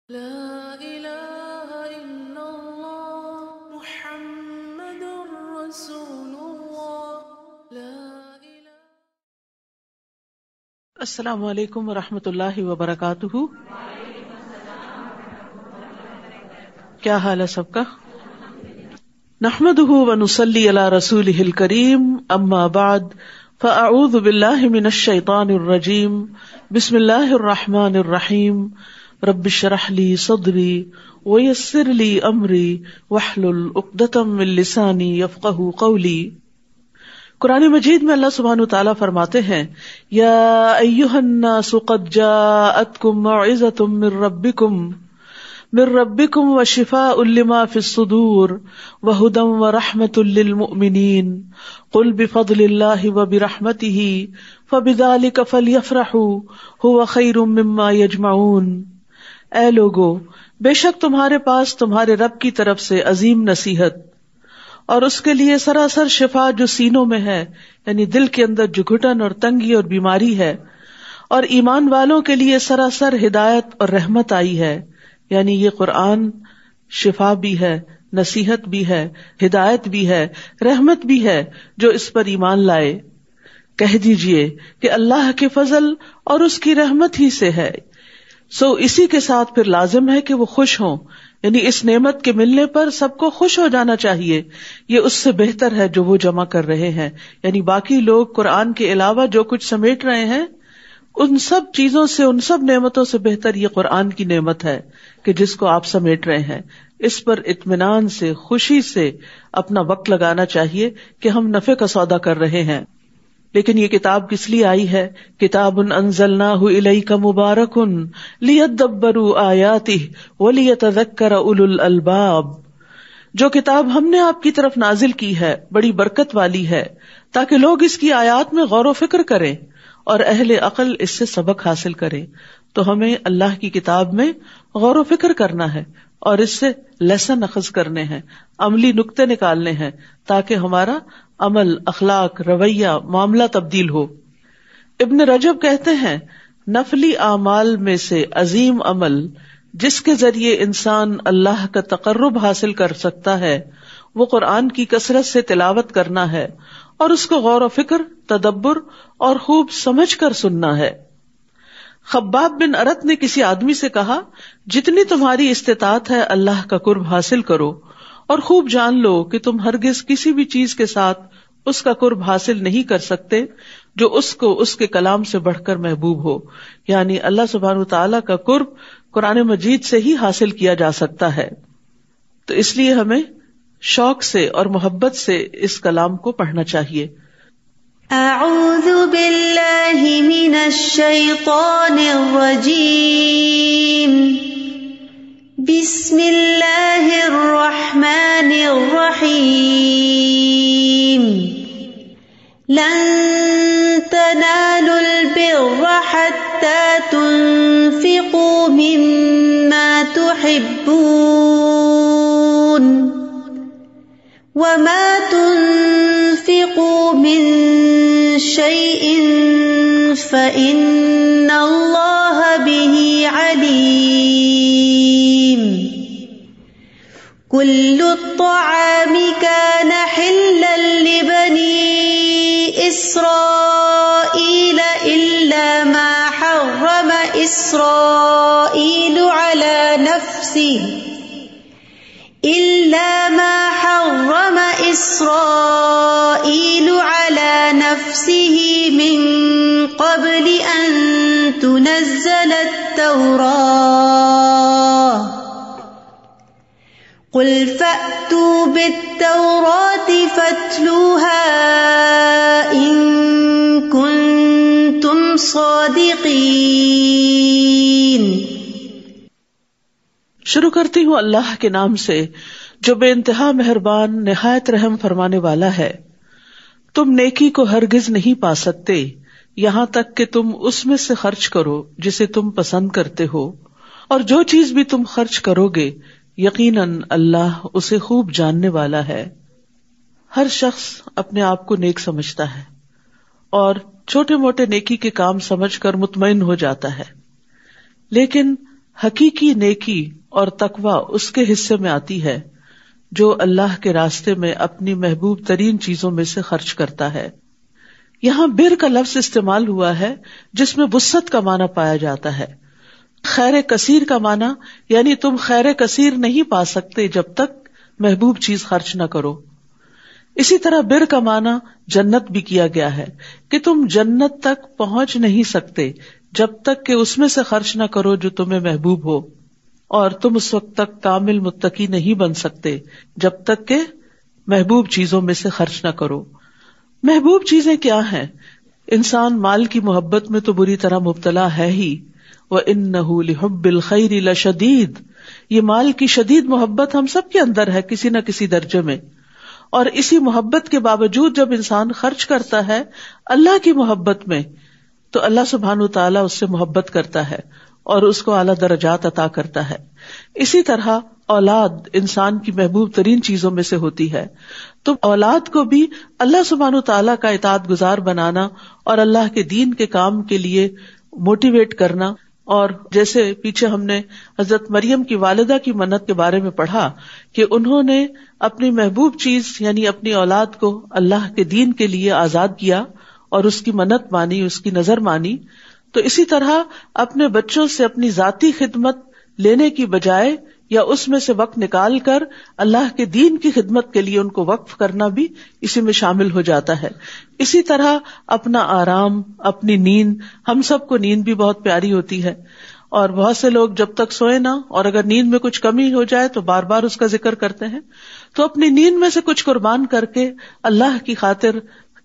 لا الہ الا اللہ محمد رسول اللہ لا الہ۔ السلام علیکم ورحمۃ اللہ وبرکاتہ۔ کیا حال ہے سب کا؟ نحمده ونصلی علی رسولہ الکریم، اما بعد فاعوذ باللہ من الشیطان الرجیم، بسم اللہ الرحمن الرحیم، رب اشرح لی صدری ویسر لی امری واحلل عقدۃ من لسانی یفقہوا قولی۔ قرآن مجید میں اللہ سبحانہ وتعالیٰ فرماتے ہیں، یا ایھا الناس قد جاءتکم موعظۃ من ربکم وشفاء لما فی الصدور وہدی ورحمۃ للمؤمنین قل بفضل اللہ وبرحمتہ فبذلک فلیفرحوا ھو خیر مما یجمعون۔ اے لوگو، بے شک تمہارے پاس تمہارے رب کی طرف سے عظیم نصیحت اور اس کے لیے سراسر شفا جو سینوں میں ہے، یعنی دل کے اندر جو گھٹن اور تنگی اور بیماری ہے، اور ایمان والوں کے لیے سراسر ہدایت اور رحمت آئی ہے، یعنی یہ قرآن شفا بھی ہے، نصیحت بھی ہے، ہدایت بھی ہے، رحمت بھی ہے جو اس پر ایمان لائے۔ کہہ دیجئے کہ اللہ کے فضل اور اس کی رحمت ہی سے ہے، سو اسی کے ساتھ پھر لازم ہے کہ وہ خوش ہوں، یعنی اس نعمت کے ملنے پر سب کو خوش ہو جانا چاہیے۔ یہ اس سے بہتر ہے جو وہ جمع کر رہے ہیں، یعنی باقی لوگ قرآن کے علاوہ جو کچھ سمیٹ رہے ہیں، ان سب چیزوں سے، ان سب نعمتوں سے بہتر یہ قرآن کی نعمت ہے کہ جس کو آپ سمیٹ رہے ہیں۔ اس پر اطمینان سے، خوشی سے اپنا وقت لگانا چاہیے کہ ہم نفع کا سودا کر رہے ہیں۔ لیکن یہ کتاب کس لیے آئی ہے؟ کتاب انزلناہ الیک مبارک لیدبروا آیاتہ ولیتذکر اولو الالباب، جو کتاب ہم نے آپ کی طرف نازل کی ہے بڑی برکت والی ہے تاکہ لوگ اس کی آیات میں غور و فکر کریں اور اہل عقل اس سے سبق حاصل کریں۔ تو ہمیں اللہ کی کتاب میں غور و فکر کرنا ہے اور اس سے لیسن اخذ کرنے ہیں، عملی نکتے نکالنے ہیں تاکہ ہمارا عمل، اخلاق، رویہ، معاملہ تبدیل ہو۔ ابن رجب کہتے ہیں، نفلی اعمال میں سے عظیم عمل جس کے ذریعے انسان اللہ کا تقرب حاصل کر سکتا ہے وہ قرآن کی کثرت سے تلاوت کرنا ہے اور اس کو غور و فکر، تدبر اور خوب سمجھ کر سننا ہے۔ خباب بن ارت نے کسی آدمی سے کہا، جتنی تمہاری استطاعت ہے اللہ کا قرب حاصل کرو اور خوب جان لو کہ تم ہرگز کسی بھی چیز کے ساتھ اس کا قرب حاصل نہیں کر سکتے جو اس کو اس کے کلام سے بڑھ کر محبوب ہو، یعنی اللہ سبحانہ وتعالیٰ کا قرب قرآن مجید سے ہی حاصل کیا جا سکتا ہے۔ تو اس لیے ہمیں شوق سے اور محبت سے اس کلام کو پڑھنا چاہیے۔ اعوذ باللہ من الشیطان الرجیم، بسم اللہ الرحمن الرحیم، لن تنالوا البر حتى تنفقوا مما تحبون وما تنفقوا من شيء فإن الله به عليم۔ كل الطعام كان حلا لبني إسرائيل إلا ما حرم إسرائيل على نفسه من قبل أن تنزل التوراة، قل فأتوا بالتوراة فاتلوها إن كنتم صادقين۔ شروع کرتی ہوں اللہ کے نام سے جو بے انتہا مہربان، نہایت رحم فرمانے والا ہے۔ تم نیکی کو ہرگز نہیں پا سکتے یہاں تک کہ تم اس میں سے خرچ کرو جسے تم پسند کرتے ہو، اور جو چیز بھی تم خرچ کرو گے یقیناً اللہ اسے خوب جاننے والا ہے۔ ہر شخص اپنے آپ کو نیک سمجھتا ہے اور چھوٹے موٹے نیکی کے کام سمجھ کر مطمئن ہو جاتا ہے، لیکن حقیقی نیکی اور تقوی اس کے حصے میں آتی ہے جو اللہ کے راستے میں اپنی محبوب ترین چیزوں میں سے خرچ کرتا ہے. یہاں بر کا لفظ استعمال ہوا ہے جس میں وسعت کا معنی پایا جاتا ہے. خیر کثیر کا معنی یعنی تم خیر کثیر نہیں پا سکتے جب تک محبوب چیز خرچ نہ کرو. اسی طرح بر کا معنی جنت بھی کیا گیا ہے کہ تم جنت تک پہنچ نہیں سکتے جب تک کہ اس میں سے خرچ نہ کرو جو تمہیں محبوب ہو، اور تم اس وقت تک کامل متقی نہیں بن سکتے جب تک کہ محبوب چیزوں میں سے خرچ نہ کرو. محبوب چیزیں کیا ہیں؟ انسان مال کی محبت میں تو بری طرح مبتلا ہے ہی. وَإِنَّهُ لِحُبِّ الْخَيْرِ لَشَدِيدٌ، یہ مال کی شدید محبت ہم سب کے اندر ہے کسی نہ کسی درجے میں. اور اسی محبت کے باوجود جب انسان خرچ کرتا ہے اللہ کی محبت میں تو اللہ سبحانہ وتعالیٰ اس سے محبت کرتا ہے اور اس کو اعلیٰ درجات عطا کرتا ہے. اسی طرح اولاد انسان کی محبوب ترین چیزوں میں سے ہوتی ہے، تو اولاد کو بھی اللہ سبحانہ وتعالیٰ کا اطاعت گزار بنانا اور اللہ کے دین کے کام کے لیے موٹیویٹ کرنا. اور جیسے پیچھے ہم نے حضرت مریم کی والدہ کی منت کے بارے میں پڑھا کہ انہوں نے اپنی محبوب چیز یعنی اپنی اولاد کو اللہ کے دین کے لیے آزاد کیا اور اس کی منت مانی، اس کی نظر مانی. تو اسی طرح اپنے بچوں سے اپنی ذاتی خدمت لینے کی بجائے یا اس میں سے وقت نکال کر اللہ کے دین کی خدمت کے لیے ان کو وقف کرنا بھی اسی میں شامل ہو جاتا ہے. اسی طرح اپنا آرام، اپنی نیند، ہم سب کو نیند بھی بہت پیاری ہوتی ہے اور بہت سے لوگ جب تک سوئے نہ اور اگر نیند میں کچھ کمی ہو جائے تو بار بار اس کا ذکر کرتے ہیں. تو اپنی نیند میں سے کچھ قربان کر کے اللہ کی خاطر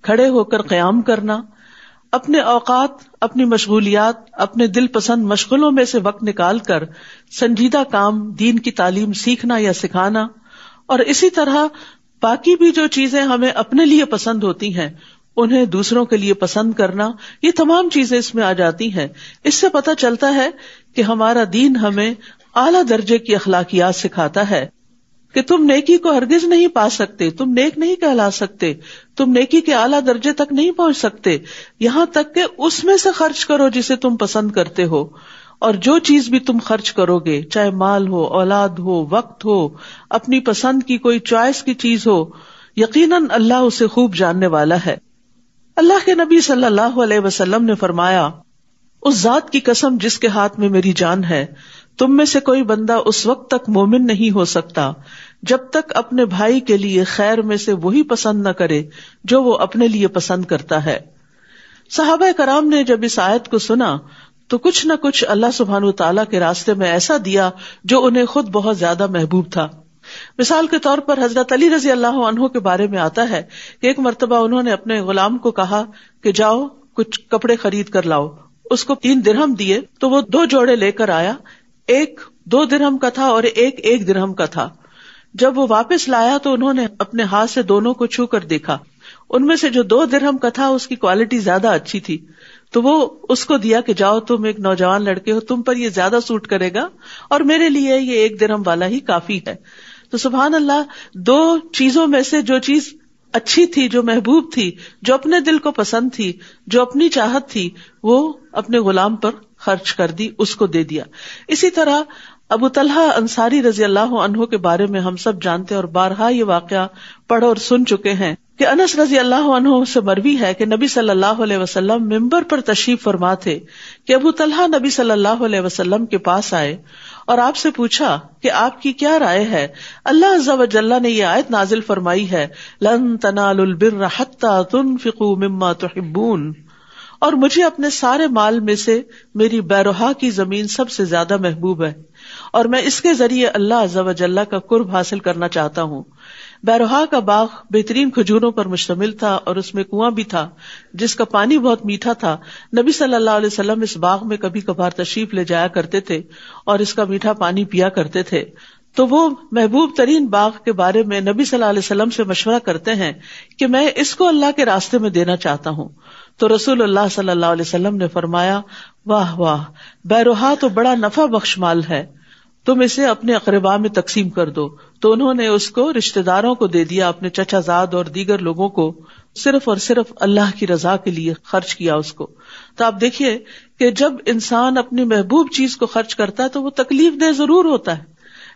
کھڑے ہو کر قیام کرنا، اپنے اوقات، اپنی مشغولیات، اپنے دل پسند مشغلوں میں سے وقت نکال کر سنجیدہ کام، دین کی تعلیم سیکھنا یا سکھانا. اور اسی طرح باقی بھی جو چیزیں ہمیں اپنے لیے پسند ہوتی ہیں انہیں دوسروں کے لیے پسند کرنا، یہ تمام چیزیں اس میں آ جاتی ہیں. اس سے پتہ چلتا ہے کہ ہمارا دین ہمیں اعلیٰ درجے کی اخلاقیات سکھاتا ہے کہ تم نیکی کو ہرگز نہیں پا سکتے، تم نیک نہیں کہلا سکتے، تم نیکی کے اعلیٰ درجے تک نہیں پہنچ سکتے یہاں تک کہ اس میں سے خرچ کرو جسے تم پسند کرتے ہو. اور جو چیز بھی تم خرچ کرو گے، چاہے مال ہو، اولاد ہو، وقت ہو، اپنی پسند کی کوئی چوائس کی چیز ہو، یقیناً اللہ اسے خوب جاننے والا ہے. اللہ کے نبی صلی اللہ علیہ وسلم نے فرمایا، اس ذات کی قسم جس کے ہاتھ میں میری جان ہے، تم میں سے کوئی بندہ اس وقت تک مومن نہیں ہو سکتا جب تک اپنے بھائی کے لیے خیر میں سے وہی پسند نہ کرے جو وہ اپنے لیے پسند کرتا ہے. صحابہ کرام نے جب اس آیت کو سنا تو کچھ نہ کچھ اللہ سبحانہ وتعالیٰ کے راستے میں ایسا دیا جو انہیں خود بہت زیادہ محبوب تھا. مثال کے طور پر حضرت علی رضی اللہ عنہ کے بارے میں آتا ہے کہ ایک مرتبہ انہوں نے اپنے غلام کو کہا کہ جاؤ کچھ کپڑے خرید کر لاؤ. اس کو 3 درہم دیے تو وہ 2 جوڑے لے کر آیا، ایک 2 درہم کا تھا اور ایک 1 درہم کا تھا. جب وہ واپس لایا تو انہوں نے اپنے ہاتھ سے دونوں کو چھو کر دیکھا، ان میں سے جو 2 درہم کا تھا اس کی کوالٹی زیادہ اچھی تھی، تو وہ اس کو دیا کہ جاؤ تم ایک نوجوان لڑکے ہو، تم پر یہ زیادہ سوٹ کرے گا اور میرے لیے یہ 1 درہم والا ہی کافی ہے. تو سبحان اللہ، 2 چیزوں میں سے جو چیز اچھی تھی، جو محبوب تھی، جو اپنے دل کو پسند تھی، جو اپنی چاہت تھی، وہ اپنے غلام پر خرچ کر دی، اس کو دے دیا. اسی طرح ابو طلحہ انصاری رضی اللہ عنہ کے بارے میں ہم سب جانتے ہیں اور بارہا یہ واقعہ پڑھ اور سن چکے ہیں کہ انس رضی اللہ عنہ سے مروی ہے کہ نبی صلی اللہ علیہ وسلم ممبر پر تشریف فرما تھے کہ ابو طلحہ نبی صلی اللہ علیہ وسلم کے پاس آئے اور آپ سے پوچھا کہ آپ کی کیا رائے ہے. اللہ عز و جل نے یہ آیت نازل فرمائی ہے، لن تنالوا البر حتى تنفقوا مما تحبون، اور مجھے اپنے سارے مال میں سے میری بیروہا کی زمین سب سے زیادہ محبوب ہے اور میں اس کے ذریعے اللہ عز و جل کا قرب حاصل کرنا چاہتا ہوں. بیروہا کا باغ بہترین کھجوروں پر مشتمل تھا اور اس میں کنواں بھی تھا جس کا پانی بہت میٹھا تھا. نبی صلی اللہ علیہ وسلم اس باغ میں کبھی کبھار تشریف لے جایا کرتے تھے اور اس کا میٹھا پانی پیا کرتے تھے. تو وہ محبوب ترین باغ کے بارے میں نبی صلی اللہ علیہ وسلم سے مشورہ کرتے ہیں کہ میں اس کو اللہ کے راستے میں دینا چاہتا ہوں. تو رسول اللہ صلی اللہ علیہ وسلم نے فرمایا، واہ واہ، بیروہا تو بڑا نفع بخش مال ہے، تم اسے اپنے اقرباء میں تقسیم کر دو. تو انہوں نے اس کو رشتہ داروں کو دے دیا، اپنے چچا زاد اور دیگر لوگوں کو. صرف اور صرف اللہ کی رضا کے لیے خرچ کیا اس کو. تو آپ دیکھیے کہ جب انسان اپنی محبوب چیز کو خرچ کرتا ہے تو وہ تکلیف دہ ضرور ہوتا ہے،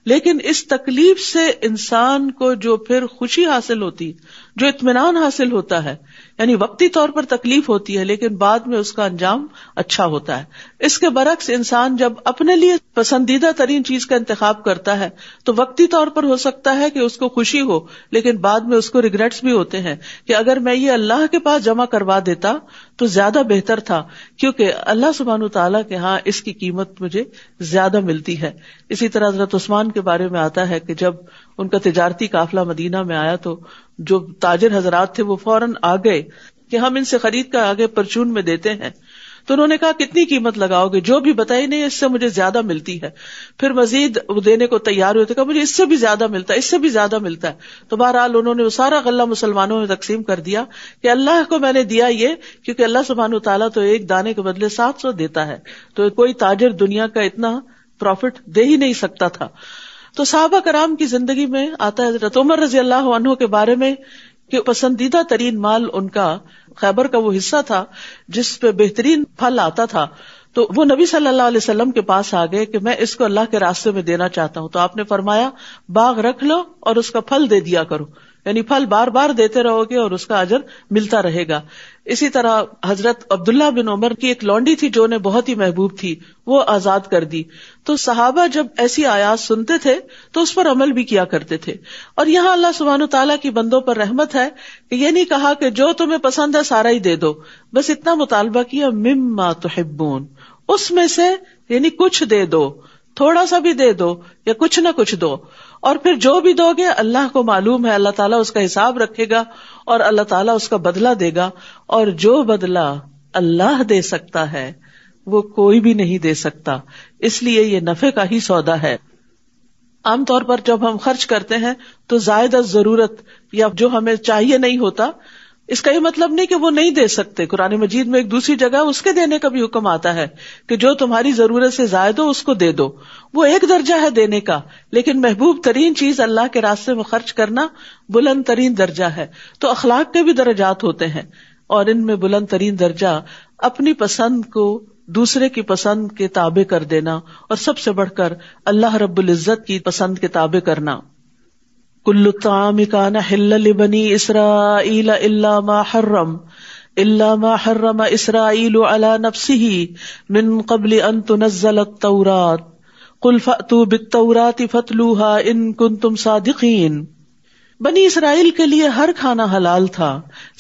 لیکن اس تکلیف سے انسان کو جو پھر خوشی حاصل ہوتی، جو اطمینان حاصل ہوتا ہے، یعنی وقتی طور پر تکلیف ہوتی ہے لیکن بعد میں اس کا انجام اچھا ہوتا ہے. اس کے برعکس انسان جب اپنے لیے پسندیدہ ترین چیز کا انتخاب کرتا ہے تو وقتی طور پر ہو سکتا ہے کہ اس کو خوشی ہو، لیکن بعد میں اس کو ریگریٹس بھی ہوتے ہیں کہ اگر میں یہ اللہ کے پاس جمع کروا دیتا تو زیادہ بہتر تھا، کیونکہ اللہ سبحانہ وتعالیٰ کے ہاں اس کی قیمت مجھے زیادہ ملتی ہے. اسی طرح حضرت عثمان کے بارے میں آتا ہے کہ جب ان کا تجارتی قافلہ مدینہ میں آیا تو جو تاجر حضرات تھے وہ فوراً آ گئے کہ ہم ان سے خرید کر آگے پرچون میں دیتے ہیں. تو انہوں نے کہا کتنی قیمت لگاؤ گے؟ جو بھی بتائی نہیں اس سے مجھے زیادہ ملتی ہے. پھر مزید دینے کو تیار ہوئے تو کہا مجھے اس سے بھی زیادہ ملتا ہے، اس سے بھی زیادہ ملتا ہے. تو بہرحال انہوں نے وہ سارا غلہ مسلمانوں میں تقسیم کر دیا کہ اللہ کو میں نے دیا یہ، کیونکہ اللہ سبحانہ وتعالیٰ تو ایک دانے کے بدلے 700 دیتا ہے، تو کوئی تاجر دنیا کا اتنا پروفٹ دے ہی نہیں سکتا تھا. تو صحابہ کرام کی زندگی میں آتا ہے حضرت عمر رضی اللہ عنہ کے بارے میں کہ پسندیدہ ترین مال ان کا خیبر کا وہ حصہ تھا جس پہ بہترین پھل آتا تھا. تو وہ نبی صلی اللہ علیہ وسلم کے پاس آ گئے کہ میں اس کو اللہ کے راستے میں دینا چاہتا ہوں. تو آپ نے فرمایا باغ رکھ لو اور اس کا پھل دے دیا کرو، یعنی پھل بار بار دیتے رہو گے اور اس کا اجر ملتا رہے گا. اسی طرح حضرت عبداللہ بن عمر کی ایک لونڈی تھی جو انہیں بہت ہی محبوب تھی، وہ آزاد کر دی. تو صحابہ جب ایسی آیات سنتے تھے تو اس پر عمل بھی کیا کرتے تھے. اور یہاں اللہ سبحانہ وتعالیٰ کی بندوں پر رحمت ہے کہ یہ نہیں کہا کہ جو تمہیں پسند ہے سارا ہی دے دو، بس اتنا مطالبہ کیا مما تحبون، اس میں سے یعنی کچھ دے دو، تھوڑا سا بھی دے دو یا کچھ نہ کچھ دو. اور پھر جو بھی دو گے اللہ کو معلوم ہے، اللہ تعالیٰ اس کا حساب رکھے گا اور اللہ تعالیٰ اس کا بدلہ دے گا. اور جو بدلہ اللہ دے سکتا ہے وہ کوئی بھی نہیں دے سکتا، اس لیے یہ نفع کا ہی سودا ہے. عام طور پر جب ہم خرچ کرتے ہیں تو زائد از ضرورت یا جو ہمیں چاہیے نہیں ہوتا، اس کا یہ مطلب نہیں کہ وہ نہیں دے سکتے. قرآن مجید میں ایک دوسری جگہ اس کے دینے کا بھی حکم آتا ہے کہ جو تمہاری ضرورت سے زائد ہو اس کو دے دو. وہ ایک درجہ ہے دینے کا، لیکن محبوب ترین چیز اللہ کے راستے میں خرچ کرنا بلند ترین درجہ ہے. تو اخلاق کے بھی درجات ہوتے ہیں، اور ان میں بلند ترین درجہ اپنی پسند کو دوسرے کی پسند کے تابع کر دینا، اور سب سے بڑھ کر اللہ رب العزت کی پسند کے تابع کرنا. کل الطعام کان حلا لبنی اسرائیل الا ما حرم اسرائیل علی نفسہ من قبل ان تنزل التوراۃ قل فأتوا بالتوراۃ فاتلوها ان کنتم صادقین. بنی اسرائیل کے لیے ہر کھانا حلال تھا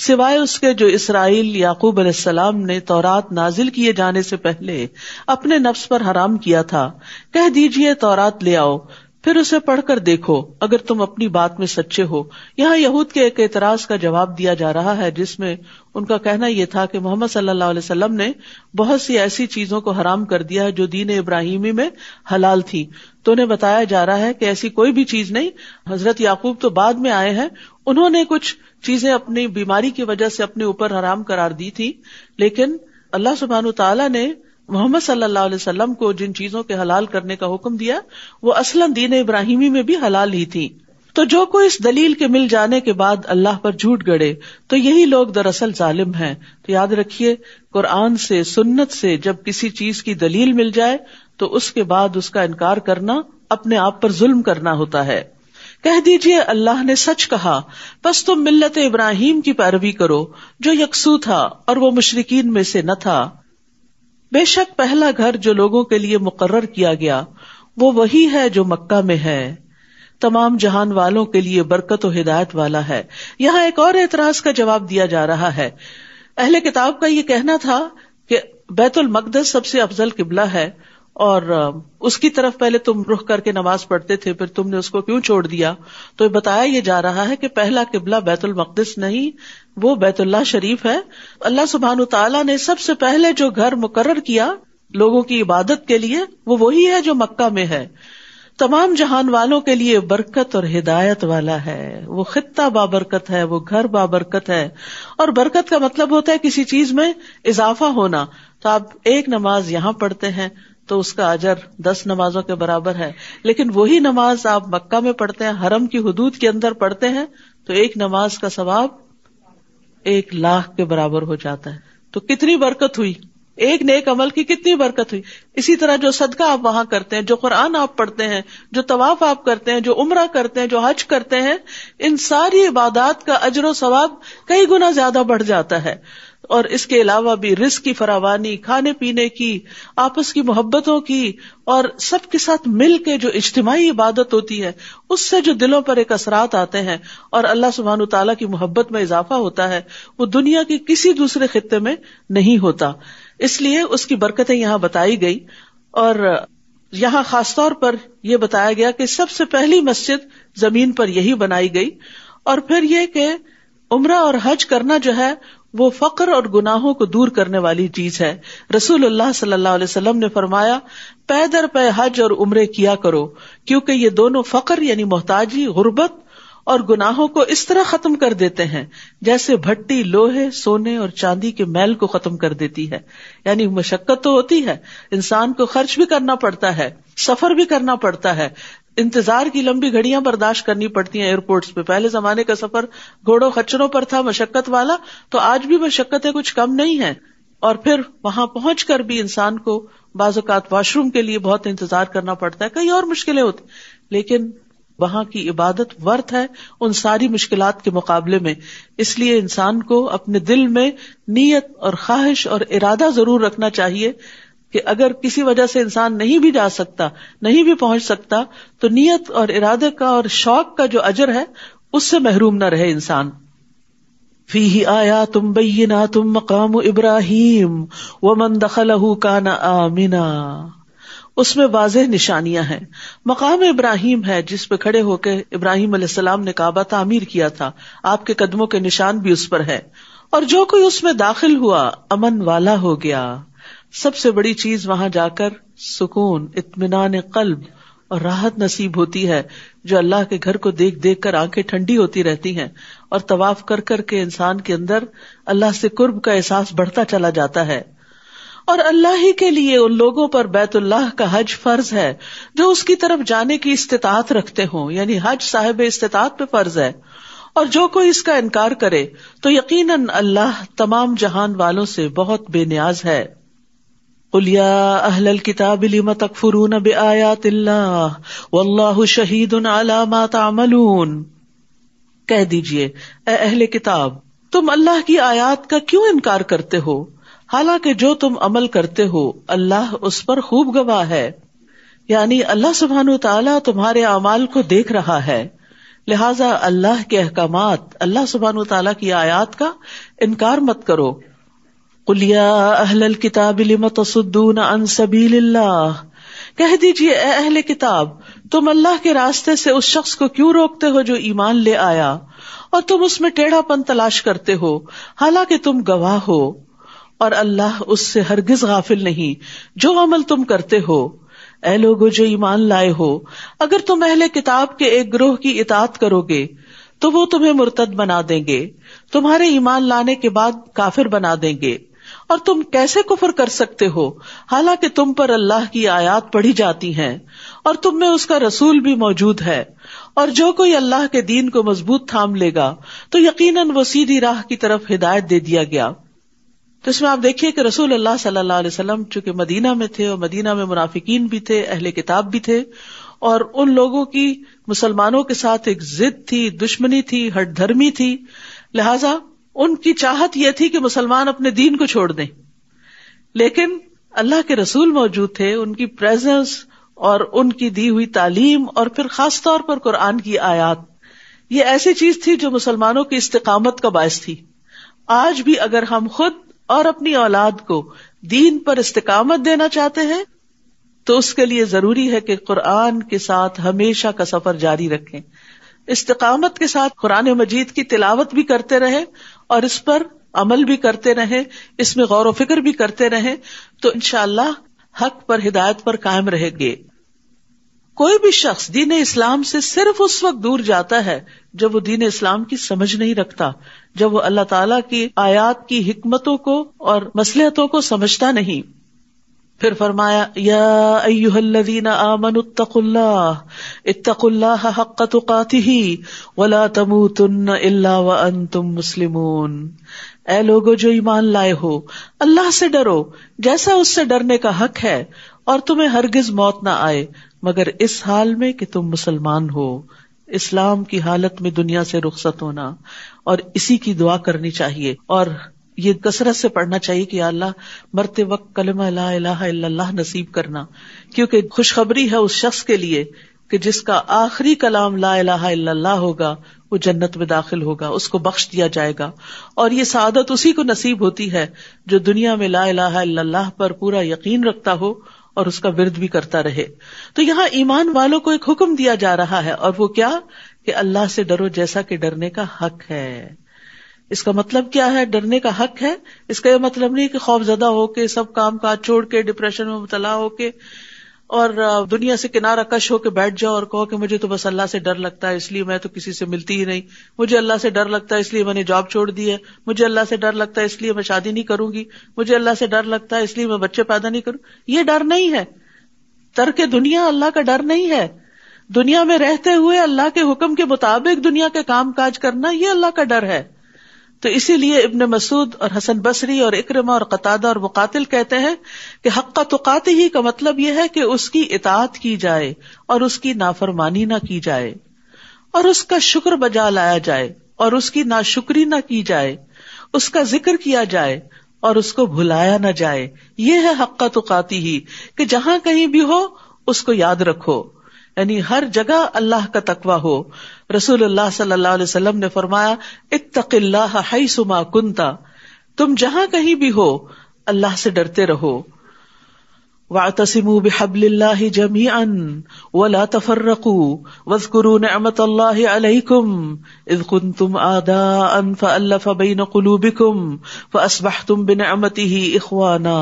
سوائے اس کے جو اسرائیل یعقوب علیہ السلام نے تورات نازل کیے جانے سے پہلے اپنے نفس پر حرام کیا تھا. کہہ دیجئے تورات لے آؤ، پھر اسے پڑھ کر دیکھو اگر تم اپنی بات میں سچے ہو. یہاں یہود کے ایک اعتراض کا جواب دیا جا رہا ہے جس میں ان کا کہنا یہ تھا کہ محمد صلی اللہ علیہ وسلم نے بہت سی ایسی چیزوں کو حرام کر دیا ہے جو دین ابراہیمی میں حلال تھی. تو انہیں بتایا جا رہا ہے کہ ایسی کوئی بھی چیز نہیں. حضرت یعقوب تو بعد میں آئے ہیں، انہوں نے کچھ چیزیں اپنی بیماری کی وجہ سے اپنے اوپر حرام قرار دی تھی، لیکن اللہ سبحانہ تعالیٰ نے محمد صلی اللہ علیہ وسلم کو جن چیزوں کے حلال کرنے کا حکم دیا وہ اصلاً دین ابراہیمی میں بھی حلال ہی تھی. تو جو کوئی اس دلیل کے مل جانے کے بعد اللہ پر جھوٹ گڑے تو یہی لوگ دراصل ظالم ہیں. تو یاد رکھیے قرآن سے سنت سے جب کسی چیز کی دلیل مل جائے تو اس کے بعد اس کا انکار کرنا اپنے آپ پر ظلم کرنا ہوتا ہے. کہہ دیجئے اللہ نے سچ کہا، پس تم ملت ابراہیم کی پیروی کرو جو یکسو تھا اور وہ مشرکین میں سے نہ تھا. بے شک پہلا گھر جو لوگوں کے لیے مقرر کیا گیا وہ وہی ہے جو مکہ میں ہے، تمام جہان والوں کے لیے برکت و ہدایت والا ہے. یہاں ایک اور اعتراض کا جواب دیا جا رہا ہے. اہل کتاب کا یہ کہنا تھا کہ بیت المقدس سب سے افضل قبلہ ہے اور اس کی طرف پہلے تم رخ کر کے نماز پڑھتے تھے، پھر تم نے اس کو کیوں چھوڑ دیا؟ تو بتایا یہ جا رہا ہے کہ پہلا قبلہ بیت المقدس نہیں، وہ بیت اللہ شریف ہے. اللہ سبحانہ تعالیٰ نے سب سے پہلے جو گھر مقرر کیا لوگوں کی عبادت کے لیے وہ وہی ہے جو مکہ میں ہے، تمام جہان والوں کے لیے برکت اور ہدایت والا ہے. وہ خطہ بابرکت ہے، وہ گھر بابرکت ہے. اور برکت کا مطلب ہوتا ہے کسی چیز میں اضافہ ہونا. تو آپ ایک نماز یہاں پڑھتے ہیں تو اس کا اجر 10 نمازوں کے برابر ہے، لیکن وہی نماز آپ مکہ میں پڑھتے ہیں، حرم کی حدود کے اندر پڑھتے ہیں، تو ایک نماز کا ثواب 1,00,000 کے برابر ہو جاتا ہے. تو کتنی برکت ہوئی, ایک نیک عمل کی کتنی برکت ہوئی. اسی طرح جو صدقہ آپ وہاں کرتے ہیں, جو قرآن آپ پڑھتے ہیں, جو طواف آپ کرتے ہیں, جو عمرہ کرتے ہیں, جو حج کرتے ہیں, ان ساری عبادات کا اجر و ثواب کئی گنا زیادہ بڑھ جاتا ہے. اور اس کے علاوہ بھی رزق کی فراوانی, کھانے پینے کی, آپس کی محبتوں کی, اور سب کے ساتھ مل کے جو اجتماعی عبادت ہوتی ہے, اس سے جو دلوں پر ایک اثرات آتے ہیں اور اللہ سبحانہ تعالیٰ کی محبت میں اضافہ ہوتا ہے, وہ دنیا کے کسی دوسرے خطے میں نہیں ہوتا. اس لیے اس کی برکتیں یہاں بتائی گئی. اور یہاں خاص طور پر یہ بتایا گیا کہ سب سے پہلی مسجد زمین پر یہی بنائی گئی. اور پھر یہ کہ عمرہ اور حج کرنا جو ہے وہ فقر اور گناہوں کو دور کرنے والی چیز ہے. رسول اللہ صلی اللہ علیہ وسلم نے فرمایا, پے در پے حج اور عمرے کیا کرو, کیونکہ یہ دونوں فقر یعنی محتاجی, غربت اور گناہوں کو اس طرح ختم کر دیتے ہیں جیسے بھٹی لوہے, سونے اور چاندی کے میل کو ختم کر دیتی ہے. یعنی مشقت تو ہوتی ہے, انسان کو خرچ بھی کرنا پڑتا ہے, سفر بھی کرنا پڑتا ہے, انتظار کی لمبی گھڑیاں برداشت کرنی پڑتی ہیں ایئرپورٹس پہ. پہلے زمانے کا سفر گھوڑوں خچروں پر تھا, مشقت والا, تو آج بھی مشقتیں کچھ کم نہیں ہیں. اور پھر وہاں پہنچ کر بھی انسان کو بعض اوقات واش روم کے لیے بہت انتظار کرنا پڑتا ہے, کئی اور مشکلیں ہوتی, لیکن وہاں کی عبادت ورث ہے ان ساری مشکلات کے مقابلے میں. اس لیے انسان کو اپنے دل میں نیت اور خواہش اور ارادہ ضرور رکھنا چاہیے کہ اگر کسی وجہ سے انسان نہیں بھی جا سکتا, نہیں بھی پہنچ سکتا, تو نیت اور ارادے کا اور شوق کا جو اجر ہے اس سے محروم نہ رہے انسان. فیہ آیات بینات مقام ابراہیم ومن دخلہ کان آمنا, اس میں واضح نشانیاں ہیں. مقام ابراہیم ہے جس پہ کھڑے ہو کے ابراہیم علیہ السلام نے کعبہ تعمیر کیا تھا, آپ کے قدموں کے نشان بھی اس پر ہے. اور جو کوئی اس میں داخل ہوا امن والا ہو گیا. سب سے بڑی چیز وہاں جا کر سکون, اطمینان قلب اور راحت نصیب ہوتی ہے, جو اللہ کے گھر کو دیکھ دیکھ کر آنکھیں ٹھنڈی ہوتی رہتی ہیں, اور طواف کر کر کے انسان کے اندر اللہ سے قرب کا احساس بڑھتا چلا جاتا ہے. اور اللہ ہی کے لیے ان لوگوں پر بیت اللہ کا حج فرض ہے جو اس کی طرف جانے کی استطاعت رکھتے ہوں, یعنی حج صاحب استطاعت پہ فرض ہے. اور جو کوئی اس کا انکار کرے تو یقیناً اللہ تمام جہان والوں سے بہت بے نیاز ہے. قل یا اہل الکتاب لم تکفرون بآیات اللہ واللہ شہید علی ما تعملون, کہہ دیجئے اے اہل کتاب, تم اللہ کی آیات کا کیوں انکار کرتے ہو, حالانکہ جو تم عمل کرتے ہو اللہ اس پر خوب گواہ ہے. یعنی اللہ سبحانہ وتعالی تمہارے اعمال کو دیکھ رہا ہے, لہذا اللہ کے احکامات, اللہ سبحانہ وتعالی کی آیات کا انکار مت کرو. قل یا اہل الکتاب لم تصدون عن سبیل اللہ, کہہ دیجئے اے اہل کتاب, تم اللہ کے راستے سے اس شخص کو کیوں روکتے ہو جو ایمان لے آیا, اور تم اس میں ٹیڑھا پن تلاش کرتے ہو حالانکہ تم گواہ ہو, اور اللہ اس سے ہرگز غافل نہیں جو عمل تم کرتے ہو. اے لوگو جو ایمان لائے ہو, اگر تم اہل کتاب کے ایک گروہ کی اطاعت کرو گے تو وہ تمہیں مرتد بنا دیں گے, تمہارے ایمان لانے کے بعد کافر بنا دیں گے. اور تم کیسے کفر کر سکتے ہو حالانکہ تم پر اللہ کی آیات پڑھی جاتی ہیں اور تم میں اس کا رسول بھی موجود ہے. اور جو کوئی اللہ کے دین کو مضبوط تھام لے گا تو یقیناً وہ سیدھی راہ کی طرف ہدایت دے دیا گیا. تو اس میں آپ دیکھیے کہ رسول اللہ صلی اللہ علیہ وسلم چونکہ مدینہ میں تھے, اور مدینہ میں منافقین بھی تھے, اہل کتاب بھی تھے, اور ان لوگوں کی مسلمانوں کے ساتھ ایک ضد تھی, دشمنی تھی, ہٹ دھرمی تھی. لہذا ان کی چاہت یہ تھی کہ مسلمان اپنے دین کو چھوڑ دیں, لیکن اللہ کے رسول موجود تھے, ان کی پریزنس اور ان کی دی ہوئی تعلیم, اور پھر خاص طور پر قرآن کی آیات, یہ ایسی چیز تھی جو مسلمانوں کی استقامت کا باعث تھی. آج بھی اگر ہم خود اور اپنی اولاد کو دین پر استقامت دینا چاہتے ہیں تو اس کے لیے ضروری ہے کہ قرآن کے ساتھ ہمیشہ کا سفر جاری رکھیں, استقامت کے ساتھ قرآن مجید کی تلاوت بھی کرتے رہیں اور اس پر عمل بھی کرتے رہیں, اس میں غور و فکر بھی کرتے رہیں, تو انشاءاللہ حق پر ہدایت پر قائم رہیں گے. کوئی بھی شخص دین اسلام سے صرف اس وقت دور جاتا ہے جب وہ دین اسلام کی سمجھ نہیں رکھتا, جب وہ اللہ تعالیٰ کی آیات کی حکمتوں کو اور مصلحتوں کو سمجھتا نہیں. پھر فرمایا یا ایھا الذین آمنوا اتقوا اللہ حق تقاتہ ولا تموتن الا وانتم مسلمون. اے لوگو جو ایمان لائے ہو، اللہ سے ڈرو جیسا اس سے ڈرنے کا حق ہے، اور تمہیں ہرگز موت نہ آئے مگر اس حال میں کہ تم مسلمان ہو. اسلام کی حالت میں دنیا سے رخصت ہونا، اور اسی کی دعا کرنی چاہیے، اور یہ کثرت سے پڑھنا چاہیے کہ یا اللہ مرتے وقت کلمہ لا الہ الا اللہ نصیب کرنا، کیونکہ خوشخبری ہے اس شخص کے لیے کہ جس کا آخری کلام لا الہ الا اللہ ہوگا وہ جنت میں داخل ہوگا، اس کو بخش دیا جائے گا. اور یہ سعادت اسی کو نصیب ہوتی ہے جو دنیا میں لا الہ الا اللہ پر پورا یقین رکھتا ہو اور اس کا ورد بھی کرتا رہے. تو یہاں ایمان والوں کو ایک حکم دیا جا رہا ہے، اور وہ کیا کہ اللہ سے ڈرو جیسا کہ ڈرنے کا حق ہے. اس کا مطلب کیا ہے؟ ڈرنے کا حق ہے. اس کا یہ مطلب نہیں کہ خوف زدہ ہو کے سب کام کاج چھوڑ کے ڈپریشن میں مبتلا ہو کے اور دنیا سے کنارہ کش ہو کے بیٹھ جاؤ اور کہو کہ مجھے تو بس اللہ سے ڈر لگتا ہے اس لیے میں تو کسی سے ملتی ہی نہیں، مجھے اللہ سے ڈر لگتا ہے اس لیے میں نے جاب چھوڑ دی ہے، مجھے اللہ سے ڈر لگتا ہے اس لیے میں شادی نہیں کروں گی، مجھے اللہ سے ڈر لگتا ہے اس لیے میں بچے پیدا نہیں کروں. یہ ڈر نہیں ہے. ترک دنیا اللہ کا ڈر نہیں ہے. دنیا میں رہتے ہوئے اللہ کے حکم کے مطابق دنیا کے کام کاج کرنا یہ اللہ کا ڈر ہے. تو اسی لیے ابن مسعود اور حسن بصری اور اکرمہ اور قتادہ اور مقاتل کہتے ہیں کہ حق تقاتہ ہی کا مطلب یہ ہے کہ اس کی اطاعت کی جائے اور اس کی نافرمانی نہ کی جائے، اور اس کا شکر بجا لایا جائے اور اس کی ناشکری نہ کی جائے، اس کا ذکر کیا جائے اور اس کو بھلایا نہ جائے. یہ ہے حق تقاتہ ہی کہ جہاں کہیں بھی ہو اس کو یاد رکھو، یعنی ہر جگہ اللہ کا تقوی ہو. رسول اللہ صلی اللہ علیہ وسلم نے فرمایا اتق اللہ حیث ما کنت، تم جہاں کہیں بھی ہو اللہ سے ڈرتے رہو. واعتصموا بحبل اللہ جميعا ولا تفرقوا واذكروا نعمت اللہ علیکم اذ کنتم اعداء فألف بین قلوبکم فاصبحتم بنعمتہ اخوانا.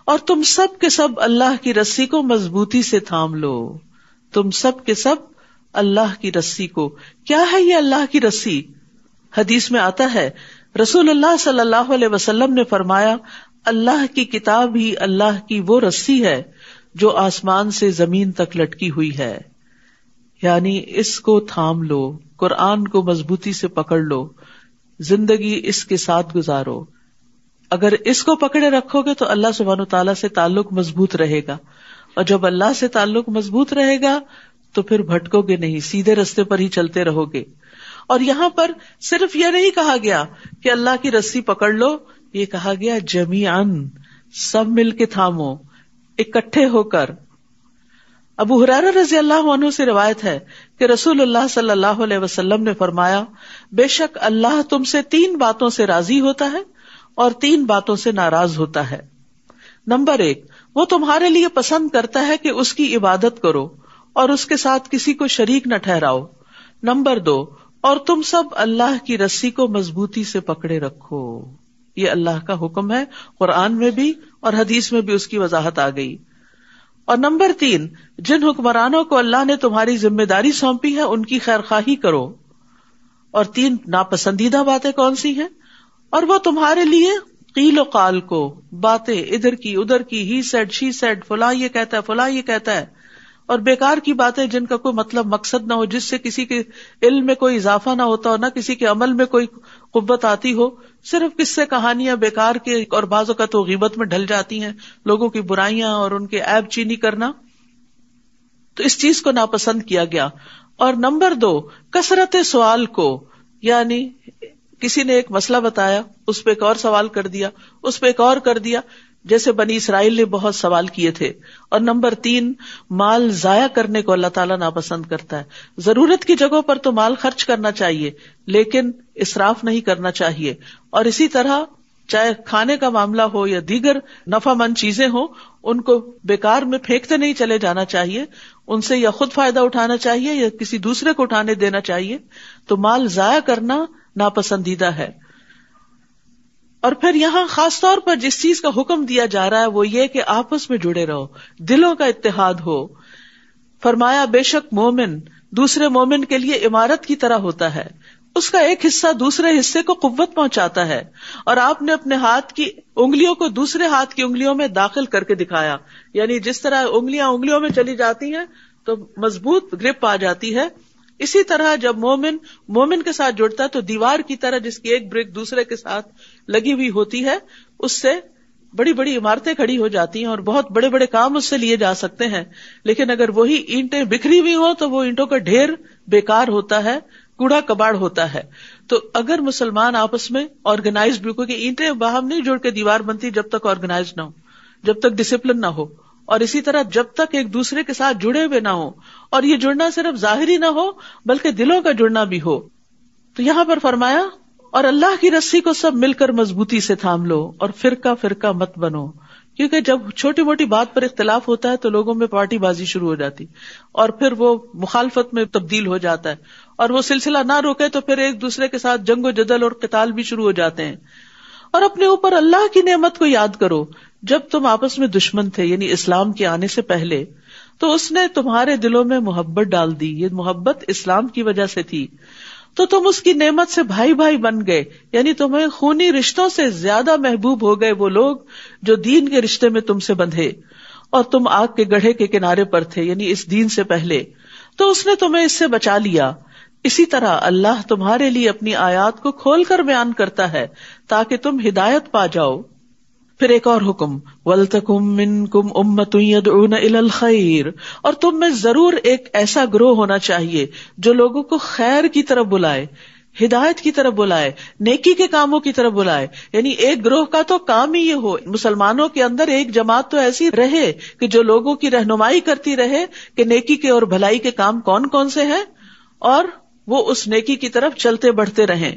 اور تم سب کے سب اللہ کی رسی کو مضبوطی سے تھام لو. تم سب کے سب اللہ کی رسی کو. کیا ہے یہ اللہ کی رسی؟ حدیث میں آتا ہے رسول اللہ صلی اللہ علیہ وسلم نے فرمایا اللہ کی کتاب ہی اللہ کی وہ رسی ہے جو آسمان سے زمین تک لٹکی ہوئی ہے. یعنی اس کو تھام لو، قرآن کو مضبوطی سے پکڑ لو، زندگی اس کے ساتھ گزارو. اگر اس کو پکڑے رکھو گے تو اللہ سبحانہ وتعالیٰ سے تعلق مضبوط رہے گا، اور جب اللہ سے تعلق مضبوط رہے گا تو پھر بھٹکو گے نہیں، سیدھے رستے پر ہی چلتے رہو گے. اور یہاں پر صرف یہ نہیں کہا گیا کہ اللہ کی رسی پکڑ لو، یہ کہا گیا جمیعاً، سب مل کے تھامو، اکٹھے ہو کر. ابو ہریرہ رضی اللہ عنہ سے روایت ہے کہ رسول اللہ صلی اللہ علیہ وسلم نے فرمایا بے شک اللہ تم سے 3 باتوں سے راضی ہوتا ہے اور 3 باتوں سے ناراض ہوتا ہے. نمبر 1، وہ تمہارے لیے پسند کرتا ہے کہ اس کی عبادت کرو اور اس کے ساتھ کسی کو شریک نہ ٹھہراؤ. نمبر 2، اور تم سب اللہ کی رسی کو مضبوطی سے پکڑے رکھو. یہ اللہ کا حکم ہے، قرآن میں بھی اور حدیث میں بھی اس کی وضاحت آ گئی. اور نمبر 3، جن حکمرانوں کو اللہ نے تمہاری ذمہ داری سونپی ہے ان کی خیر خواہی کرو. اور 3 ناپسندیدہ باتیں کون سی ہیں؟ اور وہ تمہارے لیے قیل و قال کو، باتیں ادھر کی ادھر کی، ہی سیڈ شی سیڈ، فلاں یہ کہتا ہے فلاں یہ کہتا ہے، اور بیکار کی باتیں جن کا کوئی مطلب مقصد نہ ہو، جس سے کسی کے علم میں کوئی اضافہ نہ ہوتا ہو، نہ کسی کے عمل میں کوئی قوت آتی ہو، صرف قصے کہانیاں بیکار کے، اور بعض اوقات تو غیبت میں ڈھل جاتی ہیں، لوگوں کی برائیاں اور ان کے عیب چینی کرنا. تو اس چیز کو ناپسند کیا گیا. اور نمبر 2، کثرت سوال کو، یعنی کسی نے ایک مسئلہ بتایا، اس پہ ایک اور سوال کر دیا، اس پہ ایک اور کر دیا، جیسے بنی اسرائیل نے بہت سوال کیے تھے. اور نمبر 3، مال ضائع کرنے کو اللہ تعالیٰ ناپسند کرتا ہے. ضرورت کی جگہوں پر تو مال خرچ کرنا چاہیے لیکن اسراف نہیں کرنا چاہیے. اور اسی طرح چاہے کھانے کا معاملہ ہو یا دیگر نفع مند چیزیں ہوں، ان کو بیکار میں پھینکتے نہیں چلے جانا چاہیے، ان سے یا خود فائدہ اٹھانا چاہیے یا کسی دوسرے کو اٹھانے دینا چاہیے. تو مال ضائع کرنا ناپسندیدہ ہے. اور پھر یہاں خاص طور پر جس چیز کا حکم دیا جا رہا ہے وہ یہ کہ آپس میں جڑے رہو، دلوں کا اتحاد ہو. فرمایا بے شک مومن دوسرے مومن کے لیے عمارت کی طرح ہوتا ہے، اس کا ایک حصہ دوسرے حصے کو قوت پہنچاتا ہے، اور آپ نے اپنے ہاتھ کی انگلیوں کو دوسرے ہاتھ کی انگلیوں میں داخل کر کے دکھایا، یعنی جس طرح انگلیاں انگلیوں میں چلی جاتی ہیں تو مضبوط گرپ آ جاتی ہے، اسی طرح جب مومن کے ساتھ جڑتا ہے تو دیوار کی طرح جس کی ایک بریک دوسرے کے ساتھ لگی ہوئی ہوتی ہے، اس سے بڑی بڑی عمارتیں کھڑی ہو جاتی ہیں اور بہت بڑے بڑے کام اس سے لیے جا سکتے ہیں. لیکن اگر وہی اینٹیں بکھری ہوئی ہوں تو وہ اینٹوں کا ڈھیر بیکار ہوتا ہے، کوڑا کباڑ ہوتا ہے. تو اگر مسلمان آپس میں آرگنائزڈ بھی، کیونکہ اینٹیں باہم نہیں جڑ کے دیوار بنتی جب تک آرگنائزڈ نہ ہو، جب تک ڈسپلن نہ ہو، اور اسی طرح جب تک ایک دوسرے کے ساتھ جڑے ہوئے نہ ہو، اور یہ جڑنا صرف ظاہری نہ ہو بلکہ دلوں کا جڑنا بھی ہو. تو یہاں پر فرمایا اور اللہ کی رسی کو سب مل کر مضبوطی سے تھام لو اور فرقہ فرقہ مت بنو، کیونکہ جب چھوٹی موٹی بات پر اختلاف ہوتا ہے تو لوگوں میں پارٹی بازی شروع ہو جاتی اور پھر وہ مخالفت میں تبدیل ہو جاتا ہے، اور وہ سلسلہ نہ روکے تو پھر ایک دوسرے کے ساتھ جنگ و جدل اور قتال بھی شروع ہو جاتے ہیں. اور اپنے اوپر اللہ کی نعمت کو یاد کرو، جب تم آپس میں دشمن تھے یعنی اسلام کے آنے سے پہلے تو اس نے تمہارے دلوں میں محبت ڈال دی، یہ محبت اسلام کی وجہ سے تھی، تو تم اس کی نعمت سے بھائی بھائی بن گئے، یعنی تمہیں خونی رشتوں سے زیادہ محبوب ہو گئے وہ لوگ جو دین کے رشتے میں تم سے بندھے، اور تم آگ کے گڑھے کے کنارے پر تھے یعنی اس دین سے پہلے، تو اس نے تمہیں اس سے بچا لیا. اسی طرح اللہ تمہارے لیے اپنی آیات کو کھول کر بیان کرتا ہے تاکہ تم ہدایت پا جاؤ. پھر ایک اور حکم، وَلْتَكُن مِّنكُمْ أُمَّةٌ يَدْعُونَ إِلَى الْخَيْرِ، اور تم میں ضرور ایک ایسا گروہ ہونا چاہیے جو لوگوں کو خیر کی طرف بلائے، ہدایت کی طرف بلائے، نیکی کے کاموں کی طرف بلائے. یعنی ایک گروہ کا تو کام ہی یہ ہو، مسلمانوں کے اندر ایک جماعت تو ایسی رہے کہ جو لوگوں کی رہنمائی کرتی رہے کہ نیکی کے اور بھلائی کے کام کون کون سے ہیں، اور وہ اس نیکی کی طرف چلتے بڑھتے رہیں،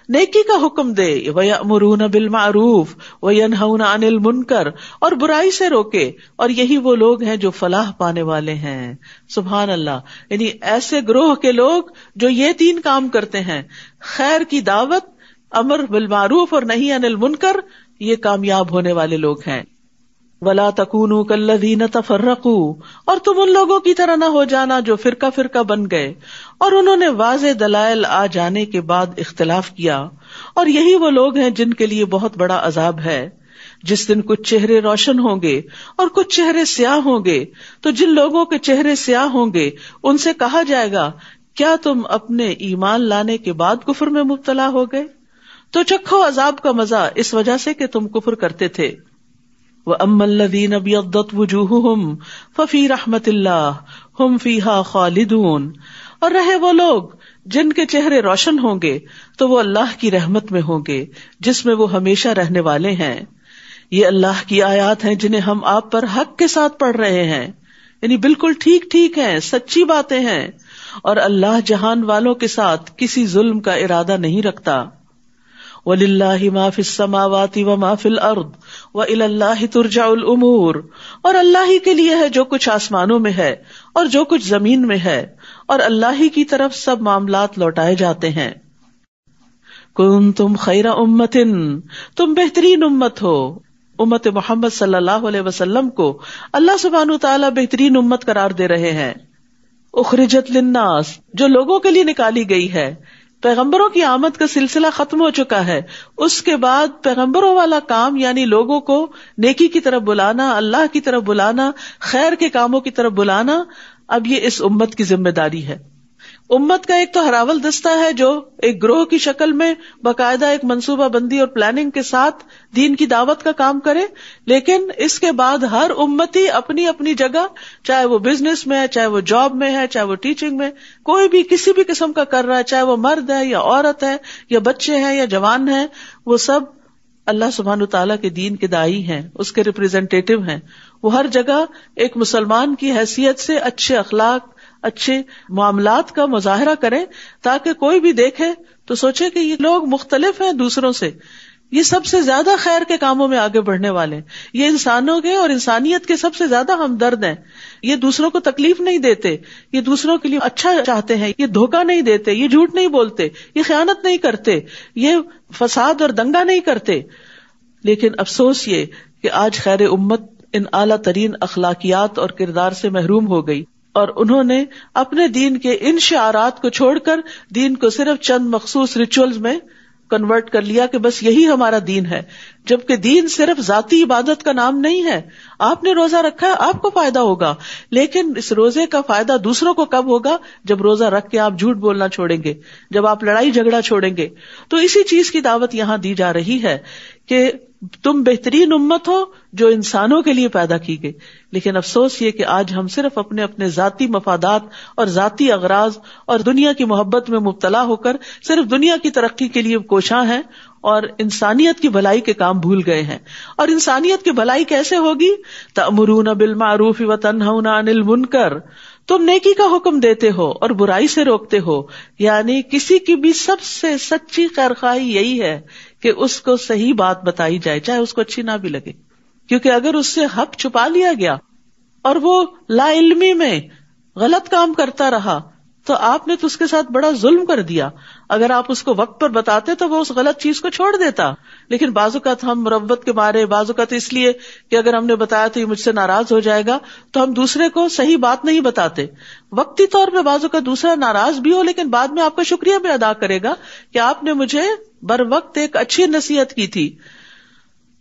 نیکی کا حکم دے، وَيَأْمُرُونَ بِالْمَعْرُوفِ وَيَنْهَوْنَ عَنِ الْمُنْكَرِ، اور برائی سے روکے، اور یہی وہ لوگ ہیں جو فلاح پانے والے ہیں. سبحان اللہ. یعنی ایسے گروہ کے لوگ جو یہ تین کام کرتے ہیں، خیر کی دعوت، امر بالمعروف اور نہی عن المنکر، یہ کامیاب ہونے والے لوگ ہیں. وَلَا تَكُونُوا كَالَّذِينَ تَفَرَّقُوا، اور تم ان لوگوں کی طرح نہ ہو جانا جو فرقہ فرقہ بن گئے اور انہوں نے واضح دلائل آ جانے کے بعد اختلاف کیا، اور یہی وہ لوگ ہیں جن کے لیے بہت بڑا عذاب ہے. جس دن کچھ چہرے روشن ہوں گے اور کچھ چہرے سیاہ ہوں گے، تو جن لوگوں کے چہرے سیاہ ہوں گے ان سے کہا جائے گا کیا تم اپنے ایمان لانے کے بعد کفر میں مبتلا ہو گئے؟ تو چکھو عذاب کا مزہ اس وجہ سے کہ تم کفر کرتے تھے. وَأَمَّا الَّذِينَ ابْيَضَّتْ وُجُوهُهُمْ فَفِي رَحْمَةِ اللَّهِ هُمْ فِيهَا خَالِدُونَ، اور رہے وہ لوگ جن کے چہرے روشن ہوں گے تو وہ اللہ کی رحمت میں ہوں گے جس میں وہ ہمیشہ رہنے والے ہیں. یہ اللہ کی آیات ہیں جنہیں ہم آپ پر حق کے ساتھ پڑھ رہے ہیں، یعنی بالکل ٹھیک ٹھیک ہیں، سچی باتیں ہیں، اور اللہ جہان والوں کے ساتھ کسی ظلم کا ارادہ نہیں رکھتا. وَلِلَّهِ مَا فِي السَّمَاوَاتِ وَمَا فِي الْأَرْضِ وَإِلَى اللَّهِ تُرْجَعُ الْأُمُورُ، اور اللہ ہی کے لیے ہے جو کچھ آسمانوں میں ہے اور جو کچھ زمین میں ہے، اور اللہ ہی کی طرف سب معاملات لوٹائے جاتے ہیں. كُنتُمْ خَيْرَ أُمَّةٍ، تم بہترین امت ہو. امت محمد صلی اللہ علیہ وسلم کو اللہ سبحانہ وتعالی بہترین امت قرار دے رہے ہیں. اخرجت للناس، جو لوگوں کے لیے نکالی گئی ہے. پیغمبروں کی آمد کا سلسلہ ختم ہو چکا ہے، اس کے بعد پیغمبروں والا کام یعنی لوگوں کو نیکی کی طرف بلانا، اللہ کی طرف بلانا، خیر کے کاموں کی طرف بلانا، اب یہ اس امت کی ذمہ داری ہے. امت کا ایک تو ہراول دستہ ہے جو ایک گروہ کی شکل میں باقاعدہ ایک منصوبہ بندی اور پلاننگ کے ساتھ دین کی دعوت کا کام کرے، لیکن اس کے بعد ہر امتی اپنی اپنی جگہ، چاہے وہ بزنس میں ہے، چاہے وہ جاب میں ہے، چاہے وہ ٹیچنگ میں، کوئی بھی کسی بھی قسم کا کر رہا ہے، چاہے وہ مرد ہے یا عورت ہے یا بچے ہیں یا جوان ہیں، وہ سب اللہ سبحانہ تعالیٰ کے دین کے داعی ہیں، اس کے ریپرزینٹیٹیو ہیں. وہ ہر جگہ ایک مسلمان کی حیثیت سے اچھے اخلاق، اچھے معاملات کا مظاہرہ کریں تاکہ کوئی بھی دیکھے تو سوچے کہ یہ لوگ مختلف ہیں دوسروں سے، یہ سب سے زیادہ خیر کے کاموں میں آگے بڑھنے والے ہیں، یہ انسانوں کے اور انسانیت کے سب سے زیادہ ہمدرد ہیں، یہ دوسروں کو تکلیف نہیں دیتے، یہ دوسروں کے لیے اچھا چاہتے ہیں، یہ دھوکہ نہیں دیتے، یہ جھوٹ نہیں بولتے، یہ خیانت نہیں کرتے، یہ فساد اور دنگا نہیں کرتے. لیکن افسوس یہ کہ آج خیر امت ان اعلیٰ ترین اخلاقیات اور کردار سے محروم ہو گئی، اور انہوں نے اپنے دین کے ان شعارات کو چھوڑ کر دین کو صرف چند مخصوص ریچولز میں کنورٹ کر لیا کہ بس یہی ہمارا دین ہے، جبکہ دین صرف ذاتی عبادت کا نام نہیں ہے. آپ نے روزہ رکھا ہے، آپ کو فائدہ ہوگا، لیکن اس روزے کا فائدہ دوسروں کو کب ہوگا؟ جب روزہ رکھ کے آپ جھوٹ بولنا چھوڑیں گے، جب آپ لڑائی جھگڑا چھوڑیں گے. تو اسی چیز کی دعوت یہاں دی جا رہی ہے کہ تم بہترین امت ہو جو انسانوں کے لیے پیدا کی گئی. لیکن افسوس یہ کہ آج ہم صرف اپنے اپنے ذاتی مفادات اور ذاتی اغراض اور دنیا کی محبت میں مبتلا ہو کر صرف دنیا کی ترقی کے لیے کوشاں ہیں اور انسانیت کی بھلائی کے کام بھول گئے ہیں. اور انسانیت کی بھلائی کیسے ہوگی؟ تأمرون بالمعروف وتنہون عن المنکر، تم نیکی کا حکم دیتے ہو اور برائی سے روکتے ہو. یعنی کسی کی بھی سب سے سچی خیرخواہی یہی ہے کہ اس کو صحیح بات بتائی جائے، چاہے اس کو اچھی نہ بھی لگے، کیونکہ اگر اس سے حق چھپا لیا گیا اور وہ لا علمی میں غلط کام کرتا رہا تو آپ نے تو اس کے ساتھ بڑا ظلم کر دیا. اگر آپ اس کو وقت پر بتاتے تو وہ اس غلط چیز کو چھوڑ دیتا. لیکن بعض اوقات ہم مروت کے مارے، بعض اوقات اس لیے کہ اگر ہم نے بتایا تو یہ مجھ سے ناراض ہو جائے گا، تو ہم دوسرے کو صحیح بات نہیں بتاتے. وقتی طور پہ بعض اوقات دوسرا ناراض بھی ہو لیکن بعد میں آپ کا شکریہ بھی ادا کرے گا کہ آپ نے مجھے بر وقت ایک اچھی نصیحت کی تھی.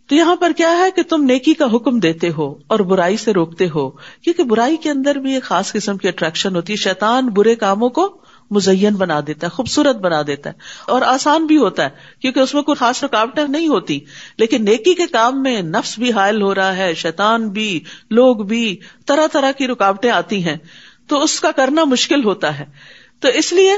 تو یہاں پر کیا ہے کہ تم نیکی کا حکم دیتے ہو اور برائی سے روکتے ہو، کیونکہ برائی کے اندر بھی ایک خاص قسم کی اٹریکشن ہوتی ہے. شیطان برے کاموں کو مزین بنا دیتا ہے، خوبصورت بنا دیتا ہے اور آسان بھی ہوتا ہے کیونکہ اس میں کوئی خاص رکاوٹیں نہیں ہوتی. لیکن نیکی کے کام میں نفس بھی حائل ہو رہا ہے، شیطان بھی، لوگ بھی، طرح طرح کی رکاوٹیں آتی ہیں، تو اس کا کرنا مشکل ہوتا ہے. تو اس لیے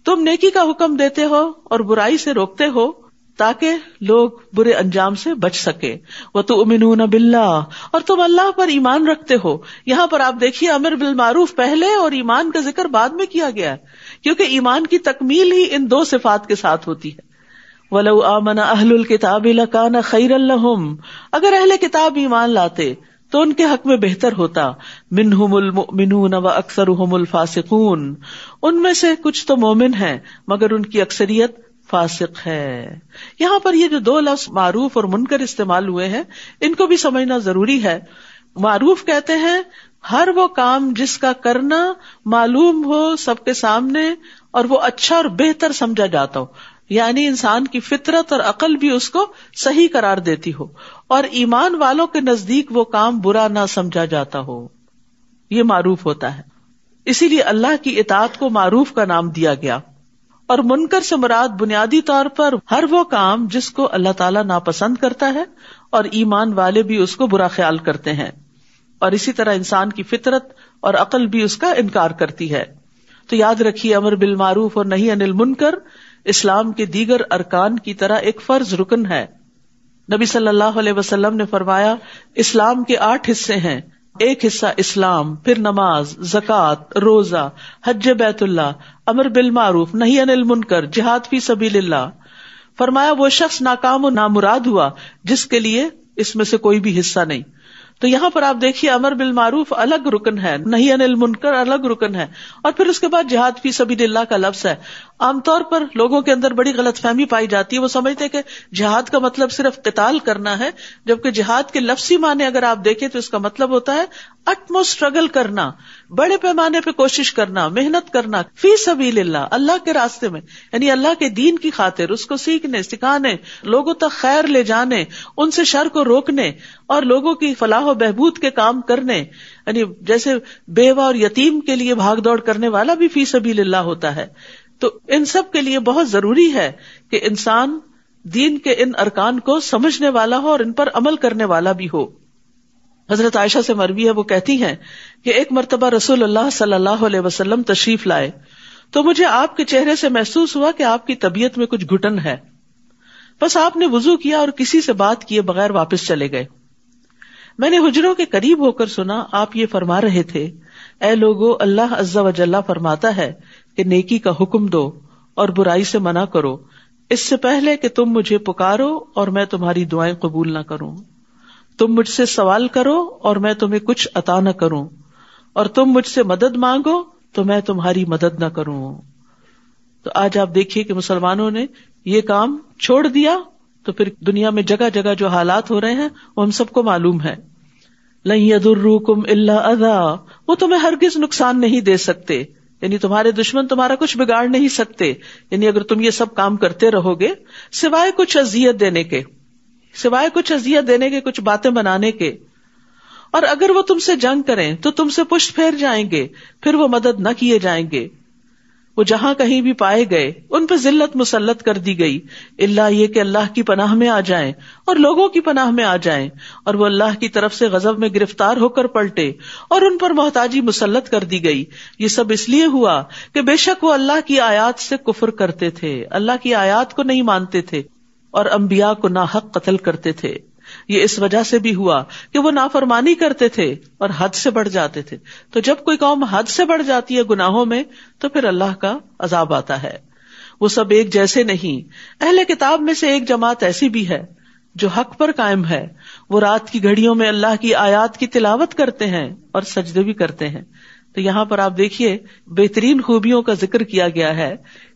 تم نیکی کا حکم دیتے ہو اور برائی سے روکتے ہو تاکہ لوگ برے انجام سے بچ سکے. وَتُؤْمِنُونَ بِاللَّهِ، اور تم اللہ پر ایمان رکھتے ہو. یہاں پر آپ دیکھیے امر بالمعروف پہلے اور ایمان کا ذکر بعد میں کیا گیا ہے، کیونکہ ایمان کی تکمیل ہی ان دو صفات کے ساتھ ہوتی ہے. وَلَوْ آمَنَ أَهْلُ الْكِتَابِ لَكَانَ خَيْرًا لَهُمْ، اگر اہل کتاب ایمان لاتے تو ان کے حق میں بہتر ہوتا. منہم المؤمنون وَأَكْثَرُهُمُ الْفَاسِقُونَ، ان میں سے کچھ تو مومن ہیں مگر ان کی اکثریت فاسق ہے. یہاں پر یہ جو دو لفظ معروف اور منکر استعمال ہوئے ہیں ان کو بھی سمجھنا ضروری ہے. معروف کہتے ہیں ہر وہ کام جس کا کرنا معلوم ہو سب کے سامنے اور وہ اچھا اور بہتر سمجھا جاتا ہو، یعنی انسان کی فطرت اور عقل بھی اس کو صحیح قرار دیتی ہو اور ایمان والوں کے نزدیک وہ کام برا نہ سمجھا جاتا ہو. یہ معروف ہوتا ہے. اسی لیے اللہ کی اطاعت کو معروف کا نام دیا گیا. اور منکر سے مراد بنیادی طور پر ہر وہ کام جس کو اللہ تعالیٰ ناپسند کرتا ہے اور ایمان والے بھی اس کو برا خیال کرتے ہیں، اور اسی طرح انسان کی فطرت اور عقل بھی اس کا انکار کرتی ہے. تو یاد رکھیے امر بالمعروف اور نہی عن المنکر اسلام کے دیگر ارکان کی طرح ایک فرض رکن ہے. نبی صلی اللہ علیہ وسلم نے فرمایا اسلام کے 8 حصے ہیں. ایک حصہ اسلام، پھر نماز، زکوٰۃ، روزہ، حج بیت اللہ، امر بالمعروف، نہی عن المنکر، جہاد فی سبیل اللہ. فرمایا وہ شخص ناکام و نامراد ہوا جس کے لیے اس میں سے کوئی بھی حصہ نہیں. تو یہاں پر آپ دیکھیے امر بالمعروف الگ رکن ہے، نہی عن المنکر الگ رکن ہے، اور پھر اس کے بعد جہاد فی سبیل اللہ کا لفظ ہے. عام طور پر لوگوں کے اندر بڑی غلط فہمی پائی جاتی ہے، وہ سمجھتے کہ جہاد کا مطلب صرف قتال کرنا ہے، جبکہ جہاد کے لفظی معنی اگر آپ دیکھیں تو اس کا مطلب ہوتا ہے اٹموسٹ اسٹرگل کرنا، بڑے پیمانے پہ کوشش کرنا، محنت کرنا فی سبیل اللہ، اللہ کے راستے میں، یعنی اللہ کے دین کی خاطر اس کو سیکھنے، سکھانے، لوگوں تک خیر لے جانے، ان سے شر کو روکنے اور لوگوں کی فلاح و بہبود کے کام کرنے. یعنی جیسے بیوہ اور یتیم کے لیے بھاگ دوڑ کرنے والا بھی فی سبیل اللہ ہوتا ہے. تو ان سب کے لیے بہت ضروری ہے کہ انسان دین کے ان ارکان کو سمجھنے والا ہو اور ان پر عمل کرنے والا بھی ہو. حضرت عائشہ سے مروی ہے، وہ کہتی ہیں کہ ایک مرتبہ رسول اللہ صلی اللہ علیہ وسلم تشریف لائے تو مجھے آپ کے چہرے سے محسوس ہوا کہ آپ کی طبیعت میں کچھ گھٹن ہے. بس آپ نے وضو کیا اور کسی سے بات کیے بغیر واپس چلے گئے. میں نے حجروں کے قریب ہو کر سنا آپ یہ فرما رہے تھے، اے لوگو، اللہ عز و جل فرماتا ہے کہ نیکی کا حکم دو اور برائی سے منع کرو، اس سے پہلے کہ تم مجھے پکارو اور میں تمہاری دعائیں قبول نہ کروں. تم مجھ سے سوال کرو اور میں تمہیں کچھ عطا نہ کروں، اور تم مجھ سے مدد مانگو تو میں تمہاری مدد نہ کروں. تو آج آپ دیکھیے کہ مسلمانوں نے یہ کام چھوڑ دیا تو پھر دنیا میں جگہ جگہ جو حالات ہو رہے ہیں وہ ہم سب کو معلوم ہے. لن یضروکم الا اذی، وہ تمہیں ہرگز نقصان نہیں دے سکتے، یعنی تمہارے دشمن تمہارا کچھ بگاڑ نہیں سکتے، یعنی اگر تم یہ سب کام کرتے رہو گے سوائے کچھ اذیت دینے کے، کچھ باتیں بنانے کے، اور اگر وہ تم سے جنگ کریں تو تم سے پشت پھیر جائیں گے، پھر وہ مدد نہ کیے جائیں گے، وہ جہاں کہیں بھی پائے گئے ان پہ ذلت مسلط کر دی گئی، الا یہ کہ اللہ کی پناہ میں آ جائیں اور لوگوں کی پناہ میں آ جائیں، اور وہ اللہ کی طرف سے غضب میں گرفتار ہو کر پلٹے اور ان پر محتاجی مسلط کر دی گئی۔ یہ سب اس لیے ہوا کہ بے شک وہ اللہ کی آیات سے کفر کرتے تھے، اللہ کی آیات کو نہیں مانتے تھے اور انبیاء کو ناحق قتل کرتے تھے۔ یہ اس وجہ سے بھی ہوا کہ وہ نافرمانی کرتے تھے اور حد سے بڑھ جاتے تھے، تو جب کوئی قوم حد سے بڑھ جاتی ہے گناہوں میں تو پھر اللہ کا عذاب آتا ہے۔ وہ سب ایک جیسے نہیں، اہل کتاب میں سے ایک جماعت ایسی بھی ہے جو حق پر قائم ہے، وہ رات کی گھڑیوں میں اللہ کی آیات کی تلاوت کرتے ہیں اور سجدے بھی کرتے ہیں۔ تو یہاں پر آپ دیکھیے بہترین خوبیوں کا ذکر کیا گیا ہے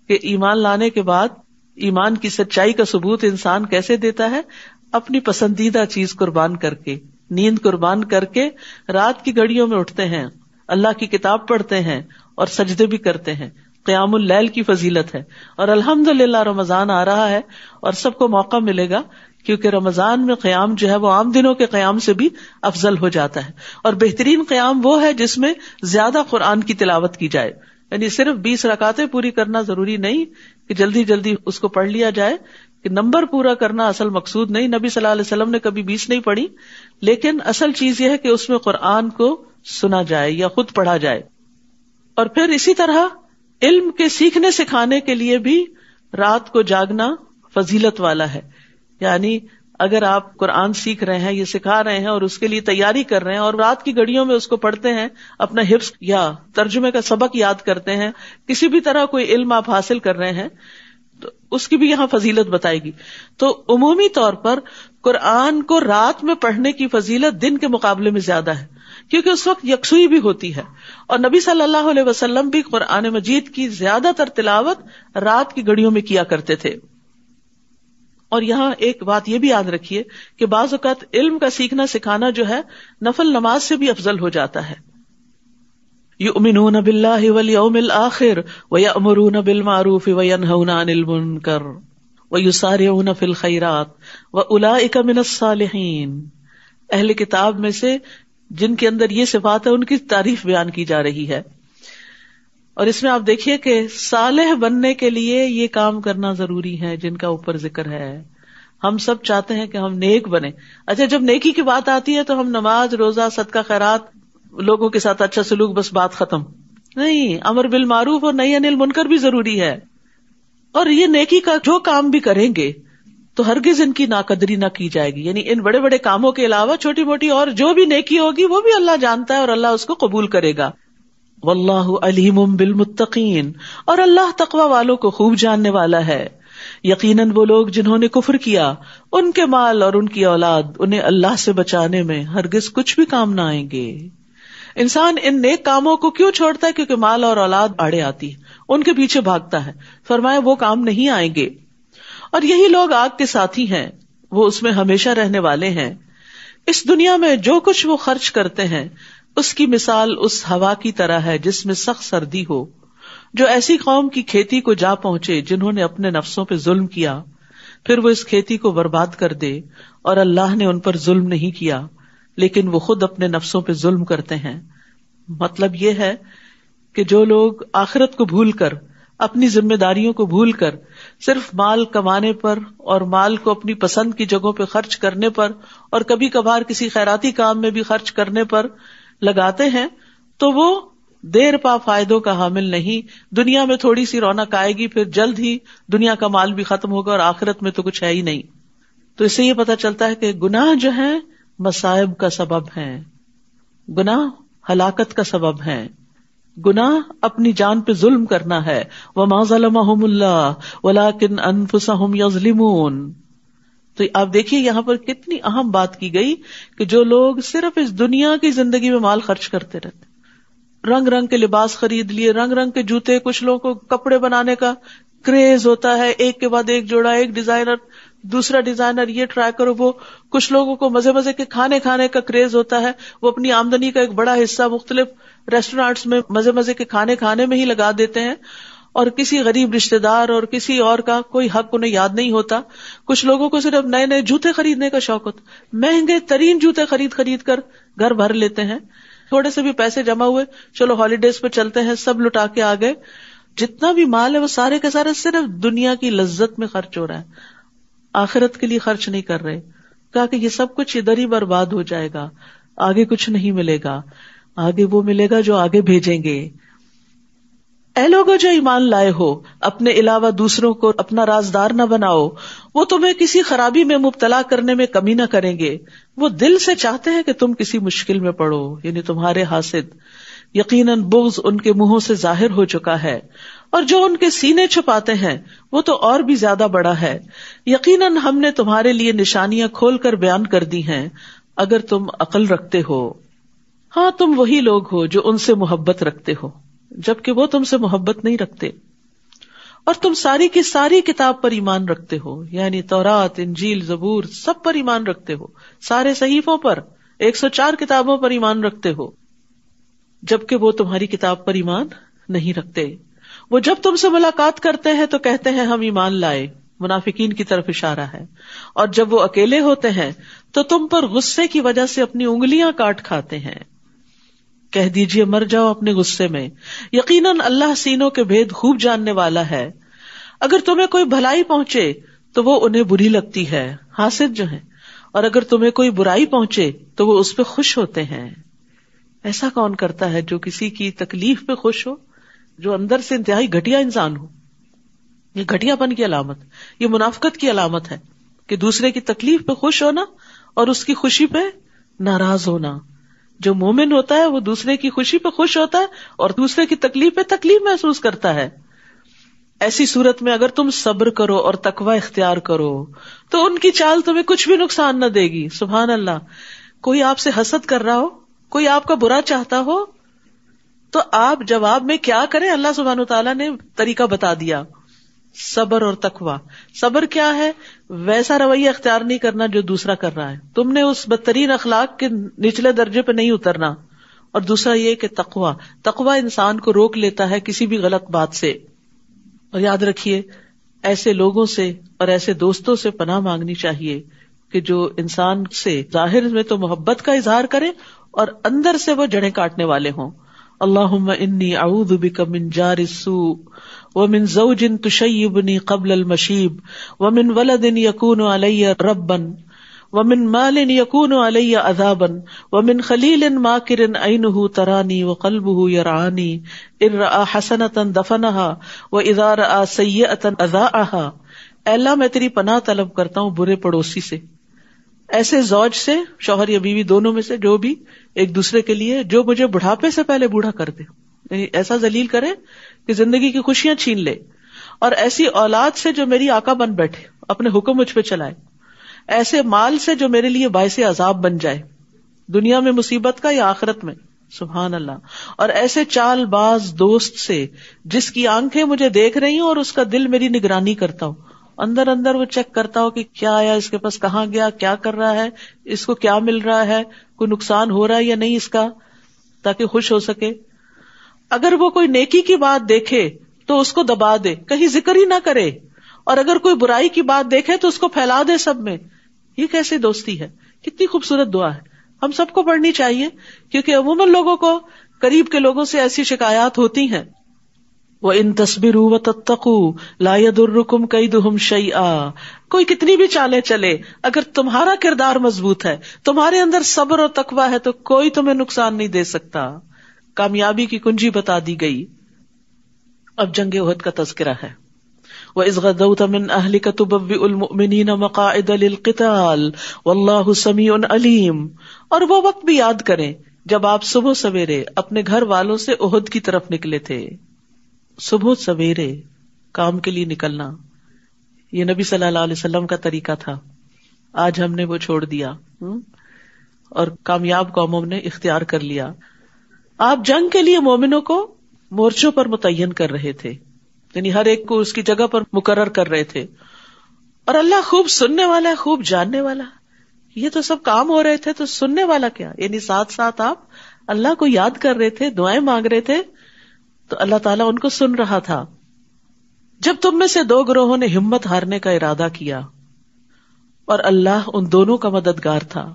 کہ ایمان لانے کے بعد ایمان کی سچائی کا ثبوت انسان کیسے دیتا ہے، اپنی پسندیدہ چیز قربان کر کے، نیند قربان کر کے رات کی گھڑیوں میں اٹھتے ہیں، اللہ کی کتاب پڑھتے ہیں اور سجدے بھی کرتے ہیں۔ قیام اللیل کی فضیلت ہے، اور الحمدللہ رمضان آ رہا ہے اور سب کو موقع ملے گا، کیونکہ رمضان میں قیام جو ہے وہ عام دنوں کے قیام سے بھی افضل ہو جاتا ہے، اور بہترین قیام وہ ہے جس میں زیادہ قرآن کی تلاوت کی جائے، یعنی صرف 20 رکعتیں پوری کرنا ضروری نہیں کہ جلدی جلدی اس کو پڑھ لیا جائے، کہ نمبر پورا کرنا اصل مقصود نہیں، نبی صلی اللہ علیہ وسلم نے کبھی 20 نہیں پڑھی، لیکن اصل چیز یہ ہے کہ اس میں قرآن کو سنا جائے یا خود پڑھا جائے۔ اور پھر اسی طرح علم کے سیکھنے سکھانے کے لیے بھی رات کو جاگنا فضیلت والا ہے، یعنی اگر آپ قرآن سیکھ رہے ہیں، یہ سکھا رہے ہیں اور اس کے لیے تیاری کر رہے ہیں اور رات کی گھڑیوں میں اس کو پڑھتے ہیں، اپنا حفظ یا ترجمے کا سبق یاد کرتے ہیں، کسی بھی طرح کوئی علم آپ حاصل کر رہے ہیں، تو اس کی بھی یہاں فضیلت بتائے گی۔ تو عمومی طور پر قرآن کو رات میں پڑھنے کی فضیلت دن کے مقابلے میں زیادہ ہے، کیونکہ اس وقت یکسوئی بھی ہوتی ہے، اور نبی صلی اللہ علیہ وسلم بھی قرآن مجید کی زیادہ تر تلاوت رات کی گھڑیوں میں کیا کرتے تھے۔ اور یہاں ایک بات یہ بھی یاد رکھیے کہ بعض اوقات علم کا سیکھنا سکھانا جو ہے نفل نماز سے بھی افضل ہو جاتا ہے۔ یؤمنون باللہ والیوم الآخر ویأمرون بالمعروف وینہون عن المنکر ویسارعون فی الخیرات واولئک من الصالحین۔ اہل کتاب میں سے جن کے اندر یہ صفات ہے ان کی تعریف بیان کی جا رہی ہے، اور اس میں آپ دیکھیے کہ صالح بننے کے لیے یہ کام کرنا ضروری ہے جن کا اوپر ذکر ہے۔ ہم سب چاہتے ہیں کہ ہم نیک بنیں، اچھا جب نیکی کی بات آتی ہے تو ہم نماز، روزہ، صدقہ خیرات، لوگوں کے ساتھ اچھا سلوک، بس بات ختم نہیں، امر بالمعروف اور نہی عن المنکر بھی ضروری ہے۔ اور یہ نیکی کا جو کام بھی کریں گے تو ہرگز ان کی ناقدری نہ کی جائے گی، یعنی ان بڑے بڑے کاموں کے علاوہ چھوٹی موٹی اور جو بھی نیکی ہوگی وہ بھی اللہ جانتا ہے اور اللہ اس کو قبول کرے گا۔ واللہ علیم بالمتقین، اور اللہ تقوی والوں کو خوب جاننے والا ہے۔ یقیناً وہ لوگ جنہوں نے کفر کیا، ان کے مال اور ان کی اولاد انہیں اللہ سے بچانے میں ہرگز کچھ بھی کام نہ آئیں گے۔ انسان ان نیک کاموں کو کیوں چھوڑتا ہے؟ کیونکہ مال اور اولاد آڑے آتی ہے، ان کے پیچھے بھاگتا ہے، فرمایا وہ کام نہیں آئیں گے۔ اور یہی لوگ آگ کے ساتھی ہیں، وہ اس میں ہمیشہ رہنے والے ہیں۔ اس دنیا میں جو کچھ وہ خرچ کرتے ہیں اس کی مثال اس ہوا کی طرح ہے جس میں سخت سردی ہو، جو ایسی قوم کی کھیتی کو جا پہنچے جنہوں نے اپنے نفسوں پہ ظلم کیا، پھر وہ اس کھیتی کو برباد کر دے، اور اللہ نے ان پر ظلم نہیں کیا لیکن وہ خود اپنے نفسوں پہ ظلم کرتے ہیں۔ مطلب یہ ہے کہ جو لوگ آخرت کو بھول کر، اپنی ذمہ داریوں کو بھول کر صرف مال کمانے پر اور مال کو اپنی پسند کی جگہوں پہ خرچ کرنے پر اور کبھی کبھار کسی خیراتی کام میں بھی خرچ کرنے پر لگاتے ہیں، تو وہ دیر پا فائدوں کا حامل نہیں۔ دنیا میں تھوڑی سی رونق آئے گی، پھر جلد ہی دنیا کا مال بھی ختم ہوگا اور آخرت میں تو کچھ ہے ہی نہیں۔ تو اس سے یہ پتہ چلتا ہے کہ گناہ جو ہیں مصائب کا سبب ہیں، گناہ ہلاکت کا سبب ہیں، گناہ اپنی جان پہ ظلم کرنا ہے۔ وَمَا ظَلَمَهُمُ اللَّهُ وَلَٰكِنْ أَنفُسَهُمْ يَظْلِمُونَ۔ تو آپ دیکھیے یہاں پر کتنی اہم بات کی گئی کہ جو لوگ صرف اس دنیا کی زندگی میں مال خرچ کرتے رہتے، رنگ رنگ کے لباس خرید لیے، رنگ رنگ کے جوتے، کچھ لوگوں کو کپڑے بنانے کا کریز ہوتا ہے، ایک کے بعد ایک جوڑا، ایک ڈیزائنر دوسرا ڈیزائنر یہ ٹرائی کرو، وہ کچھ لوگوں کو مزے مزے کے کھانے کا کریز ہوتا ہے، وہ اپنی آمدنی کا ایک بڑا حصہ مختلف ریسٹورینٹس میں مزے مزے کے کھانے میں ہی لگا دیتے ہیں، اور کسی غریب رشتہ دار اور کسی اور کا کوئی حق انہیں یاد نہیں ہوتا. کچھ لوگوں کو صرف نئے نئے جوتے خریدنے کا شوق ہوتا، مہنگے ترین جوتے خرید کر گھر بھر لیتے ہیں. تھوڑے سے بھی پیسے جمع ہوئے، چلو ہالیڈیز پہ چلتے ہیں، سب لٹا کے آ گئے. جتنا بھی مال ہے وہ سارے کے سارے صرف دنیا کی لذت میں خرچ ہو رہا ہے، آخرت کے لیے خرچ نہیں کر رہے. کہا کہ یہ سب کچھ ادھر ہی برباد ہو جائے گا، آگے کچھ نہیں ملے گا، آگے وہ ملے گا جو آگے بھیجیں گے. اے لوگو جو ایمان لائے ہو، اپنے علاوہ دوسروں کو اپنا رازدار نہ بناؤ، وہ تمہیں کسی خرابی میں مبتلا کرنے میں کمی نہ کریں گے. وہ دل سے چاہتے ہیں کہ تم کسی مشکل میں پڑو، یعنی تمہارے حاسد. یقیناً بغض ان کے منہوں سے ظاہر ہو چکا ہے، اور جو ان کے سینے چھپاتے ہیں وہ تو اور بھی زیادہ بڑا ہے. یقیناً ہم نے تمہارے لیے نشانیاں کھول کر بیان کر دی ہیں اگر تم عقل رکھتے ہو. ہاں تم وہی لوگ ہو جو ان سے محبت رکھتے ہو جبکہ وہ تم سے محبت نہیں رکھتے، اور تم ساری کی ساری کتاب پر ایمان رکھتے ہو، یعنی تورات، انجیل، زبور، سب پر ایمان رکھتے ہو، سارے صحیفوں پر، 104 کتابوں پر ایمان رکھتے ہو، جبکہ وہ تمہاری کتاب پر ایمان نہیں رکھتے. وہ جب تم سے ملاقات کرتے ہیں تو کہتے ہیں ہم ایمان لائے، منافقین کی طرف اشارہ ہے، اور جب وہ اکیلے ہوتے ہیں تو تم پر غصے کی وجہ سے اپنی انگلیاں کاٹ کھاتے ہیں. کہہ دیجئے مر جاؤ اپنے غصے میں، یقیناً اللہ سینوں کے بھید خوب جاننے والا ہے. اگر تمہیں کوئی بھلائی پہنچے تو وہ انہیں بری لگتی ہے، حاسد جو ہیں، اور اگر تمہیں کوئی برائی پہنچے تو وہ اس پہ خوش ہوتے ہیں. ایسا کون کرتا ہے جو کسی کی تکلیف پہ خوش ہو، جو اندر سے انتہائی گھٹیا انسان ہو؟ یہ گھٹیا پن کی علامت، یہ منافقت کی علامت ہے کہ دوسرے کی تکلیف پہ خوش ہونا اور اس کی خوشی پہ ناراض ہونا. جو مومن ہوتا ہے وہ دوسرے کی خوشی پہ خوش ہوتا ہے اور دوسرے کی تکلیف پہ تکلیف محسوس کرتا ہے. ایسی صورت میں اگر تم صبر کرو اور تقوی اختیار کرو تو ان کی چال تمہیں کچھ بھی نقصان نہ دے گی. سبحان اللہ. کوئی آپ سے حسد کر رہا ہو، کوئی آپ کا برا چاہتا ہو، تو آپ جواب میں کیا کریں؟ اللہ سبحانہ وتعالیٰ نے طریقہ بتا دیا، صبر اور تقوی. صبر کیا ہے؟ ویسا رویہ اختیار نہیں کرنا جو دوسرا کر رہا ہے، تم نے اس بدترین اخلاق کے نچلے درجے پہ نہیں اترنا. اور دوسرا یہ کہ تقوی انسان کو روک لیتا ہے کسی بھی غلط بات سے. اور یاد رکھیے ایسے لوگوں سے اور ایسے دوستوں سے پناہ مانگنی چاہیے کہ جو انسان سے ظاہر میں تو محبت کا اظہار کرے اور اندر سے وہ جڑیں کاٹنے والے ہوں. اللہم انی اعوذ بک من جار السوء ومن زوج تشیبنی قبل المشیب ومن ولد یکون علی ربا ومن مال یکون علی عذابا ومن خلیل ماکر عینہ ترانی وقلبہ یرعانی ان رأى حسنۃ دفنها واذا رأى سیئۃ اذاعها. اے اللہ میں تیری پناہ طلب کرتا ہوں برے پڑوسی سے، ایسے زوج سے، شوہر یا بیوی دونوں میں سے جو بھی ایک دوسرے کے لیے، جو مجھے بڑھاپے سے پہلے بوڑھا کر دے، یعنی ایسا ذلیل کرے کہ زندگی کی خوشیاں چھین لے، اور ایسی اولاد سے جو میری آقا بن بیٹھے، اپنے حکم مجھ پہ چلائے، ایسے مال سے جو میرے لیے باعث عذاب بن جائے، دنیا میں مصیبت کا یا آخرت میں. سبحان اللہ. اور ایسے چال باز دوست سے جس کی آنکھیں مجھے دیکھ رہی ہوں اور اس کا دل میری نگرانی کرتا ہوں، اندر اندر وہ چیک کرتا ہو کہ کیا آیا اس کے پاس، کہاں گیا، کیا کر رہا ہے، اس کو کیا مل رہا ہے، کوئی نقصان ہو رہا ہے یا نہیں اس کا، تاکہ خوش ہو سکے. اگر وہ کوئی نیکی کی بات دیکھے تو اس کو دبا دے، کہیں ذکر ہی نہ کرے، اور اگر کوئی برائی کی بات دیکھے تو اس کو پھیلا دے سب میں. یہ کیسی دوستی ہے؟ کتنی خوبصورت دعا ہے، ہم سب کو پڑھنی چاہیے، کیونکہ عموماً لوگوں کو قریب کے لوگوں سے ایسی شکایات ہوتی ہیں. وَإِن تَصْبِرُوا وَتَتَّقُوا لَا يَضُرُّكُمْ كَيْدُهُمْ شَيْئًا. کوئی کتنی بھی چالیں چلے، اگر تمہارا کردار مضبوط ہے، تمہارے اندر صبر اور تقویٰ ہے، تو کوئی تمہیں نقصان نہیں دے سکتا. کامیابی کی کنجی بتا دی گئی. اب جنگ احد کا تذکرہ ہے. وَإِذْ غَدَوْتَ مِنْ أَهْلِكَ تُبَوِّئُ الْمُؤْمِنِينَ مَقَاعِدَ لِلْقِتَالِ وَاللَّهُ سَمِيعٌ عَلِيمٌ. اور وہ وقت بھی یاد کریں جب آپ صبح سویرے اپنے گھر والوں سے احد کی طرف نکلے تھے. صبح سویرے کام کے لیے نکلنا یہ نبی صلی اللہ علیہ وسلم کا طریقہ تھا. آج ہم نے وہ چھوڑ دیا اور کامیاب قوموں نے اختیار کر لیا. آپ جنگ کے لیے مومنوں کو مورچوں پر متعین کر رہے تھے، یعنی ہر ایک کو اس کی جگہ پر مقرر کر رہے تھے. اور اللہ خوب سننے والا ہے، خوب جاننے والا ہے. یہ تو سب کام ہو رہے تھے، تو سننے والا کیا؟ یعنی ساتھ ساتھ آپ اللہ کو یاد کر رہے تھے، دعائیں مانگ رہے تھے، تو اللہ تعالیٰ ان کو سن رہا تھا. جب تم میں سے دو گروہوں نے ہمت ہارنے کا ارادہ کیا اور اللہ ان دونوں کا مددگار تھا،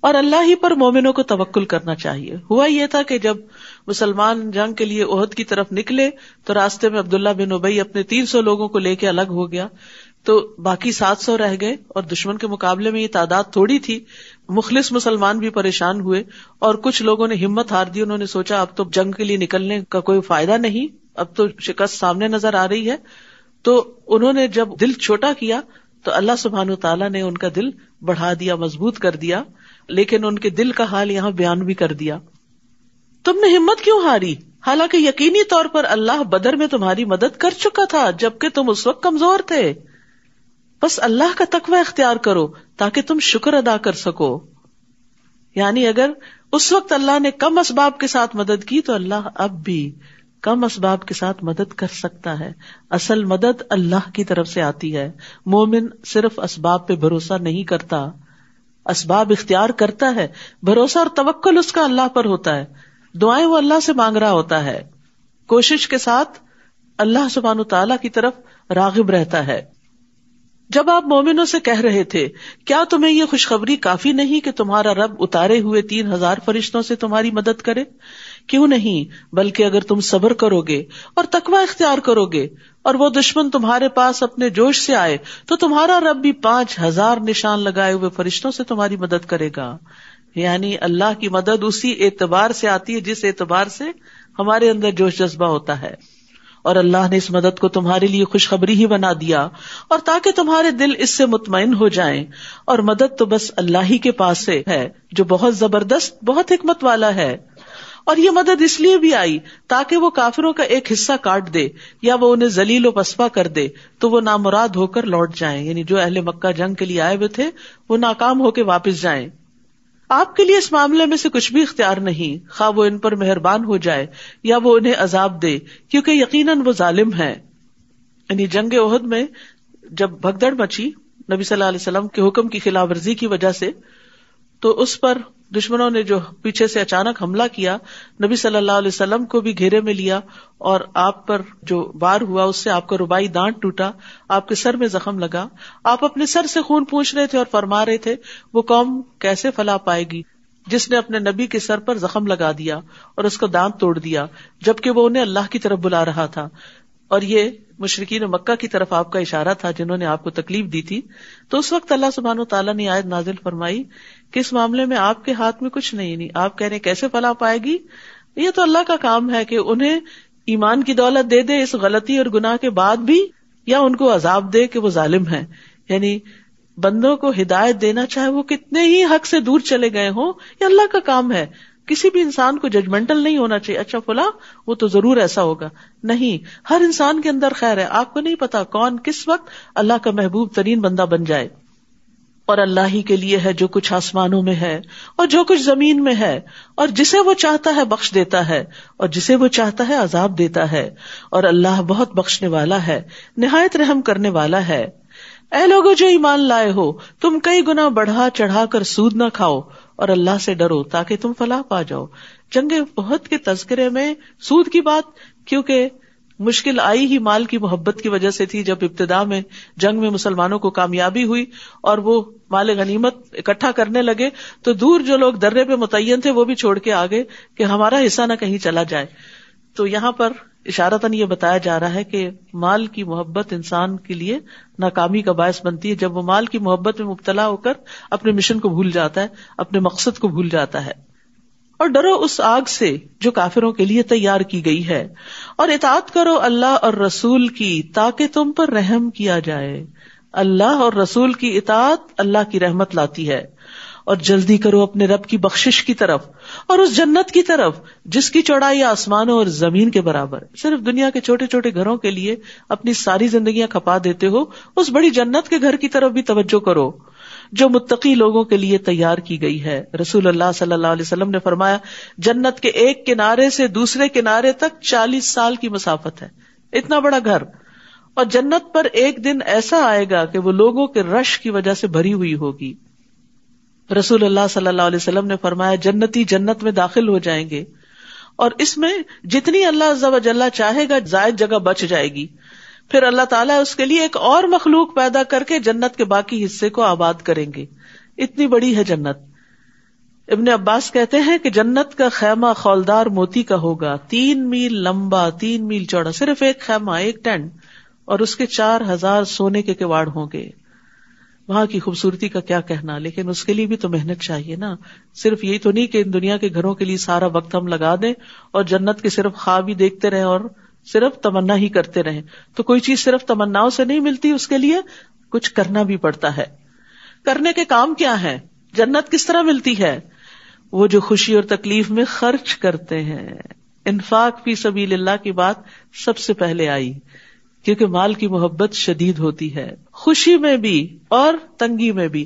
اور اللہ ہی پر مومنوں کو توکل کرنا چاہیے. ہوا یہ تھا کہ جب مسلمان جنگ کے لیے احد کی طرف نکلے تو راستے میں عبداللہ بن ابی اپنے 300 لوگوں کو لے کے الگ ہو گیا، تو باقی 700 رہ گئے، اور دشمن کے مقابلے میں یہ تعداد تھوڑی تھی. مخلص مسلمان بھی پریشان ہوئے، اور کچھ لوگوں نے ہمت ہار دی. انہوں نے سوچا اب تو جنگ کے لیے نکلنے کا کوئی فائدہ نہیں، اب تو شکست سامنے نظر آ رہی ہے. تو انہوں نے جب دل چھوٹا کیا تو اللہ سبحانہ وتعالیٰ نے ان کا دل بڑھا دیا، مضبوط کر دیا. لیکن ان کے دل کا حال یہاں بیان بھی کر دیا. تم نے ہمت کیوں ہاری، حالانکہ یقینی طور پر اللہ بدر میں تمہاری مدد کر چکا تھا جبکہ تم اس وقت کمزور تھے. بس اللہ کا تقوی اختیار کرو تاکہ تم شکر ادا کر سکو. یعنی اگر اس وقت اللہ نے کم اسباب کے ساتھ مدد کی تو اللہ اب بھی کم اسباب کے ساتھ مدد کر سکتا ہے. اصل مدد اللہ کی طرف سے آتی ہے. مومن صرف اسباب پہ بھروسہ نہیں کرتا، اسباب اختیار کرتا ہے. بھروسہ اور توکل اس کا اللہ پر ہوتا ہے. دعائیں وہ اللہ سے مانگ رہا ہوتا ہے، کوشش کے ساتھ اللہ سبحانہ تعالیٰ کی طرف راغب رہتا ہے. جب آپ مومنوں سے کہہ رہے تھے کیا تمہیں یہ خوشخبری کافی نہیں کہ تمہارا رب اتارے ہوئے 3000 فرشتوں سے تمہاری مدد کرے؟ کیوں نہیں، بلکہ اگر تم صبر کرو گے اور تقوی اختیار کرو گے اور وہ دشمن تمہارے پاس اپنے جوش سے آئے تو تمہارا رب بھی 5000 نشان لگائے ہوئے فرشتوں سے تمہاری مدد کرے گا. یعنی اللہ کی مدد اسی اعتبار سے آتی ہے جس اعتبار سے ہمارے اندر جوش جذبہ ہوتا ہے. اور اللہ نے اس مدد کو تمہارے لیے خوشخبری ہی بنا دیا، اور تاکہ تمہارے دل اس سے مطمئن ہو جائیں. اور مدد تو بس اللہ ہی کے پاس سے ہے جو بہت زبردست، بہت حکمت والا ہے. اور یہ مدد اس لیے بھی آئی تاکہ وہ کافروں کا ایک حصہ کاٹ دے یا وہ انہیں ذلیل و پسپا کر دے تو وہ نامراد ہو کر لوٹ جائیں. یعنی جو اہل مکہ جنگ کے لیے آئے ہوئے تھے وہ ناکام ہو کے واپس جائیں. آپ کے لیے اس معاملے میں سے کچھ بھی اختیار نہیں، خواہ وہ ان پر مہربان ہو جائے یا وہ انہیں عذاب دے، کیونکہ یقیناً وہ ظالم ہے. یعنی جنگ احد میں جب بھگدڑ مچی نبی صلی اللہ علیہ وسلم کے حکم کی خلاف ورزی کی وجہ سے، تو اس پر دشمنوں نے جو پیچھے سے اچانک حملہ کیا، نبی صلی اللہ علیہ وسلم کو بھی گھیرے میں لیا، اور آپ پر جو وار ہوا اس سے آپ کا رباعی دانت ٹوٹا، آپ کے سر میں زخم لگا. آپ اپنے سر سے خون پوچھ رہے تھے اور فرما رہے تھے وہ قوم کیسے فلاح پائے گی جس نے اپنے نبی کے سر پر زخم لگا دیا اور اس کا دانت توڑ دیا، جبکہ وہ انہیں اللہ کی طرف بلا رہا تھا. اور یہ مشرکین مکہ کی طرف آپ کا اشارہ تھا جنہوں نے آپ کو تکلیف دی تھی. تو اس وقت اللہ سبحانہ و تعالیٰ نے آیت نازل فرمائی کہ اس معاملے میں آپ کے ہاتھ میں کچھ نہیں. آپ کہہ رہے کیسے فلاح پائے گی، یہ تو اللہ کا کام ہے کہ انہیں ایمان کی دولت دے دے اس غلطی اور گناہ کے بعد بھی، یا ان کو عذاب دے کہ وہ ظالم ہیں. یعنی بندوں کو ہدایت دینا چاہے وہ کتنے ہی حق سے دور چلے گئے ہوں، یہ اللہ کا کام ہے. کسی بھی انسان کو ججمنٹل نہیں ہونا چاہیے، اچھا فلاں وہ تو ضرور ایسا ہوگا. نہیں، ہر انسان کے اندر خیر ہے. آپ کو نہیں پتا کون کس وقت اللہ کا محبوب ترین بندہ بن جائے. اور اللہ ہی کے لیے ہے جو کچھ آسمانوں میں ہے اور جو کچھ زمین میں ہے، اور جسے وہ چاہتا ہے بخش دیتا ہے اور جسے وہ چاہتا ہے عذاب دیتا ہے. اور اللہ بہت بخشنے والا ہے، نہایت رحم کرنے والا ہے. اے لوگو جو ایمان لائے ہو، تم کئی گنا بڑھا چڑھا کر سود نہ کھاؤ اور اللہ سے ڈرو تاکہ تم فلاح پا جاؤ. جنگ احد کے تذکرے میں سود کی بات کیونکہ مشکل آئی ہی مال کی محبت کی وجہ سے تھی. جب ابتدا میں جنگ میں مسلمانوں کو کامیابی ہوئی اور وہ مال غنیمت اکٹھا کرنے لگے تو دور جو لوگ درے پہ متعین تھے وہ بھی چھوڑ کے آگے کہ ہمارا حصہ نہ کہیں چلا جائے. تو یہاں پر اشارتاً یہ بتایا جا رہا ہے کہ مال کی محبت انسان کے لیے ناکامی کا باعث بنتی ہے جب وہ مال کی محبت میں مبتلا ہو کر اپنے مشن کو بھول جاتا ہے، اپنے مقصد کو بھول جاتا ہے. اور ڈرو اس آگ سے جو کافروں کے لیے تیار کی گئی ہے، اور اطاعت کرو اللہ اور رسول کی تاکہ تم پر رحم کیا جائے. اللہ اور رسول کی اطاعت اللہ کی رحمت لاتی ہے. اور جلدی کرو اپنے رب کی بخشش کی طرف اور اس جنت کی طرف جس کی چوڑائی آسمانوں اور زمین کے برابر. صرف دنیا کے چھوٹے چھوٹے گھروں کے لیے اپنی ساری زندگیاں کھپا دیتے ہو، اس بڑی جنت کے گھر کی طرف بھی توجہ کرو جو متقی لوگوں کے لیے تیار کی گئی ہے. رسول اللہ صلی اللہ علیہ وسلم نے فرمایا جنت کے ایک کنارے سے دوسرے کنارے تک 40 سال کی مسافت ہے. اتنا بڑا گھر، اور جنت پر ایک دن ایسا آئے گا کہ وہ لوگوں کے رش کی وجہ سے بھری ہوئی ہوگی. رسول اللہ صلی اللہ علیہ وسلم نے فرمایا جنتی جنت میں داخل ہو جائیں گے اور اس میں جتنی اللہ عز و جل چاہے گا زائد جگہ بچ جائے گی. پھر اللہ تعالیٰ اس کے لیے ایک اور مخلوق پیدا کر کے جنت کے باقی حصے کو آباد کریں گے. اتنی بڑی ہے جنت. ابن عباس کہتے ہیں کہ جنت کا خیمہ خولدار موتی کا ہوگا، 3 میل لمبا 3 میل چوڑا، صرف ایک خیمہ، ایک ٹینٹ، اور اس کے 4000 سونے کے کواڑ ہوں گے. وہاں کی خوبصورتی کا کیا کہنا، لیکن اس کے لیے بھی تو محنت چاہیے نا. صرف یہی تو نہیں کہ ان دنیا کے گھروں کے لیے سارا وقت ہم لگا دیں اور جنت کے صرف خواب ہی دیکھتے رہیں اور صرف تمنا ہی کرتے رہیں. تو کوئی چیز صرف تمناؤں سے نہیں ملتی، اس کے لیے کچھ کرنا بھی پڑتا ہے. کرنے کے کام کیا ہیں؟ جنت کس طرح ملتی ہے؟ وہ جو خوشی اور تکلیف میں خرچ کرتے ہیں. انفاق فی سبیل اللہ کی بات سب سے پہلے آئی، کیونکہ مال کی محبت شدید ہوتی ہے، خوشی میں بھی اور تنگی میں بھی.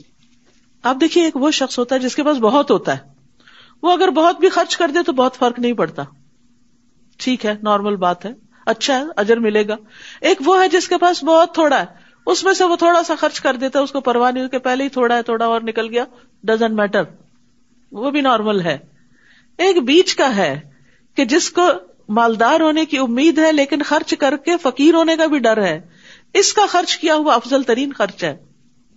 آپ دیکھیے ایک وہ شخص ہوتا ہے جس کے پاس بہت ہوتا ہے، وہ اگر بہت بھی خرچ کر دے تو بہت فرق نہیں پڑتا، ٹھیک ہے، نارمل بات ہے، اچھا ہے، اجر ملے گا. ایک وہ ہے جس کے پاس بہت تھوڑا ہے، اس میں سے وہ تھوڑا سا خرچ کر دیتا ہے، اس کو پرواہ نہیں کہ پہلے ہی تھوڑا ہے، تھوڑا اور نکل گیا، ڈزنٹ میٹر، وہ بھی نارمل ہے. ایک بیچ کا ہے کہ جس کو مالدار ہونے کی امید ہے لیکن خرچ کر کے فقیر ہونے کا بھی ڈر ہے، اس کا خرچ کیا ہوا افضل ترین خرچ ہے.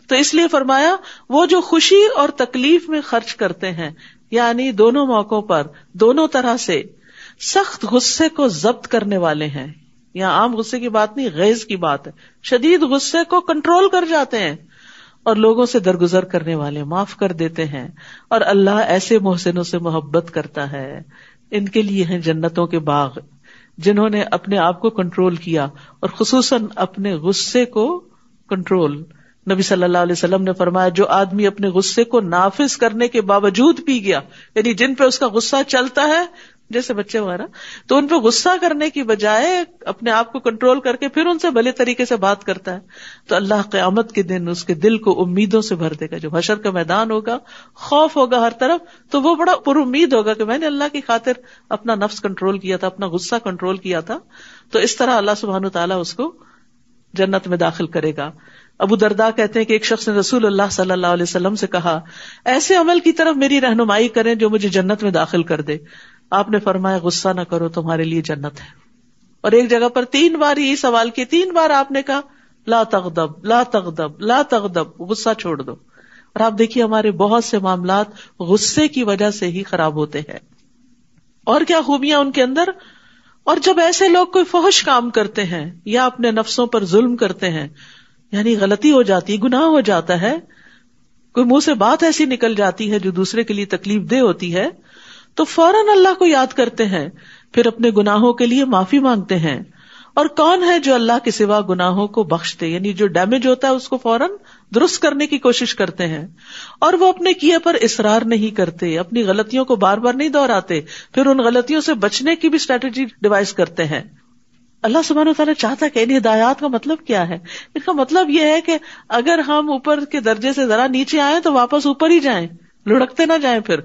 تو اس لیے فرمایا وہ جو خوشی اور تکلیف میں خرچ کرتے ہیں، یعنی دونوں موقعوں پر دونوں طرح سے سخت غصے کو ضبط کرنے والے ہیں. یہاں عام غصے کی بات نہیں، غیظ کی بات ہے. شدید غصے کو کنٹرول کر جاتے ہیں اور لوگوں سے درگزر کرنے والے، معاف کر دیتے ہیں. اور اللہ ایسے محسنوں سے محبت کرتا ہے. ان کے لیے ہیں جنتوں کے باغ، جنہوں نے اپنے آپ کو کنٹرول کیا اور خصوصاً اپنے غصے کو کنٹرول. نبی صلی اللہ علیہ وسلم نے فرمایا جو آدمی اپنے غصے کو نافذ کرنے کے باوجود پی گیا، یعنی جن پہ اس کا غصہ چلتا ہے جیسے بچے وغیرہ، تو ان پہ غصہ کرنے کی بجائے اپنے آپ کو کنٹرول کر کے پھر ان سے بھلے طریقے سے بات کرتا ہے، تو اللہ قیامت کے دن اس کے دل کو امیدوں سے بھر دے گا. جو حشر کا میدان ہوگا، خوف ہوگا ہر طرف، تو وہ بڑا پر امید ہوگا کہ میں نے اللہ کی خاطر اپنا نفس کنٹرول کیا تھا، اپنا غصہ کنٹرول کیا تھا. تو اس طرح اللہ سبحانہ وتعالیٰ اس کو جنت میں داخل کرے گا. ابو درداء کہتے ہیں کہ ایک شخص نے رسول اللہ صلی اللہ علیہ وسلم سے کہا ایسے عمل کی طرف میری رہنمائی کریں جو مجھے جنت میں داخل کر دے. آپ نے فرمایا غصہ نہ کرو، تمہارے لیے جنت ہے. اور ایک جگہ پر 3 بار یہ سوال کیا، 3 بار آپ نے کہا لا تغضب لا تغضب لا تغضب، غصہ چھوڑ دو. اور آپ دیکھیے ہمارے بہت سے معاملات غصے کی وجہ سے ہی خراب ہوتے ہیں. اور کیا خوبیاں ان کے اندر. اور جب ایسے لوگ کوئی فحش کام کرتے ہیں یا اپنے نفسوں پر ظلم کرتے ہیں، یعنی غلطی ہو جاتی، گناہ ہو جاتا ہے، کوئی منہ سے بات ایسی نکل جاتی ہے جو دوسرے کے لیے تکلیف دہ ہوتی ہے، تو فوراً اللہ کو یاد کرتے ہیں، پھر اپنے گناہوں کے لیے معافی مانگتے ہیں. اور کون ہے جو اللہ کے سوا گناہوں کو بخش دے، یعنی جو ڈیمیج ہوتا ہے اس کو فوراً درست کرنے کی کوشش کرتے ہیں. اور وہ اپنے کیے پر اصرار نہیں کرتے، اپنی غلطیوں کو بار بار نہیں دہراتے، پھر ان غلطیوں سے بچنے کی بھی اسٹریٹجی ڈیوائز کرتے ہیں. اللہ سبحانہ وتعالیٰ چاہتا ہے کہ ان ہدایات کا مطلب کیا ہے؟ اس کا مطلب یہ ہے کہ اگر ہم اوپر کے درجے سے ذرا نیچے آئیں تو واپس اوپر ہی جائیں، لڑکتے نہ جائیں. پھر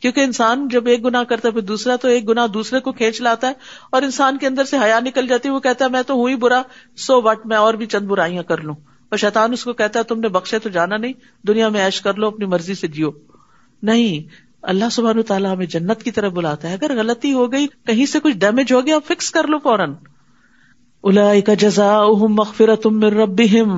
کیونکہ انسان جب ایک گناہ کرتا ہے پھر دوسرا، تو ایک گناہ دوسرے کو کھینچ لاتا ہے اور انسان کے اندر سے حیا نکل جاتی ہے. وہ کہتا ہے میں تو ہوں ہی برا، سو وٹ، میں اور بھی چند برائیاں کر لوں. اور شیطان اس کو کہتا ہے تم نے بخشے تو جانا نہیں، دنیا میں عیش کر لو، اپنی مرضی سے جیو. نہیں، اللہ سبحانہ وتعالیٰ ہمیں جنت کی طرف بلاتا ہے. اگر غلطی ہو گئی، کہیں سے کچھ ڈیمیج ہو گیا، فکس کر لو فوراً. اولئک جزاؤہم مغفرۃ من ربہم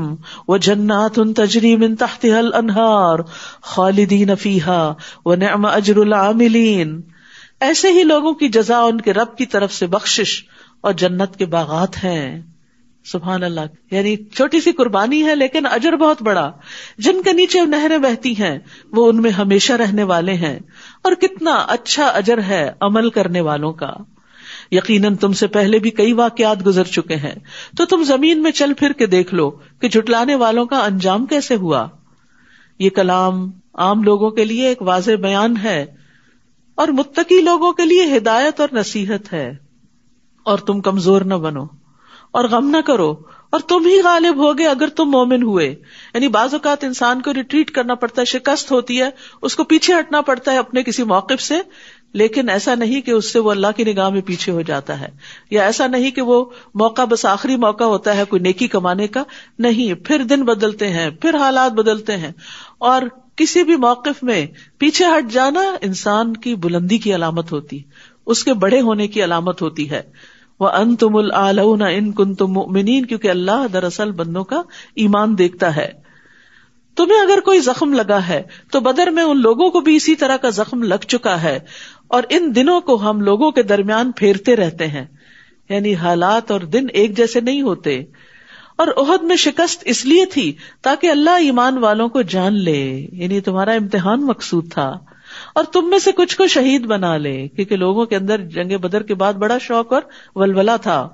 وجنات تجری من تحتها الانہار خالدین فیہا ونعم اجر العاملین. ایسے ہی لوگوں کی جزا ان کے رب کی طرف سے بخشش اور جنت کے باغات ہیں. سبحان اللہ، یعنی چھوٹی سی قربانی ہے لیکن اجر بہت بڑا. جن کے نیچے نہریں بہتی ہیں وہ ان میں ہمیشہ رہنے والے ہیں. اور کتنا اچھا اجر ہے عمل کرنے والوں کا. یقیناً تم سے پہلے بھی کئی واقعات گزر چکے ہیں، تو تم زمین میں چل پھر کے دیکھ لو کہ جھٹلانے والوں کا انجام کیسے ہوا. یہ کلام عام لوگوں کے لیے ایک واضح بیان ہے اور متقی لوگوں کے لیے ہدایت اور نصیحت ہے. اور تم کمزور نہ بنو اور غم نہ کرو، اور تم ہی غالب ہوگے اگر تم مومن ہوئے. یعنی بعض اوقات انسان کو ریٹریٹ کرنا پڑتا ہے، شکست ہوتی ہے، اس کو پیچھے ہٹنا پڑتا ہے اپنے کسی موقف سے، لیکن ایسا نہیں کہ اس سے وہ اللہ کی نگاہ میں پیچھے ہو جاتا ہے، یا ایسا نہیں کہ وہ موقع بس آخری موقع ہوتا ہے کوئی نیکی کمانے کا، نہیں، پھر دن بدلتے ہیں، پھر حالات بدلتے ہیں، اور کسی بھی موقف میں پیچھے ہٹ جانا انسان کی بلندی کی علامت ہوتی، اس کے بڑے ہونے کی علامت ہوتی ہے۔ وَأَنْتُمُ الْأَعْلَوْنَ إِن كُنتُم مُؤْمِنِينَ، کیونکہ اللہ دراصل بندوں کا ایمان دیکھتا ہے۔ تمہیں اگر کوئی زخم لگا ہے تو بدر میں ان لوگوں کو بھی اسی طرح کا زخم لگ چکا ہے، اور ان دنوں کو ہم لوگوں کے درمیان پھیرتے رہتے ہیں، یعنی حالات اور دن ایک جیسے نہیں ہوتے۔ اور احد میں شکست اس لیے تھی تاکہ اللہ ایمان والوں کو جان لے، یعنی تمہارا امتحان مقصود تھا، اور تم میں سے کچھ کو شہید بنا لے، کیونکہ لوگوں کے اندر جنگ بدر کے بعد بڑا شوق اور ولولہ تھا،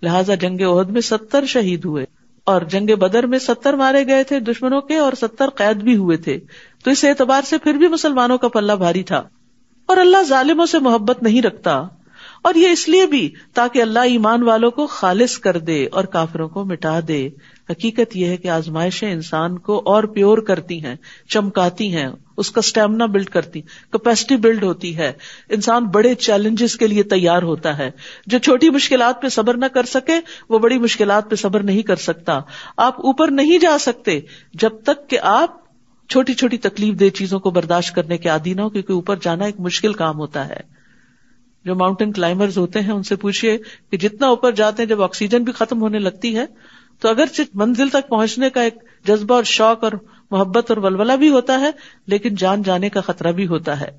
لہٰذا جنگ احد میں 70 شہید ہوئے، اور جنگ بدر میں 70 مارے گئے تھے دشمنوں کے، اور 70 قید بھی ہوئے تھے، تو اس اعتبار سے پھر بھی مسلمانوں کا پلہ بھاری تھا۔ اور اللہ ظالموں سے محبت نہیں رکھتا، اور یہ اس لیے بھی تاکہ اللہ ایمان والوں کو خالص کر دے اور کافروں کو مٹا دے۔ حقیقت یہ ہے کہ آزمائشیں انسان کو اور پیور کرتی ہیں، چمکاتی ہیں، اس کا سٹیمنا بلڈ کرتی، کیپیسٹی بلڈ ہوتی ہے، انسان بڑے چیلنجز کے لیے تیار ہوتا ہے۔ جو چھوٹی مشکلات پہ صبر نہ کر سکے وہ بڑی مشکلات پہ صبر نہیں کر سکتا۔ آپ اوپر نہیں جا سکتے جب تک کہ آپ چھوٹی چھوٹی تکلیف دہ چیزوں کو برداشت کرنے کے عادی نہ ہو، کیونکہ اوپر جانا ایک مشکل کام ہوتا ہے۔ جو ماؤنٹین کلائمبرز ہوتے ہیں ان سے پوچھئے کہ جتنا اوپر جاتے ہیں جب آکسیجن بھی ختم ہونے لگتی ہے تو اگرچہ منزل تک پہنچنے کا ایک جذبہ اور شوق اور محبت اور ولولہ بھی ہوتا ہے، لیکن جان جانے کا خطرہ بھی ہوتا ہے،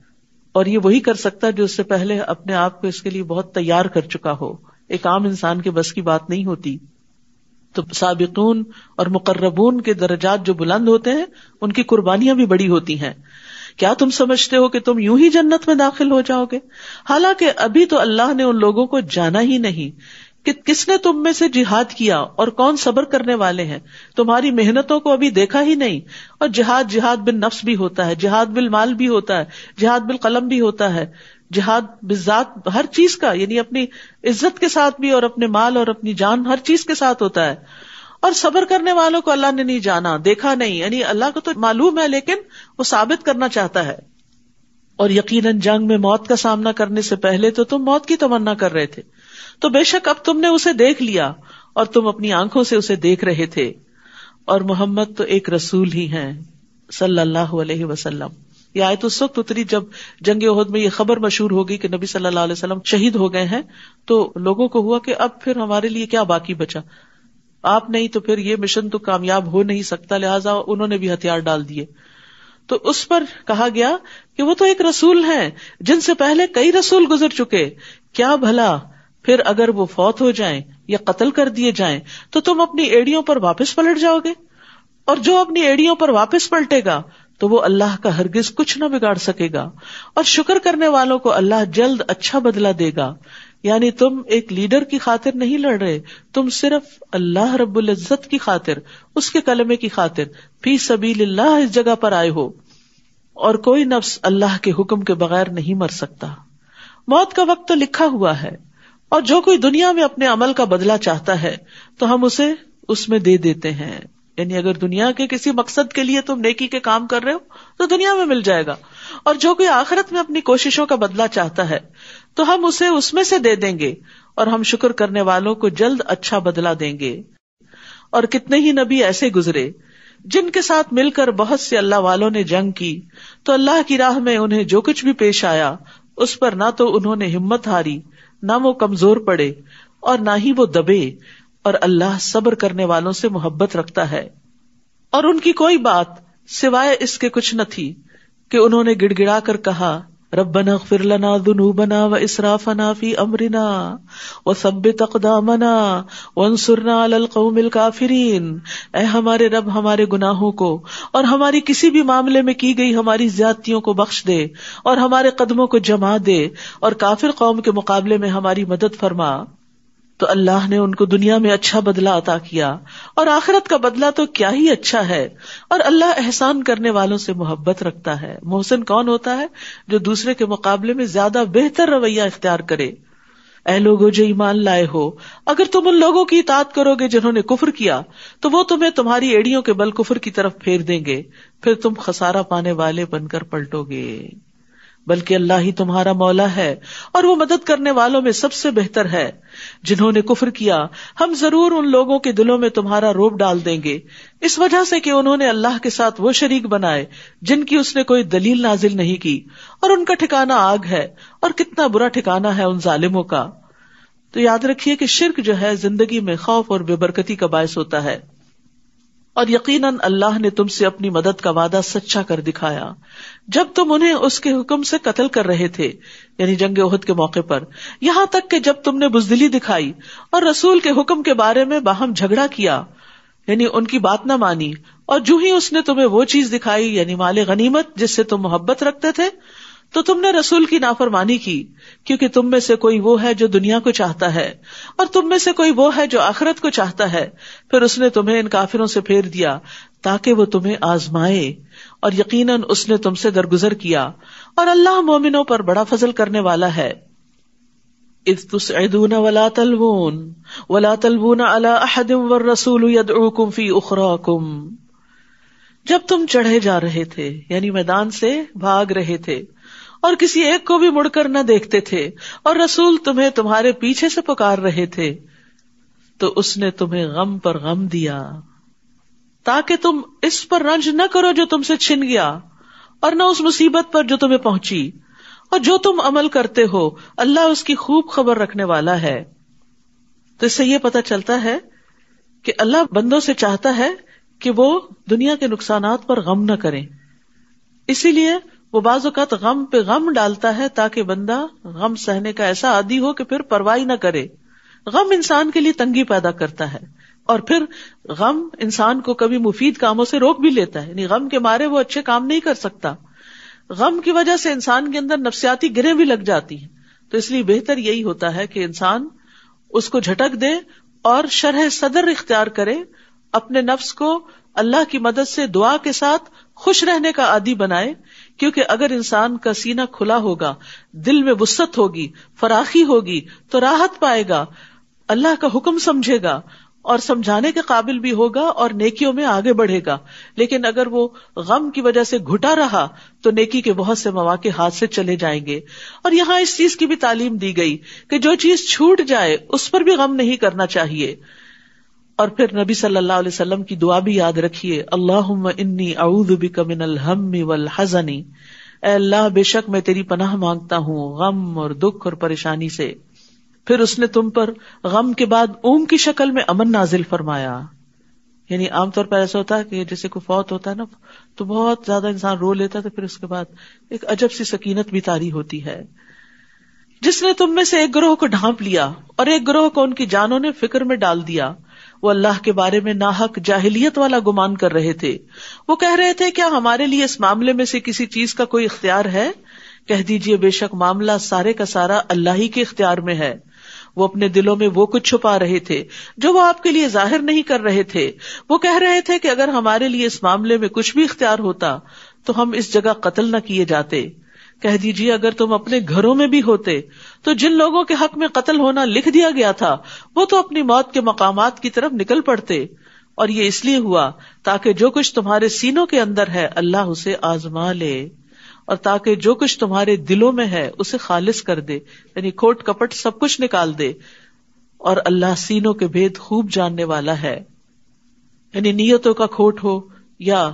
اور یہ وہی کر سکتا ہے جو اس سے پہلے اپنے آپ کو اس کے لیے بہت تیار کر چکا ہو۔ ایک عام انسان کے بس کی بات نہیں ہوتی۔ تو سابقون اور مقربون کے درجات جو بلند ہوتے ہیں ان کی قربانیاں بھی بڑی ہوتی ہیں۔ کیا تم سمجھتے ہو کہ تم یوں ہی جنت میں داخل ہو جاؤ گے؟ حالانکہ ابھی تو اللہ نے ان لوگوں کو جانا ہی نہیں کہ کس نے تم میں سے جہاد کیا اور کون صبر کرنے والے ہیں، تمہاری محنتوں کو ابھی دیکھا ہی نہیں۔ اور جہاد بالنفس بھی ہوتا ہے، جہاد بالمال بھی ہوتا ہے، جہاد بالقلم بھی ہوتا ہے، جہاد بالذات ہر چیز کا، یعنی اپنی عزت کے ساتھ بھی اور اپنے مال اور اپنی جان ہر چیز کے ساتھ ہوتا ہے۔ اور صبر کرنے والوں کو اللہ نے نہیں جانا، دیکھا نہیں، یعنی اللہ کو تو معلوم ہے لیکن وہ ثابت کرنا چاہتا ہے۔ اور یقیناً جنگ میں موت کا سامنا کرنے سے پہلے تو تم موت کی تمنا کر رہے تھے، تو بے شک اب تم نے اسے دیکھ لیا اور تم اپنی آنکھوں سے اسے دیکھ رہے تھے۔ اور محمد تو ایک رسول ہی ہیں صلی اللہ علیہ وسلم۔ یہ آیت اس وقت اتری جب جنگ احد میں یہ خبر مشہور ہو گئی کہ نبی صلی اللہ علیہ وسلم شہید ہو گئے ہیں، تو لوگوں کو ہوا کہ اب پھر ہمارے لیے کیا باقی بچا، آپ نہیں تو پھر یہ مشن تو کامیاب ہو نہیں سکتا، لہٰذا انہوں نے بھی ہتھیار ڈال دیے۔ تو اس پر کہا گیا کہ وہ تو ایک رسول ہیں جن سے پہلے کئی رسول گزر چکے، کیا بھلا پھر اگر وہ فوت ہو جائیں یا قتل کر دیے جائیں تو تم اپنی ایڑیوں پر واپس پلٹ جاؤ گے؟ اور جو اپنی ایڑیوں پر واپس پلٹے گا تو وہ اللہ کا ہرگز کچھ نہ بگاڑ سکے گا، اور شکر کرنے والوں کو اللہ جلد اچھا بدلہ دے گا۔ یعنی تم ایک لیڈر کی خاطر نہیں لڑ رہے، تم صرف اللہ رب العزت کی خاطر، اس کے کلمے کی خاطر فی سبیل اللہ اس جگہ پر آئے ہو، اور کوئی نفس اللہ کے حکم کے بغیر نہیں مر سکتا۔ موت کا وقت تو لکھا ہوا ہے، اور جو کوئی دنیا میں اپنے عمل کا بدلہ چاہتا ہے تو ہم اسے اس میں دے دیتے ہیں۔ یعنی اگر دنیا کے کسی مقصد کے لیے تم نیکی کے کام کر رہے ہو تو دنیا میں مل جائے گا، اور جو کوئی آخرت میں اپنی کوششوں کا بدلہ چاہتا ہے تو ہم اسے اس میں سے دے دیں گے، اور ہم شکر کرنے والوں کو جلد اچھا بدلہ دیں گے۔ اور کتنے ہی نبی ایسے گزرے جن کے ساتھ مل کر بہت سے اللہ والوں نے جنگ کی، تو اللہ کی راہ میں انہیں جو کچھ بھی پیش آیا اس پر نہ تو انہوں نے ہمت ہاری، نہ وہ کمزور پڑے، اور نہ ہی وہ دبے، اور اللہ صبر کرنے والوں سے محبت رکھتا ہے۔ اور ان کی کوئی بات سوائے اس کے کچھ نہ تھی کہ انہوں نے گڑ گڑا کر کہا ربنا اغفر لنا ذنوبنا واسرافنا فی امرنا وثبت اقدامنا وانصرنا علی القوم الکافرین، اے ہمارے رب ہمارے گناہوں کو اور ہماری کسی بھی معاملے میں کی گئی ہماری زیادتیوں کو بخش دے، اور ہمارے قدموں کو جما دے، اور کافر قوم کے مقابلے میں ہماری مدد فرما۔ تو اللہ نے ان کو دنیا میں اچھا بدلہ عطا کیا، اور آخرت کا بدلہ تو کیا ہی اچھا ہے، اور اللہ احسان کرنے والوں سے محبت رکھتا ہے۔ محسن کون ہوتا ہے؟ جو دوسرے کے مقابلے میں زیادہ بہتر رویہ اختیار کرے۔ اے لوگو جو ایمان لائے ہو، اگر تم ان لوگوں کی اطاعت کرو گے جنہوں نے کفر کیا تو وہ تمہیں تمہاری ایڑیوں کے بل کفر کی طرف پھیر دیں گے، پھر تم خسارہ پانے والے بن کر پلٹو گے۔ بلکہ اللہ ہی تمہارا مولا ہے اور وہ مدد کرنے والوں میں سب سے بہتر ہے. جنہوں نے کفر کیا ہم ضرور ان لوگوں کے دلوں میں تمہارا رعب ڈال دیں گے اس وجہ سے کہ انہوں نے اللہ کے ساتھ وہ شریک بنائے جن کی اس نے کوئی دلیل نازل نہیں کی، اور ان کا ٹھکانہ آگ ہے اور کتنا برا ٹھکانہ ہے ان ظالموں کا. تو یاد رکھیے کہ شرک جو ہے زندگی میں خوف اور بے برکتی کا باعث ہوتا ہے. اور یقیناً اللہ نے تم سے اپنی مدد کا وعدہ سچا کر دکھایا جب تم انہیں اس کے حکم سے قتل کر رہے تھے، یعنی جنگ احد کے موقع پر، یہاں تک کہ جب تم نے بزدلی دکھائی اور رسول کے حکم کے بارے میں باہم جھگڑا کیا، یعنی ان کی بات نہ مانی، اور جو ہی اس نے تمہیں وہ چیز دکھائی یعنی مال غنیمت جس سے تم محبت رکھتے تھے، تو تم نے رسول کی نافرمانی کی، کیونکہ تم میں سے کوئی وہ ہے جو دنیا کو چاہتا ہے اور تم میں سے کوئی وہ ہے جو آخرت کو چاہتا ہے. پھر اس نے تمہیں ان کافروں سے پھیر دیا تاکہ وہ تمہیں آزمائے، اور یقیناً اس نے تم سے درگزر کیا، اور اللہ مومنوں پر بڑا فضل کرنے والا ہے. اذ تسعدون ولا تلوون على احد والرسول يدعوكم في اخراكم، جب تم چڑھے جا رہے تھے یعنی میدان سے بھاگ رہے تھے اور کسی ایک کو بھی مڑ کر نہ دیکھتے تھے، اور رسول تمہیں تمہارے پیچھے سے پکار رہے تھے، تو اس نے تمہیں غم پر غم دیا تاکہ تم اس پر رنج نہ کرو جو تم سے چھن گیا، اور نہ اس مصیبت پر جو تمہیں پہنچی، اور جو تم عمل کرتے ہو اللہ اس کی خوب خبر رکھنے والا ہے. تو اس سے یہ پتہ چلتا ہے کہ اللہ بندوں سے چاہتا ہے کہ وہ دنیا کے نقصانات پر غم نہ کریں، اسی لیے وہ بعض اوقات غم پہ غم ڈالتا ہے تاکہ بندہ غم سہنے کا ایسا عادی ہو کہ پھر پرواہ نہ کرے. غم انسان کے لیے تنگی پیدا کرتا ہے، اور پھر غم انسان کو کبھی مفید کاموں سے روک بھی لیتا ہے، یعنی غم کے مارے وہ اچھے کام نہیں کر سکتا. غم کی وجہ سے انسان کے اندر نفسیاتی گرہیں بھی لگ جاتی ہیں. تو اس لیے بہتر یہی ہوتا ہے کہ انسان اس کو جھٹک دے اور شرح صدر اختیار کرے، اپنے نفس کو اللہ کی مدد سے دعا کے ساتھ خوش رہنے کا عادی بنائے، کیونکہ اگر انسان کا سینہ کھلا ہوگا، دل میں وسعت ہوگی، فراخی ہوگی، تو راحت پائے گا، اللہ کا حکم سمجھے گا اور سمجھانے کے قابل بھی ہوگا اور نیکیوں میں آگے بڑھے گا. لیکن اگر وہ غم کی وجہ سے گھٹا رہا تو نیکی کے بہت سے مواقع ہاتھ سے چلے جائیں گے. اور یہاں اس چیز کی بھی تعلیم دی گئی کہ جو چیز چھوٹ جائے اس پر بھی غم نہیں کرنا چاہیے. اور پھر نبی صلی اللہ علیہ وسلم کی دعا بھی یاد رکھیے، اللہم انی اعوذ بک من الہم والحزن، اے اللہ بے شک میں تیری پناہ مانگتا ہوں غم اور دکھ اور پریشانی سے. پھر اس نے تم پر غم کے بعد اونگ کی شکل میں امن نازل فرمایا. یعنی عام طور پر ایسا ہوتا ہے کہ جیسے کوئی فوت ہوتا ہے نا تو بہت زیادہ انسان رو لیتا ہے، تو پھر اس کے بعد ایک عجب سی سکینت بھی طاری ہوتی ہے. جس نے تم میں سے ایک گروہ کو ڈھانپ لیا اور ایک گروہ کو ان کی جانوں نے فکر میں ڈال دیا. وہ اللہ کے بارے میں ناحق جاہلیت والا گمان کر رہے تھے. وہ کہہ رہے تھے کیا ہمارے لیے اس معاملے میں سے کسی چیز کا کوئی اختیار ہے؟ کہہ دیجئے بے شک معاملہ سارے کا سارا اللہ ہی کے اختیار میں ہے. وہ اپنے دلوں میں وہ کچھ چھپا رہے تھے جو وہ آپ کے لیے ظاہر نہیں کر رہے تھے. وہ کہہ رہے تھے کہ اگر ہمارے لیے اس معاملے میں کچھ بھی اختیار ہوتا تو ہم اس جگہ قتل نہ کیے جاتے. کہہ دیجئے اگر تم اپنے گھروں میں بھی ہوتے تو جن لوگوں کے حق میں قتل ہونا لکھ دیا گیا تھا وہ تو اپنی موت کے مقامات کی طرف نکل پڑتے. اور یہ اس لیے ہوا تاکہ جو کچھ تمہارے سینوں کے اندر ہے اللہ اسے آزما لے، اور تاکہ جو کچھ تمہارے دلوں میں ہے اسے خالص کر دے، یعنی کھوٹ کپٹ سب کچھ نکال دے. اور اللہ سینوں کے بھید خوب جاننے والا ہے. یعنی نیتوں کا کھوٹ ہو یا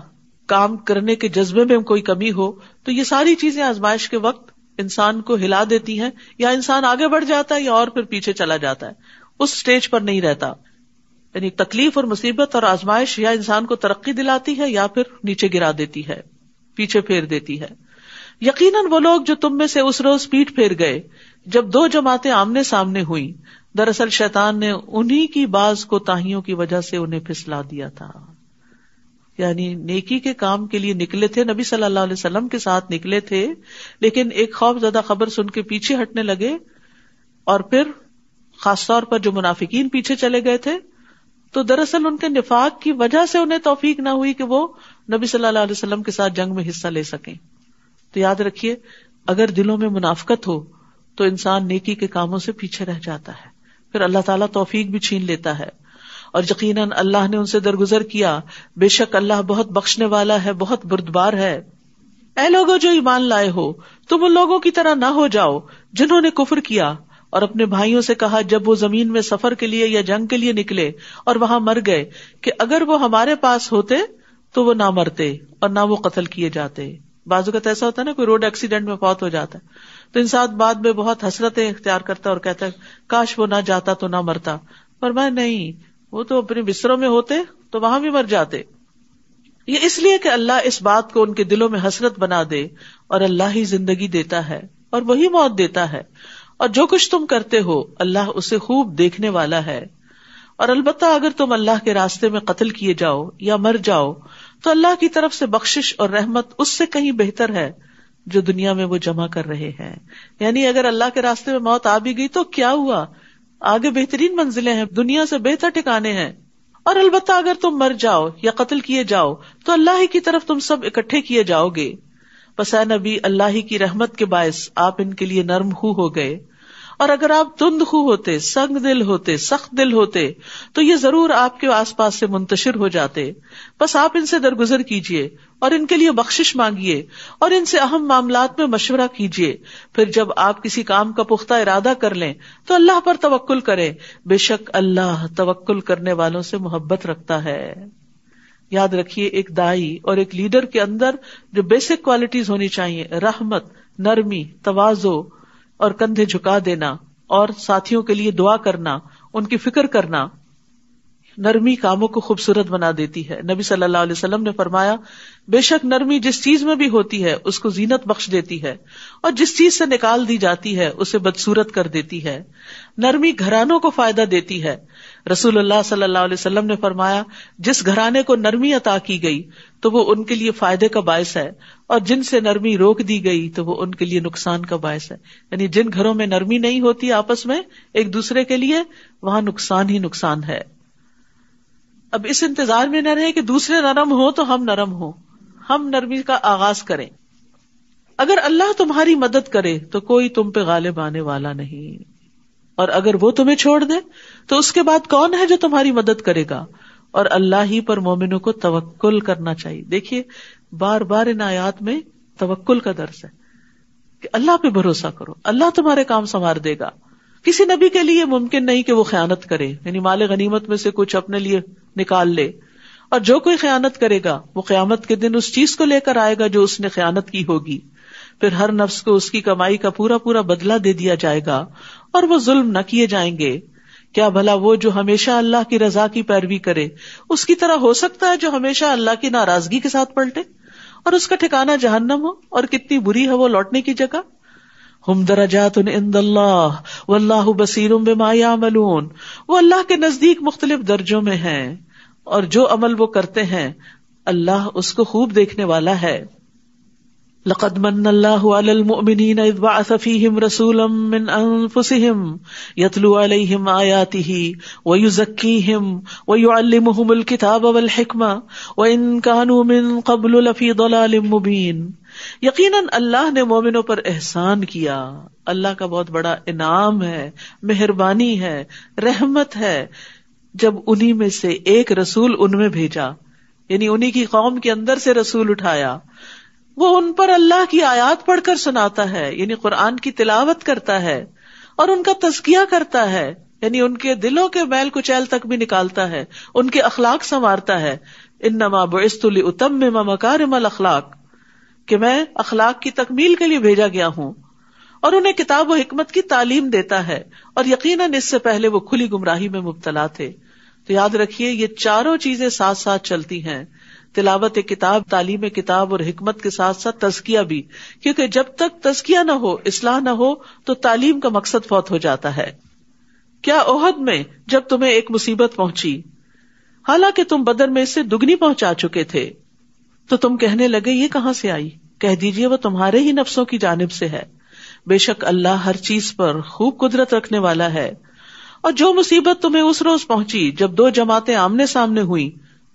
کام کرنے کے جذبے میں کوئی کمی ہو تو یہ ساری چیزیں آزمائش کے وقت انسان کو ہلا دیتی ہیں، یا انسان آگے بڑھ جاتا ہے یا اور پھر پیچھے چلا جاتا ہے، اس سٹیج پر نہیں رہتا. یعنی تکلیف اور مصیبت اور آزمائش یا انسان کو ترقی دلاتی ہے یا پھر نیچے گرا دیتی ہے، پیچھے پھیر دیتی ہے. یقیناً وہ لوگ جو تم میں سے اس روز پیٹ پھیر گئے جب دو جماعتیں آمنے سامنے ہوئیں، دراصل شیطان نے انہی کی بعض کوتاہیوں کی وجہ سے انہیں پھسلا دیا تھا. یعنی نیکی کے کام کے لیے نکلے تھے، نبی صلی اللہ علیہ وسلم کے ساتھ نکلے تھے، لیکن ایک خوف زدہ خبر سن کے پیچھے ہٹنے لگے، اور پھر خاص طور پر جو منافقین پیچھے چلے گئے تھے تو دراصل ان کے نفاق کی وجہ سے انہیں توفیق نہ ہوئی کہ وہ نبی صلی اللہ علیہ وسلم کے ساتھ جنگ میں حصہ لے سکیں. تو یاد رکھیے اگر دلوں میں منافقت ہو تو انسان نیکی کے کاموں سے پیچھے رہ جاتا ہے، پھر اللہ تعالیٰ توفیق بھی چھین لیتا ہے. اور یقیناً اللہ نے ان سے درگزر کیا، بے شک اللہ بہت بخشنے والا ہے، بہت بردبار ہے. اے لوگوں جو ایمان لائے ہو، تم ان لوگوں کی طرح نہ ہو جاؤ جنہوں نے کفر کیا اور اپنے بھائیوں سے کہا جب وہ زمین میں سفر کے لیے یا جنگ کے لیے نکلے اور وہاں مر گئے کہ اگر وہ ہمارے پاس ہوتے تو وہ نہ مرتے اور نہ وہ قتل کیے جاتے. بعض اوقات ایسا ہوتا ہے نا، کوئی روڈ ایکسیڈنٹ میں فوت ہو جاتا ہے تو انسان بعد میں بہت حسرتیں اختیار کرتا ہے اور کہتا ہے کاش وہ نہ جاتا تو نہ مرتا. فرمایا نہیں، وہ تو اپنے بستروں میں ہوتے تو وہاں بھی مر جاتے. یہ اس لیے کہ اللہ اس بات کو ان کے دلوں میں حسرت بنا دے، اور اللہ ہی زندگی دیتا ہے اور وہی موت دیتا ہے، اور جو کچھ تم کرتے ہو اللہ اسے خوب دیکھنے والا ہے. اور البتہ اگر تم اللہ کے راستے میں قتل کیے جاؤ یا مر جاؤ تو اللہ کی طرف سے بخشش اور رحمت اس سے کہیں بہتر ہے جو دنیا میں وہ جمع کر رہے ہیں. یعنی اگر اللہ کے راستے میں موت آ بھی گئی تو کیا ہوا، آگے بہترین منزلیں ہیں، دنیا سے بہتر ٹھکانے ہیں. اور البتہ اگر تم مر جاؤ یا قتل کیے جاؤ تو اللہ ہی کی طرف تم سب اکٹھے کیے جاؤ گے. پس اے نبی اللہ ہی کی رحمت کے باعث آپ ان کے لیے نرم ہو گئے، اور اگر آپ تند خو ہوتے، سنگ دل ہوتے، سخت دل ہوتے تو یہ ضرور آپ کے آس پاس سے منتشر ہو جاتے. بس آپ ان سے درگزر کیجئے اور ان کے لیے بخشش مانگیے اور ان سے اہم معاملات میں مشورہ کیجئے. پھر جب آپ کسی کام کا پختہ ارادہ کر لیں تو اللہ پر توکل کریں، بے شک اللہ توکل کرنے والوں سے محبت رکھتا ہے. یاد رکھیے ایک داعی اور ایک لیڈر کے اندر جو بیسک کوالٹیز ہونی چاہیے، رحمت، نرمی، تواضع اور کندھے جھکا دینا اور ساتھیوں کے لیے دعا کرنا، ان کی فکر کرنا. نرمی کاموں کو خوبصورت بنا دیتی ہے. نبی صلی اللہ علیہ وسلم نے فرمایا بے شک نرمی جس چیز میں بھی ہوتی ہے اس کو زینت بخش دیتی ہے، اور جس چیز سے نکال دی جاتی ہے اسے بدصورت کر دیتی ہے. نرمی گھرانوں کو فائدہ دیتی ہے. رسول اللہ صلی اللہ علیہ وسلم نے فرمایا جس گھرانے کو نرمی عطا کی گئی تو وہ ان کے لیے فائدے کا باعث ہے، اور جن سے نرمی روک دی گئی تو وہ ان کے لیے نقصان کا باعث ہے. یعنی جن گھروں میں نرمی نہیں ہوتی آپس میں ایک دوسرے کے لیے، وہاں نقصان ہی نقصان ہے. اب اس انتظار میں نہ رہے کہ دوسرے نرم ہو تو ہم نرم ہوں، ہم نرمی کا آغاز کریں. اگر اللہ تمہاری مدد کرے تو کوئی تم پہ غالب آنے والا نہیں، اور اگر وہ تمہیں چھوڑ دے تو اس کے بعد کون ہے جو تمہاری مدد کرے گا. اور اللہ ہی پر مومنوں کو توکل کرنا چاہیے. دیکھیے بار بار ان آیات میں توکل کا درس ہے کہ اللہ پہ بھروسہ کرو، اللہ تمہارے کام سنوار دے گا. کسی نبی کے لیے ممکن نہیں کہ وہ خیانت کرے، یعنی مال غنیمت میں سے کچھ اپنے لیے نکال لے، اور جو کوئی خیانت کرے گا وہ قیامت کے دن اس چیز کو لے کر آئے گا جو اس نے خیانت کی ہوگی. پھر ہر نفس کو اس کی کمائی کا پورا پورا بدلہ دے دیا جائے گا اور وہ ظلم نہ کیے جائیں گے. کیا بھلا وہ جو ہمیشہ اللہ کی رضا کی پیروی کرے اس کی طرح ہو سکتا ہے جو ہمیشہ اللہ کی ناراضگی کے ساتھ پلٹے اور اس کا ٹھکانہ جہنم ہو، اور کتنی بری ہے وہ لوٹنے کی جگہ. ہم درجات عند اللہ واللہ بصیر بما یعملون. وہ اللہ کے نزدیک مختلف درجوں میں ہیں اور جو عمل وہ کرتے ہیں اللہ اس کو خوب دیکھنے والا ہے. لقد من اللہ علی المؤمنین اذ بعث فیہم رسولا من انفسہم یتلو علیہم آیاتہ ویزکیہم ویعلمہم الکتاب والحکمہ وان کانوا من قبل لفی ضلال مبین. یقیناً اللہ نے مومنوں پر احسان کیا. اللہ کا بہت بڑا انعام ہے، مہربانی ہے، رحمت ہے جب انہی میں سے ایک رسول ان میں بھیجا، یعنی انہی کی قوم کے اندر سے رسول اٹھایا. وہ ان پر اللہ کی آیات پڑھ کر سناتا ہے، یعنی قرآن کی تلاوت کرتا ہے، اور ان کا تزکیہ کرتا ہے، یعنی ان کے دلوں کے میل کچیل تک بھی نکالتا ہے، ان کے اخلاق سنوارتا ہے. انما بعثت لاتمم مکارم الاخلاق، کہ میں اخلاق کی تکمیل کے لیے بھیجا گیا ہوں. اور انہیں کتاب و حکمت کی تعلیم دیتا ہے، اور یقیناً اس سے پہلے وہ کھلی گمراہی میں مبتلا تھے. تو یاد رکھیے یہ چاروں چیزیں ساتھ ساتھ چلتی ہیں، تلاوت کتاب، تعلیم کتاب اور حکمت کے ساتھ ساتھ تزکیہ بھی، کیونکہ جب تک تزکیہ نہ ہو، اصلاح نہ ہو تو تعلیم کا مقصد فوت ہو جاتا ہے. کیا احد میں جب تمہیں ایک مصیبت پہنچی حالانکہ تم بدر میں اس سے دگنی پہنچا چکے تھے تو تم کہنے لگے یہ کہاں سے آئی؟ کہہ دیجئے وہ تمہارے ہی نفسوں کی جانب سے ہے. بے شک اللہ ہر چیز پر خوب قدرت رکھنے والا ہے. اور جو مصیبت تمہیں اس روز پہنچی جب دو جماعتیں آمنے سامنے ہوئی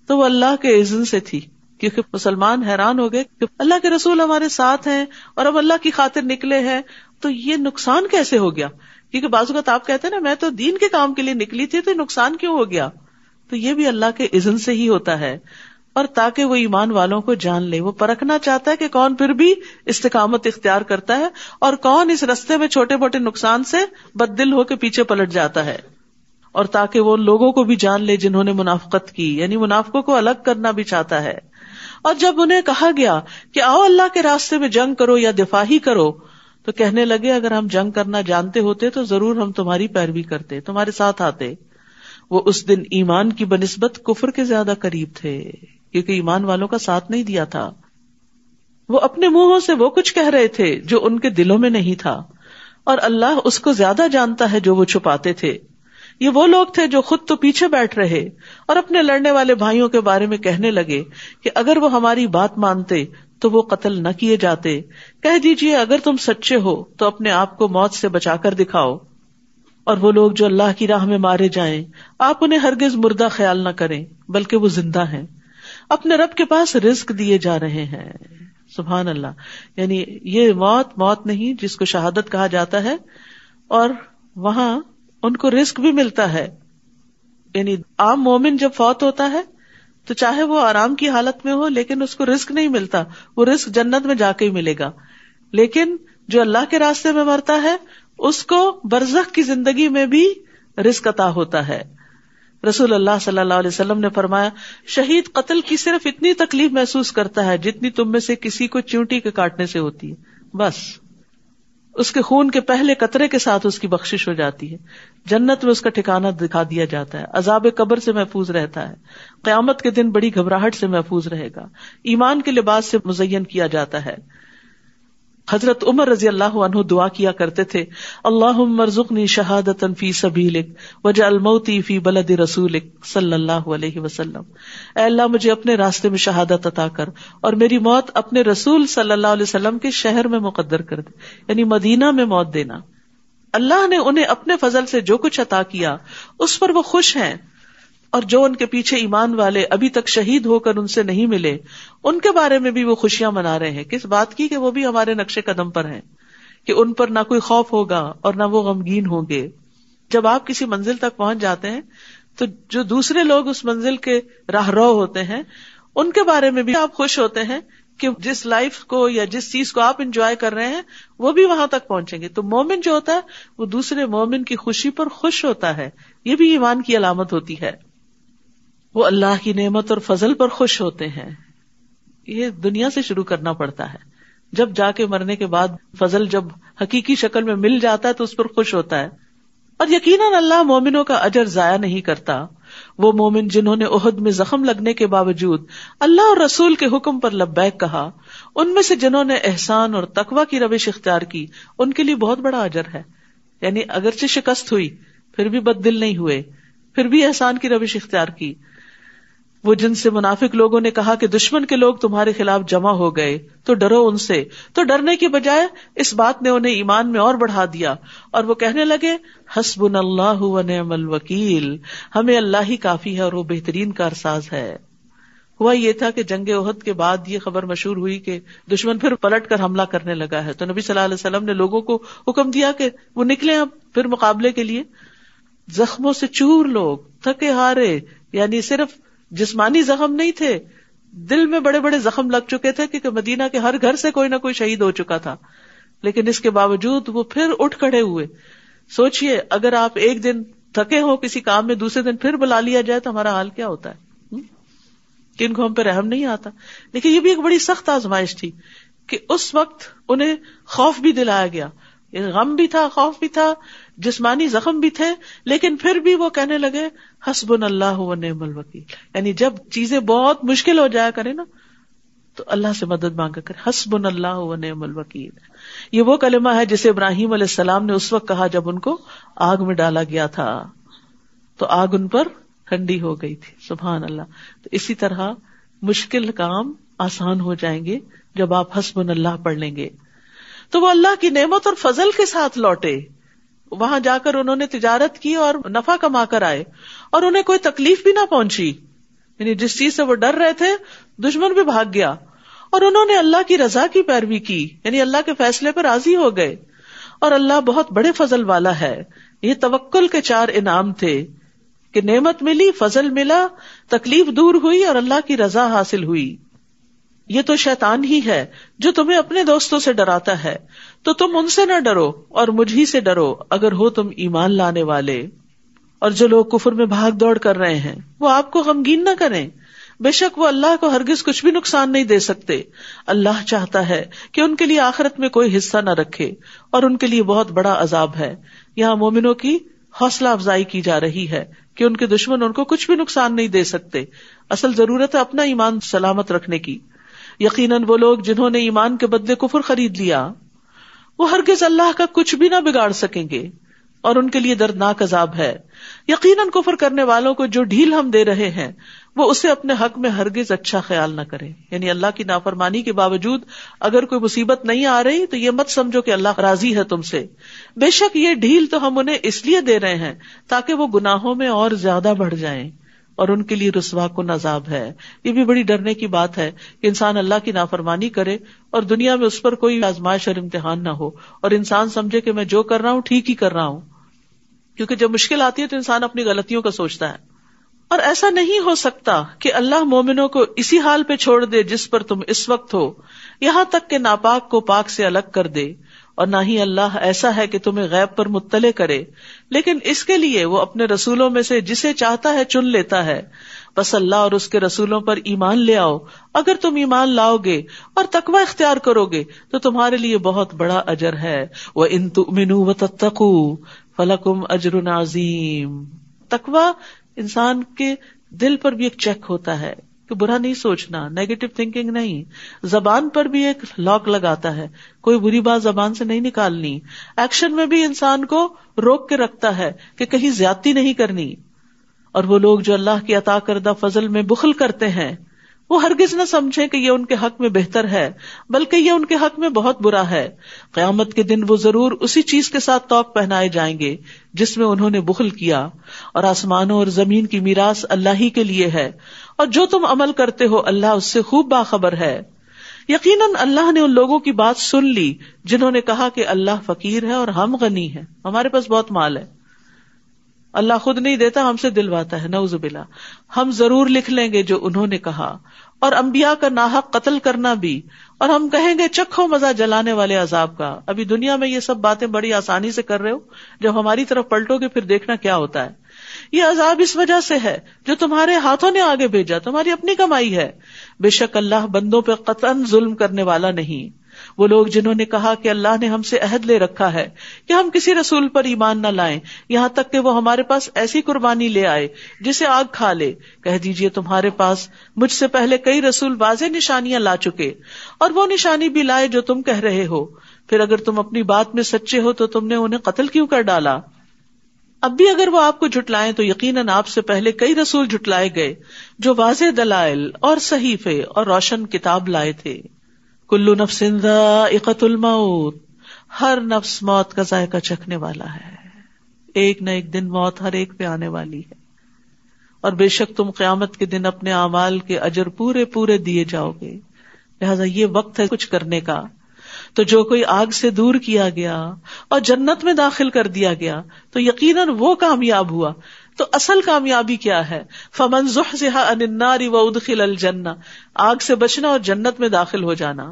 تو وہ اللہ کے اذن سے تھی، کیونکہ مسلمان حیران ہو گئے کہ اللہ کے رسول ہمارے ساتھ ہیں اور اب اللہ کی خاطر نکلے ہیں تو یہ نقصان کیسے ہو گیا؟ کیونکہ بعض اوقات آپ کہتے ہیں نا میں تو دین کے کام کے لیے نکلی تھی تو نقصان کیوں ہو گیا؟ تو یہ بھی اللہ کے اذن سے ہی ہوتا ہے. اور تاکہ وہ ایمان والوں کو جان لے. وہ پرکھنا چاہتا ہے کہ کون پھر بھی استقامت اختیار کرتا ہے اور کون اس رستے میں چھوٹے موٹے نقصان سے بددل ہو کے پیچھے پلٹ جاتا ہے. اور تاکہ وہ ان لوگوں کو بھی جان لے جنہوں نے منافقت کی، یعنی منافقوں کو الگ کرنا بھی چاہتا ہے. اور جب انہیں کہا گیا کہ آؤ اللہ کے راستے میں جنگ کرو یا دفاع ہی کرو، تو کہنے لگے اگر ہم جنگ کرنا جانتے ہوتے تو ضرور ہم تمہاری پیروی کرتے، تمہارے ساتھ آتے. وہ اس دن ایمان کی بنسبت کفر کے زیادہ قریب تھے، کیونکہ ایمان والوں کا ساتھ نہیں دیا تھا. وہ اپنے منہوں سے وہ کچھ کہہ رہے تھے جو ان کے دلوں میں نہیں تھا، اور اللہ اس کو زیادہ جانتا ہے جو وہ چھپاتے تھے. یہ وہ لوگ تھے جو خود تو پیچھے بیٹھ رہے اور اپنے لڑنے والے بھائیوں کے بارے میں کہنے لگے کہ اگر وہ ہماری بات مانتے تو وہ قتل نہ کیے جاتے. کہہ دیجئے اگر تم سچے ہو تو اپنے آپ کو موت سے بچا کر دکھاؤ. اور وہ لوگ جو اللہ کی راہ میں مارے جائیں آپ انہیں ہرگز مردہ خیال نہ کریں بلکہ وہ زندہ ہیں، اپنے رب کے پاس رزق دیے جا رہے ہیں. سبحان اللہ. یعنی یہ موت نہیں جس کو شہادت کہا جاتا ہے، اور وہاں ان کو رزق بھی ملتا ہے. یعنی عام مومن جب فوت ہوتا ہے تو چاہے وہ آرام کی حالت میں ہو لیکن اس کو رزق نہیں ملتا، وہ رزق جنت میں جا کے ہی ملے گا. لیکن جو اللہ کے راستے میں مرتا ہے اس کو برزخ کی زندگی میں بھی رزق عطا ہوتا ہے. رسول اللہ صلی اللہ علیہ وسلم نے فرمایا شہید قتل کی صرف اتنی تکلیف محسوس کرتا ہے جتنی تم میں سے کسی کو چیونٹی کے کاٹنے سے ہوتی ہے، بس. اس کے خون کے پہلے قطرے کے ساتھ اس کی بخشش ہو جاتی ہے. جنت میں اس کا ٹھکانہ دکھا دیا جاتا ہے. عذاب قبر سے محفوظ رہتا ہے. قیامت کے دن بڑی گھبراہٹ سے محفوظ رہے گا. ایمان کے لباس سے مزین کیا جاتا ہے. حضرت عمر رضی اللہ عنہ دعا کیا کرتے تھے اللہم ارزقنی شہادتا فی سبیلک واجعل موتی فی بلد رسولک صلی اللہ علیہ وسلم. اے اللہ مجھے اپنے راستے میں شہادت عطا کر اور میری موت اپنے رسول صلی اللہ علیہ وسلم کے شہر میں مقدر کر دے، یعنی مدینہ میں موت دینا. اللہ نے انہیں اپنے فضل سے جو کچھ عطا کیا اس پر وہ خوش ہیں، اور جو ان کے پیچھے ایمان والے ابھی تک شہید ہو کر ان سے نہیں ملے ان کے بارے میں بھی وہ خوشیاں منا رہے ہیں. کس بات کی؟ کہ وہ بھی ہمارے نقش قدم پر ہیں، کہ ان پر نہ کوئی خوف ہوگا اور نہ وہ غمگین ہوں گے. جب آپ کسی منزل تک پہنچ جاتے ہیں تو جو دوسرے لوگ اس منزل کے راہ رو ہوتے ہیں ان کے بارے میں بھی آپ خوش ہوتے ہیں کہ جس لائف کو یا جس چیز کو آپ انجوائے کر رہے ہیں وہ بھی وہاں تک پہنچیں گے. تو مومن جو ہوتا ہے وہ دوسرے مومن کی خوشی پر خوش ہوتا ہے. یہ بھی ایمان کی علامت ہوتی ہے. وہ اللہ کی نعمت اور فضل پر خوش ہوتے ہیں. یہ دنیا سے شروع کرنا پڑتا ہے. جب جا کے مرنے کے بعد فضل جب حقیقی شکل میں مل جاتا ہے تو اس پر خوش ہوتا ہے. اور یقیناً اللہ مومنوں کا اجر ضائع نہیں کرتا. وہ مومن جنہوں نے احد میں زخم لگنے کے باوجود اللہ اور رسول کے حکم پر لبیک کہا، ان میں سے جنہوں نے احسان اور تقوی کی روش اختیار کی ان کے لیے بہت بڑا اجر ہے. یعنی اگرچہ شکست ہوئی پھر بھی بد دل نہیں ہوئے، پھر بھی احسان کی روش اختیار کی. وہ جن سے منافق لوگوں نے کہا کہ دشمن کے لوگ تمہارے خلاف جمع ہو گئے تو ڈرو ان سے، تو ڈرنے کی بجائے اس بات نے انہیں ایمان میں اور بڑھا دیا اور وہ کہنے لگے حسبنا اللہ ونعم الوکیل، ہمیں اللہ ہی کافی ہے اور وہ بہترین کارساز ہے. ہوا یہ تھا کہ جنگ احد کے بعد یہ خبر مشہور ہوئی کہ دشمن پھر پلٹ کر حملہ کرنے لگا ہے. تو نبی صلی اللہ علیہ وسلم نے لوگوں کو حکم دیا کہ وہ نکلیں اب پھر مقابلے کے لیے. زخموں سے چور لوگ، تھکے ہارے، یعنی صرف جسمانی زخم نہیں تھے، دل میں بڑے بڑے زخم لگ چکے تھے کیونکہ مدینہ کے ہر گھر سے کوئی نہ کوئی شہید ہو چکا تھا. لیکن اس کے باوجود وہ پھر اٹھ کھڑے ہوئے. سوچئے اگر آپ ایک دن تھکے ہو کسی کام میں، دوسرے دن پھر بلا لیا جائے تو ہمارا حال کیا ہوتا ہے. کن کو ہم پہ رحم نہیں آتا. لیکن یہ بھی ایک بڑی سخت آزمائش تھی کہ اس وقت انہیں خوف بھی دلایا گیا، غم بھی تھا، خوف بھی تھا، جسمانی زخم بھی تھے، لیکن پھر بھی وہ کہنے لگے حسبنا اللہ ونعم الوکیل. یعنی جب چیزیں بہت مشکل ہو جایا کرے نا تو اللہ سے مدد مانگا کرے. حسبنا اللہ ونعم الوکیل، یہ وہ کلمہ ہے جسے ابراہیم علیہ السلام نے اس وقت کہا جب ان کو آگ میں ڈالا گیا تھا تو آگ ان پر ٹھنڈی ہو گئی تھی. سبحان اللہ. تو اسی طرح مشکل کام آسان ہو جائیں گے جب آپ حسبنا اللہ پڑھ لیں گے. تو وہ اللہ کی نعمت اور فضل کے ساتھ لوٹے. وہاں جا کر انہوں نے تجارت کی اور نفع کما کر آئے اور انہیں کوئی تکلیف بھی نہ پہنچی. یعنی جس چیز سے وہ ڈر رہے تھے دشمن بھی بھاگ گیا اور انہوں نے اللہ کی رضا کی پیروی کی، یعنی اللہ کے فیصلے پر راضی ہو گئے. اور اللہ بہت بڑے فضل والا ہے. یہ توکل کے 4 انعام تھے کہ نعمت ملی، فضل ملا، تکلیف دور ہوئی اور اللہ کی رضا حاصل ہوئی. یہ تو شیطان ہی ہے جو تمہیں اپنے دوستوں سے ڈراتا ہے، تو تم ان سے نہ ڈرو اور مجھ ہی سے ڈرو اگر ہو تم ایمان لانے والے. اور جو لوگ کفر میں بھاگ دوڑ کر رہے ہیں وہ آپ کو غمگین نہ کریں، بے شک وہ اللہ کو ہرگز کچھ بھی نقصان نہیں دے سکتے. اللہ چاہتا ہے کہ ان کے لیے آخرت میں کوئی حصہ نہ رکھے اور ان کے لیے بہت بڑا عذاب ہے. یہاں مومنوں کی حوصلہ افزائی کی جا رہی ہے کہ ان کے دشمن ان کو کچھ بھی نقصان نہیں دے سکتے. اصل ضرورت ہے اپنا ایمان سلامت رکھنے کی. یقیناً وہ لوگ جنہوں نے ایمان کے بدلے کفر خرید لیا وہ ہرگز اللہ کا کچھ بھی نہ بگاڑ سکیں گے اور ان کے لیے دردناک عذاب ہے. یقیناً کفر کرنے والوں کو جو ڈھیل ہم دے رہے ہیں وہ اسے اپنے حق میں ہرگز اچھا خیال نہ کریں. یعنی اللہ کی نافرمانی کے باوجود اگر کوئی مصیبت نہیں آ رہی تو یہ مت سمجھو کہ اللہ راضی ہے تم سے. بے شک یہ ڈھیل تو ہم انہیں اس لیے دے رہے ہیں تاکہ وہ گناہوں میں اور زیادہ بڑھ جائیں اور ان کے لیے رسوا کن عذاب ہے. یہ بھی بڑی ڈرنے کی بات ہے کہ انسان اللہ کی نافرمانی کرے اور دنیا میں اس پر کوئی آزمائش اور امتحان نہ ہو اور انسان سمجھے کہ میں جو کر رہا ہوں ٹھیک ہی کر رہا ہوں. کیونکہ جب مشکل آتی ہے تو انسان اپنی غلطیوں کا سوچتا ہے. اور ایسا نہیں ہو سکتا کہ اللہ مومنوں کو اسی حال پہ چھوڑ دے جس پر تم اس وقت ہو، یہاں تک کہ ناپاک کو پاک سے الگ کر دے. اور نہ ہی اللہ ایسا ہے کہ تمہیں غیب پر مطلع کرے، لیکن اس کے لیے وہ اپنے رسولوں میں سے جسے چاہتا ہے چن لیتا ہے. بس اللہ اور اس کے رسولوں پر ایمان لے آؤ. اگر تم ایمان لاؤ گے اور تقوی اختیار کرو گے تو تمہارے لیے بہت بڑا اجر ہے. وَإِن تُؤْمِنُوا وَتَتَّقُوا فَلَكُمْ أَجْرٌ عَظِيمٌ. تقوی انسان کے دل پر بھی ایک چیک ہوتا ہے کہ برا نہیں سوچنا، نیگیٹو تھنکنگ نہیں. زبان پر بھی ایک لاک لگاتا ہے، کوئی بری بات زبان سے نہیں نکالنی. ایکشن میں بھی انسان کو روک کے رکھتا ہے کہ کہیں زیادتی نہیں کرنی. اور وہ لوگ جو اللہ کی عطا کردہ فضل میں بخل کرتے ہیں وہ ہرگز نہ سمجھیں کہ یہ ان کے حق میں بہتر ہے، بلکہ یہ ان کے حق میں بہت برا ہے. قیامت کے دن وہ ضرور اسی چیز کے ساتھ توق پہنائے جائیں گے جس میں انہوں نے بخل کیا. اور آسمانوں اور زمین کی میراث اللہ ہی کے لیے ہے، اور جو تم عمل کرتے ہو اللہ اس سے خوب باخبر ہے. یقیناً اللہ نے ان لوگوں کی بات سن لی جنہوں نے کہا کہ اللہ فقیر ہے اور ہم غنی ہیں، ہمارے پاس بہت مال ہے. اللہ خود نہیں دیتا، ہم سے دلواتا ہے، نعوذ باللہ. ہم ضرور لکھ لیں گے جو انہوں نے کہا، اور انبیاء کا ناحق قتل کرنا بھی، اور ہم کہیں گے چکھو مزہ جلانے والے عذاب کا. ابھی دنیا میں یہ سب باتیں بڑی آسانی سے کر رہے ہو، جب ہماری طرف پلٹو گے پھر دیکھنا کیا ہوتا ہے. یہ عذاب اس وجہ سے ہے جو تمہارے ہاتھوں نے آگے بھیجا، تمہاری اپنی کمائی ہے. بے شک اللہ بندوں پہ قطعاً ظلم کرنے والا نہیں. وہ لوگ جنہوں نے کہا کہ اللہ نے ہم سے عہد لے رکھا ہے کہ ہم کسی رسول پر ایمان نہ لائیں یہاں تک کہ وہ ہمارے پاس ایسی قربانی لے آئے جسے آگ کھا لے. کہہ دیجئے تمہارے پاس مجھ سے پہلے کئی رسول واضح نشانیاں لا چکے، اور وہ نشانی بھی لائے جو تم کہہ رہے ہو. پھر اگر تم اپنی بات میں سچے ہو تو تم نے انہیں قتل کیوں کر ڈالا؟ اب بھی اگر وہ آپ کو جھٹلائیں تو یقیناً آپ سے پہلے کئی رسول جھٹلائے گئے جو واضح دلائل اور صحیفے اور روشن کتاب لائے تھے. کل نفس ذائقۃ الموت، ہر نفس موت کا ذائقہ چکھنے والا ہے. ایک نہ ایک دن موت ہر ایک پہ آنے والی ہے. اور بے شک تم قیامت کے دن اپنے اعمال کے اجر پورے پورے دیے جاؤ گے. لہذا یہ وقت ہے کچھ کرنے کا. تو جو کوئی آگ سے دور کیا گیا اور جنت میں داخل کر دیا گیا تو یقیناً وہ کامیاب ہوا. تو اصل کامیابی کیا ہے؟ فمن زحزح عن النار وادخل الجنہ، آگ سے بچنا اور جنت میں داخل ہو جانا.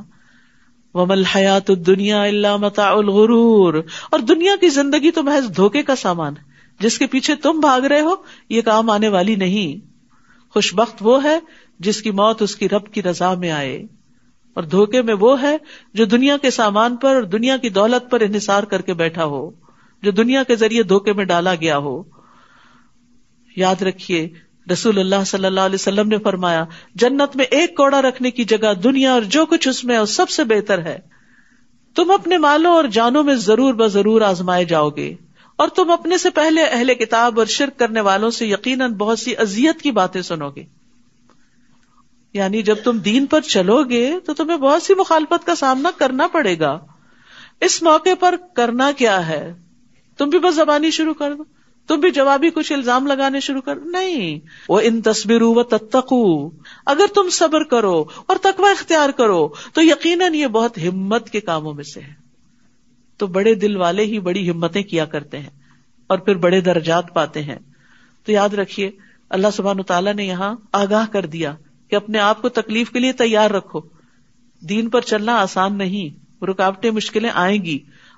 وما الحیاۃ الدنیا الا متاع الغرور، اور دنیا کی زندگی تو محض دھوکے کا سامان ہے، جس کے پیچھے تم بھاگ رہے ہو یہ کام آنے والی نہیں. خوش بخت وہ ہے جس کی موت اس کی رب کی رضا میں آئے، اور دھوکے میں وہ ہے جو دنیا کے سامان پر اور دنیا کی دولت پر انحصار کر کے بیٹھا ہو، جو دنیا کے ذریعے دھوکے میں ڈالا گیا ہو. یاد رکھیے رسول اللہ صلی اللہ علیہ وسلم نے فرمایا جنت میں ایک کوڑا رکھنے کی جگہ دنیا اور جو کچھ اس میں سب سے بہتر ہے. تم اپنے مالوں اور جانوں میں ضرور بضرور آزمائے جاؤ گے، اور تم اپنے سے پہلے اہل کتاب اور شرک کرنے والوں سے یقیناً بہت سی اذیت کی باتیں سنو گے. یعنی جب تم دین پر چلو گے تو تمہیں بہت سی مخالفت کا سامنا کرنا پڑے گا. اس موقع پر کرنا کیا ہے؟ تم بھی بس زبانی شروع کر دو، تم بھی جوابی کچھ الزام لگانے شروع کر دو؟ نہیں. وَإِن تَصْبِرُوا وَتَتَّقُوا، اگر تم صبر کرو اور تقوی اختیار کرو تو یقیناً یہ بہت ہمت کے کاموں میں سے ہے. تو بڑے دل والے ہی بڑی ہمتیں کیا کرتے ہیں اور پھر بڑے درجات پاتے ہیں. تو یاد رکھیے اللہ سبحانہ تعالیٰ نے یہاں آگاہ کر دیا کہ اپنے آپ کو تکلیف کے لیے تیار رکھو. دین پر چلنا آسان نہیں، رکاوٹیں مشکلیں آئیں گی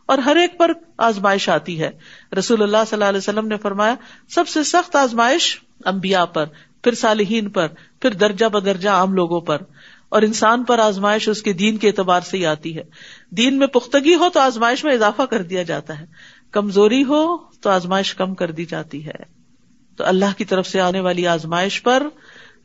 اور ہر ایک پر آزمائش آتی ہے. رسول اللہ صلی اللہ علیہ وسلم نے فرمایا سب سے سخت آزمائش انبیاء پر، پھر صالحین پر، پھر درجہ بدرجہ عام لوگوں پر، اور انسان پر آزمائش اس کے دین کے اعتبار سے ہی آتی ہے. دین میں پختگی ہو تو آزمائش میں اضافہ کر دیا جاتا ہے، کمزوری ہو تو آزمائش کم کر دی جاتی ہے. تو اللہ کی طرف سے آنے والی آزمائش پر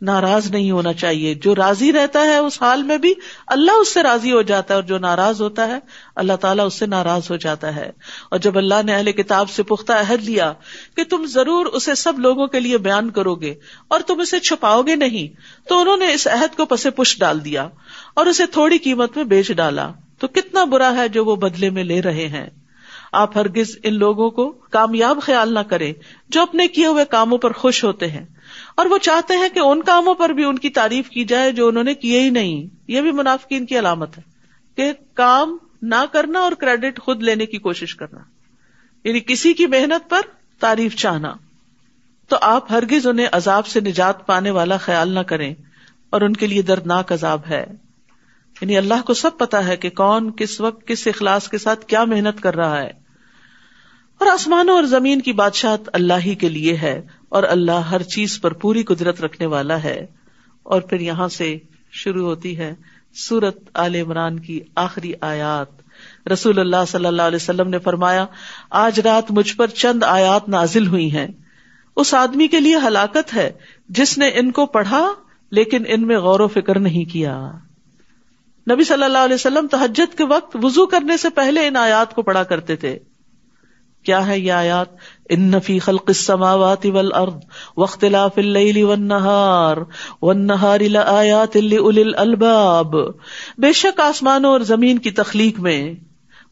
ناراض نہیں ہونا چاہیے. جو راضی رہتا ہے اس حال میں بھی اللہ اس سے راضی ہو جاتا ہے، اور جو ناراض ہوتا ہے اللہ تعالیٰ اس سے ناراض ہو جاتا ہے. اور جب اللہ نے اہل کتاب سے پختہ عہد لیا کہ تم ضرور اسے سب لوگوں کے لیے بیان کرو گے اور تم اسے چھپاؤ گے نہیں، تو انہوں نے اس عہد کو پس پش ڈال دیا اور اسے تھوڑی قیمت میں بیچ ڈالا. تو کتنا برا ہے جو وہ بدلے میں لے رہے ہیں. آپ ہرگز ان لوگوں کو کامیاب خیال نہ کریں جو اپنے کیے ہوئے کاموں پر خوش ہوتے ہیں اور وہ چاہتے ہیں کہ ان کاموں پر بھی ان کی تعریف کی جائے جو انہوں نے کیے ہی نہیں. یہ بھی منافقین کی علامت ہے کہ کام نہ کرنا اور کریڈٹ خود لینے کی کوشش کرنا، یعنی کسی کی محنت پر تعریف چاہنا. تو آپ ہرگز انہیں عذاب سے نجات پانے والا خیال نہ کریں اور ان کے لیے دردناک عذاب ہے. یعنی اللہ کو سب پتا ہے کہ کون کس وقت کس اخلاص کے ساتھ کیا محنت کر رہا ہے. اور آسمانوں اور زمین کی بادشاہت اللہ ہی کے لیے ہے اور اللہ ہر چیز پر پوری قدرت رکھنے والا ہے. اور پھر یہاں سے شروع ہوتی ہے سورۃ آل عمران کی آخری آیات. رسول اللہ صلی اللہ علیہ وسلم نے فرمایا آج رات مجھ پر چند آیات نازل ہوئی ہیں، اس آدمی کے لیے ہلاکت ہے جس نے ان کو پڑھا لیکن ان میں غور و فکر نہیں کیا. نبی صلی اللہ علیہ وسلم تہجد کے وقت وضو کرنے سے پہلے ان آیات کو پڑھا کرتے تھے. کیا ہے یہ آیات؟ ان فی خلق السماوات والارض واختلاف اللیل والنہار لآیات لأولی الالباب. بے شک آسمانوں اور زمین کی تخلیق میں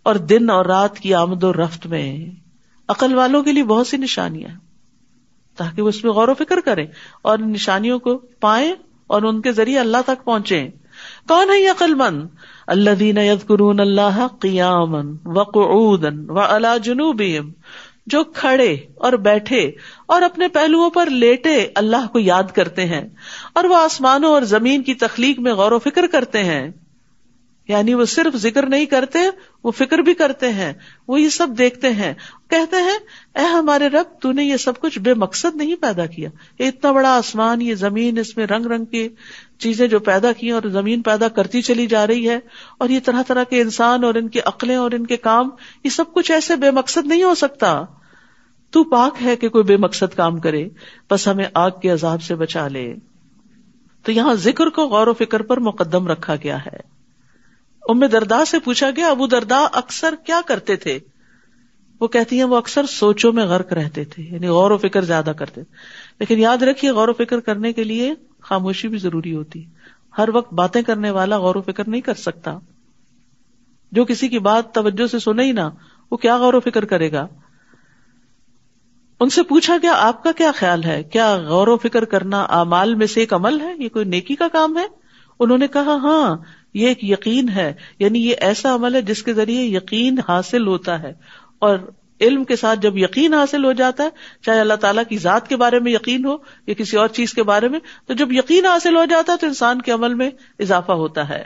اور دن اور رات کی آمد و رفت میں عقل والوں کے لیے بہت سی نشانیاں، تاکہ وہ اس میں غور و فکر کریں اور نشانیوں کو پائیں اور ان کے ذریعے اللہ تک پہنچیں. کون ہے یہ عقل مند؟ الذین یذکرون اللہ قیاما وقعودا وعلی جنوبہم، جو کھڑے اور بیٹھے اور اپنے پہلوؤں پر لیٹے اللہ کو یاد کرتے ہیں، اور وہ آسمانوں اور زمین کی تخلیق میں غور و فکر کرتے ہیں. یعنی وہ صرف ذکر نہیں کرتے، وہ فکر بھی کرتے ہیں، وہ یہ سب دیکھتے ہیں، کہتے ہیں اے ہمارے رب تو نے یہ سب کچھ بے مقصد نہیں پیدا کیا. یہ اتنا بڑا آسمان، یہ زمین، اس میں رنگ رنگ کی چیزیں جو پیدا کی اور زمین پیدا کرتی چلی جا رہی ہے، اور یہ طرح طرح کے انسان اور ان کی عقلیں اور ان کے کام، یہ سب کچھ ایسے بے مقصد نہیں ہو سکتا. تو پاک ہے کہ کوئی بے مقصد کام کرے، بس ہمیں آگ کے عذاب سے بچا لے. تو یہاں ذکر کو غور و فکر پر مقدم رکھا گیا ہے. ام درداء سے پوچھا گیا ابو درداء اکثر کیا کرتے تھے؟ وہ کہتی ہیں وہ اکثر سوچوں میں غرق رہتے تھے، یعنی غور و فکر زیادہ کرتے تھے. لیکن یاد رکھیے غور و فکر کرنے کے لیے خاموشی بھی ضروری ہوتی. ہر وقت باتیں کرنے والا غور و فکر نہیں کر سکتا. جو کسی کی بات توجہ سے سنے ہی نہ، وہ کیا غور و فکر کرے گا؟ ان سے پوچھا گیا آپ کا کیا خیال ہے، کیا غور و فکر کرنا اعمال میں سے ایک عمل ہے، یہ کوئی نیکی کا کام ہے؟ انہوں نے کہا ہاں، یہ ایک یقین ہے، یعنی یہ ایسا عمل ہے جس کے ذریعے یقین حاصل ہوتا ہے. اور علم کے ساتھ جب یقین حاصل ہو جاتا ہے، چاہے اللہ تعالیٰ کی ذات کے بارے میں یقین ہو یا کسی اور چیز کے بارے میں، تو جب یقین حاصل ہو جاتا ہے تو انسان کے عمل میں اضافہ ہوتا ہے.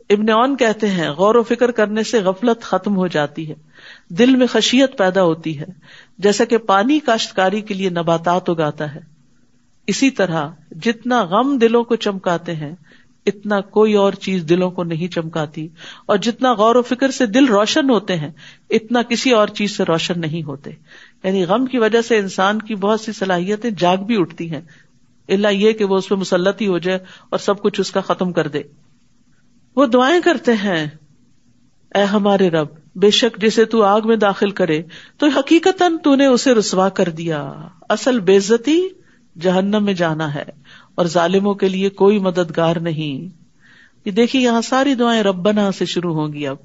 ابن عون کہتے ہیں غور و فکر کرنے سے غفلت ختم ہو جاتی ہے، دل میں خشیت پیدا ہوتی ہے، جیسا کہ پانی کاشتکاری کے لیے نباتات اگاتا ہے. اسی طرح جتنا غم دلوں کو چمکاتے ہیں اتنا کوئی اور چیز دلوں کو نہیں چمکاتی، اور جتنا غور و فکر سے دل روشن ہوتے ہیں اتنا کسی اور چیز سے روشن نہیں ہوتے. یعنی غم کی وجہ سے انسان کی بہت سی صلاحیتیں جاگ بھی اٹھتی ہیں، الا یہ کہ وہ اس پہ مسلط ہی ہو جائے اور سب کچھ اس کا ختم کر دے. وہ دعائیں کرتے ہیں اے ہمارے رب بے شک جسے تو آگ میں داخل کرے تو حقیقتاً تو نے اسے رسوا کر دیا. اصل بے عزتی جہنم میں جانا ہے اور ظالموں کے لیے کوئی مددگار نہیں. یہ دیکھیے یہاں ساری دعائیں ربنا سے شروع ہوں گی. اب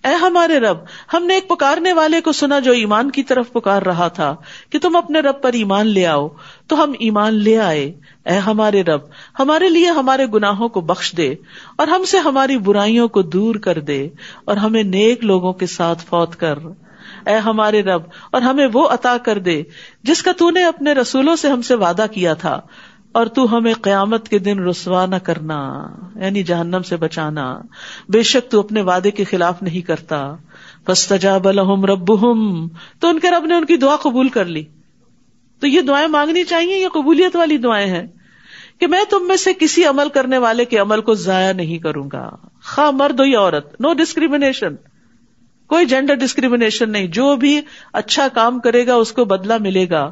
اے ہمارے رب، ہم نے ایک پکارنے والے کو سنا جو ایمان کی طرف پکار رہا تھا کہ تم اپنے رب پر ایمان لے آؤ، تو ہم ایمان لے آئے. اے ہمارے رب، ہمارے لیے ہمارے گناہوں کو بخش دے اور ہم سے ہماری برائیوں کو دور کر دے اور ہمیں نیک لوگوں کے ساتھ فوت کر. اے ہمارے رب، اور ہمیں وہ عطا کر دے جس کا تو نے اپنے رسولوں سے ہم سے وعدہ کیا تھا، اور تو ہمیں قیامت کے دن رسوا نہ کرنا، یعنی جہنم سے بچانا، بے شک تو اپنے وعدے کے خلاف نہیں کرتا۔ فاستجاب لهم ربهم، تو ان کے رب نے ان کی دعا قبول کر لی۔ تو یہ دعائیں مانگنی چاہیے، یہ قبولیت والی دعائیں ہیں کہ میں تم میں سے کسی عمل کرنے والے کے عمل کو ضائع نہیں کروں گا، خواہ مرد ہو یا عورت، نو ڈسکریمنیشن، کوئی جینڈر ڈسکریمنیشن نہیں، جو بھی اچھا کام کرے گا اس کو بدلہ ملے گا۔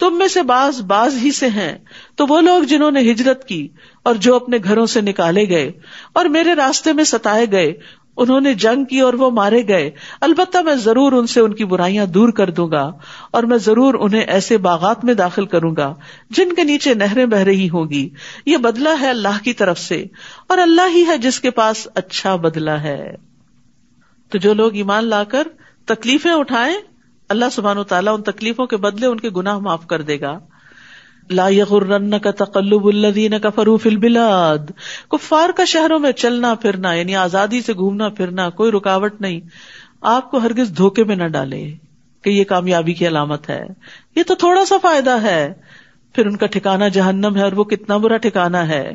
تم میں سے بعض ہی سے ہیں تو وہ لوگ جنہوں نے ہجرت کی اور جو اپنے گھروں سے نکالے گئے اور میرے راستے میں ستائے گئے، انہوں نے جنگ کی اور وہ مارے گئے، البتہ میں ضرور ان سے ان کی برائیاں دور کر دوں گا، اور میں ضرور انہیں ایسے باغات میں داخل کروں گا جن کے نیچے نہریں بہ رہی ہوں گی۔ یہ بدلہ ہے اللہ کی طرف سے، اور اللہ ہی ہے جس کے پاس اچھا بدلہ ہے۔ تو جو لوگ ایمان لا کر تکلیفیں اٹھائیں، اللہ سبحانہ وتعالیٰ ان تکلیفوں کے بدلے ان کے گناہ معاف کر دے گا۔ لا یغرنک تقلب الذین کفروا فی البلاد، کفار کا شہروں میں چلنا پھرنا، یعنی آزادی سے گھومنا پھرنا، کوئی رکاوٹ نہیں، آپ کو ہرگز دھوکے میں نہ ڈالے کہ یہ کامیابی کی علامت ہے، یہ تو تھوڑا سا فائدہ ہے، پھر ان کا ٹھکانہ جہنم ہے، اور وہ کتنا برا ٹھکانہ ہے۔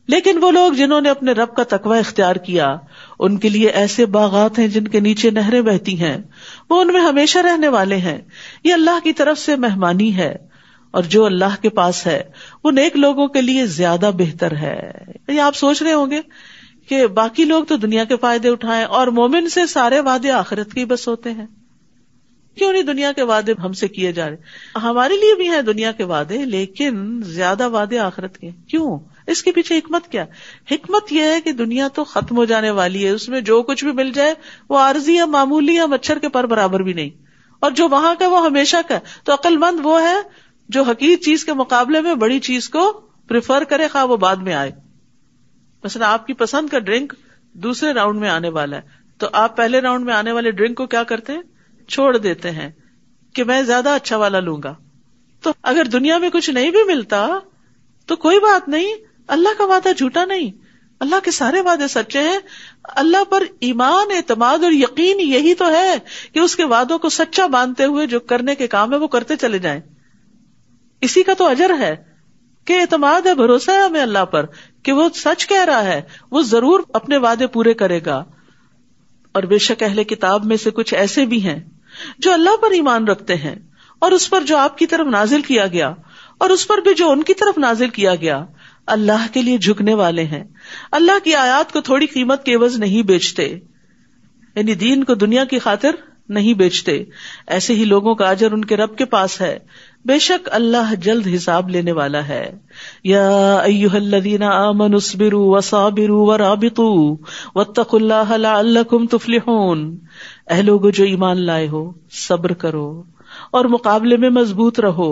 لیکن وہ لوگ جنہوں نے اپنے رب کا تقوی اختیار کیا، ان کے لیے ایسے باغات ہیں جن کے نیچے نہریں بہتی ہیں، وہ ان میں ہمیشہ رہنے والے ہیں، یہ اللہ کی طرف سے مہمانی ہے، اور جو اللہ کے پاس ہے وہ نیک لوگوں کے لیے زیادہ بہتر ہے۔ یہ آپ سوچ رہے ہوں گے کہ باقی لوگ تو دنیا کے فائدے اٹھائیں اور مومن سے سارے وعدے آخرت کے ہی بس ہوتے ہیں، کیوں نہیں دنیا کے وعدے ہم سے کیے جا رہے؟ ہمارے لیے بھی ہیں دنیا کے وعدے، لیکن زیادہ وعدے آخرت کے، کیوں؟ اس کے پیچھے حکمت کیا؟ حکمت یہ ہے کہ دنیا تو ختم ہو جانے والی ہے، اس میں جو کچھ بھی مل جائے وہ عارضی یا معمولی یا مچھر کے پر برابر بھی نہیں، اور جو وہاں کا وہ ہمیشہ کا۔ تو عقل مند وہ ہے جو حقیقی چیز کے مقابلے میں بڑی چیز کو پریفر کرے، خواہ وہ بعد میں آئے۔ مثلا آپ کی پسند کا ڈرنک دوسرے راؤنڈ میں آنے والا ہے، تو آپ پہلے راؤنڈ میں آنے والے ڈرنک کو کیا کرتے ہیں؟ چھوڑ دیتے ہیں کہ میں زیادہ اچھا والا لوں گا۔ تو اگر دنیا میں کچھ نہیں بھی ملتا تو کوئی بات نہیں، اللہ کا وعدہ جھوٹا نہیں، اللہ کے سارے وعدے سچے ہیں۔ اللہ پر ایمان، اعتماد اور یقین یہی تو ہے کہ اس کے وعدوں کو سچا مانتے ہوئے جو کرنے کے کام ہے وہ کرتے چلے جائیں، اسی کا تو اجر ہے کہ اعتماد ہے، بھروسہ ہے ہمیں اللہ پر کہ وہ سچ کہہ رہا ہے، وہ ضرور اپنے وعدے پورے کرے گا۔ اور بے شک اہل کتاب میں سے کچھ ایسے بھی ہیں جو اللہ پر ایمان رکھتے ہیں اور اس پر جو آپ کی طرف نازل کیا گیا اور اس پر بھی جو ان کی طرف نازل کیا گیا، اللہ کے لیے جھکنے والے ہیں، اللہ کی آیات کو تھوڑی قیمت کے عوض نہیں بیچتے، یعنی دین کو دنیا کی خاطر نہیں بیچتے۔ ایسے ہی لوگوں کا اجر ان کے رب کے پاس ہے، بے شک اللہ جلد حساب لینے والا ہے۔ یا ایھا الذین آمنوا اصبروا وصابروا ورابطوا واتقوا اللہ لعلکم تفلحون، اے لوگو جو ایمان لائے ہو، صبر کرو اور مقابلے میں مضبوط رہو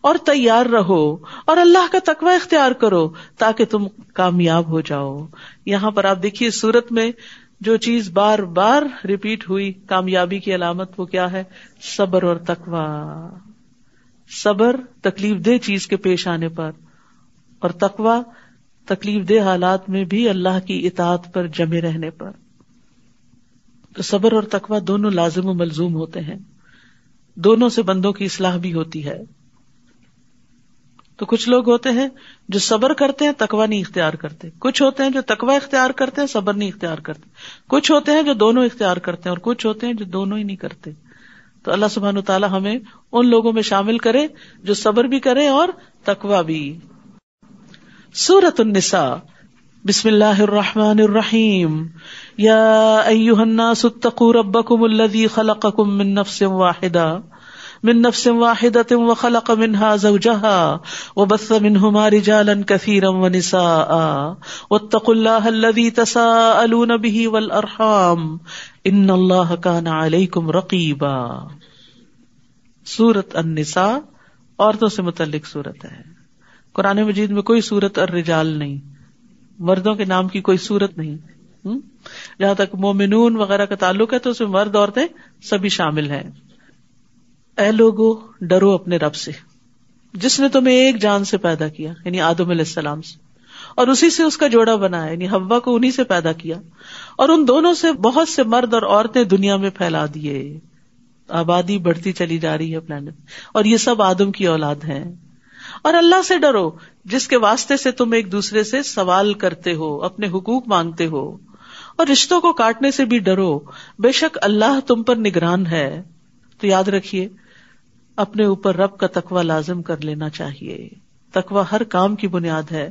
اور تیار رہو اور اللہ کا تقوی اختیار کرو تاکہ تم کامیاب ہو جاؤ۔ یہاں پر آپ دیکھیے سورت میں جو چیز بار بار ریپیٹ ہوئی کامیابی کی علامت، وہ کیا ہے؟ صبر اور تقوی۔ صبر تکلیف دہ چیز کے پیش آنے پر، اور تقوی تکلیف دہ حالات میں بھی اللہ کی اطاعت پر جمے رہنے پر۔ تو صبر اور تقوی دونوں لازم و ملزوم ہوتے ہیں، دونوں سے بندوں کی اصلاح بھی ہوتی ہے۔ تو کچھ لوگ ہوتے ہیں جو صبر کرتے ہیں تقوی نہیں اختیار کرتے، کچھ ہوتے ہیں جو تقوی اختیار کرتے ہیں صبر نہیں اختیار کرتے، کچھ ہوتے ہیں جو دونوں اختیار کرتے ہیں، اور کچھ ہوتے ہیں جو دونوں ہی نہیں کرتے۔ تو اللہ سبحانہ وتعالی ہمیں ان لوگوں میں شامل کرے جو صبر بھی کرے اور تقوی بھی۔ سورۃ النساء، بسم اللہ الرحمن الرحیم۔ یا ایھا الناس اتقوا ربکم الذی خلقکم من نفس واحدۃ وخلق منها زوجها وبث منهما رجالا كثيرا ونساء واتقوا الله الذي تساءلون به والارحام ان اللہ کان علیکم رقیبا۔ سورۃ النساء عورتوں سے متعلق سورت ہے۔ قرآن مجید میں کوئی سورت الرجال نہیں، مردوں کے نام کی کوئی سورت نہیں۔ جہاں تک مومنون وغیرہ کا تعلق ہے تو اس میں مرد عورتیں سبھی شامل ہیں۔ اے لوگو ڈرو اپنے رب سے جس نے تمہیں ایک جان سے پیدا کیا، یعنی آدم علیہ السلام سے، اور اسی سے اس کا جوڑا بنایا، یعنی حوا کو انہی سے پیدا کیا، اور ان دونوں سے بہت سے مرد اور عورتیں دنیا میں پھیلا دیے. آبادی بڑھتی چلی جا رہی ہے پلانٹ، اور یہ سب آدم کی اولاد ہیں. اور اللہ سے ڈرو جس کے واسطے سے تم ایک دوسرے سے سوال کرتے ہو، اپنے حقوق مانگتے ہو، اور رشتوں کو کاٹنے سے بھی ڈرو، بے شک اللہ تم پر نگران ہے. تو یاد رکھیے اپنے اوپر رب کا تقوی لازم کر لینا چاہیے. تقوی ہر کام کی بنیاد ہے.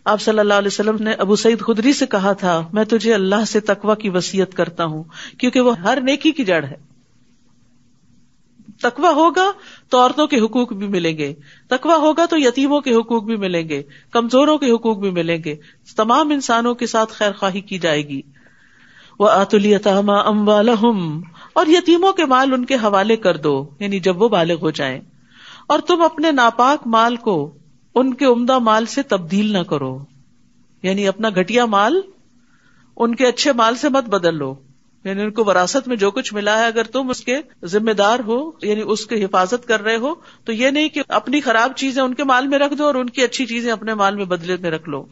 آپ صلی اللہ علیہ وسلم نے ابو سعید خدری سے کہا تھا، میں تجھے اللہ سے تقوی کی وصیت کرتا ہوں کیونکہ وہ ہر نیکی کی جڑ ہے. تقوی ہوگا تو عورتوں کے حقوق بھی ملیں گے، تقوی ہوگا تو یتیموں کے حقوق بھی ملیں گے، کمزوروں کے حقوق بھی ملیں گے، تمام انسانوں کے ساتھ خیر خواہی کی جائے گی. وَآتُوا الْيَتَامَىٰ أَمْوَالَهُمْ، اور یتیموں کے مال ان کے حوالے کر دو، یعنی جب وہ بالغ ہو جائیں. اور تم اپنے ناپاک مال کو ان کے عمدہ مال سے تبدیل نہ کرو، یعنی اپنا گھٹیا مال ان کے اچھے مال سے مت بدل لو. یعنی ان کو وراثت میں جو کچھ ملا ہے اگر تم اس کے ذمہ دار ہو، یعنی اس کی حفاظت کر رہے ہو، تو یہ نہیں کہ اپنی خراب چیزیں ان کے مال میں رکھ دو اور ان کی اچھی چیزیں اپنے مال میں بدلے میں رکھ لو.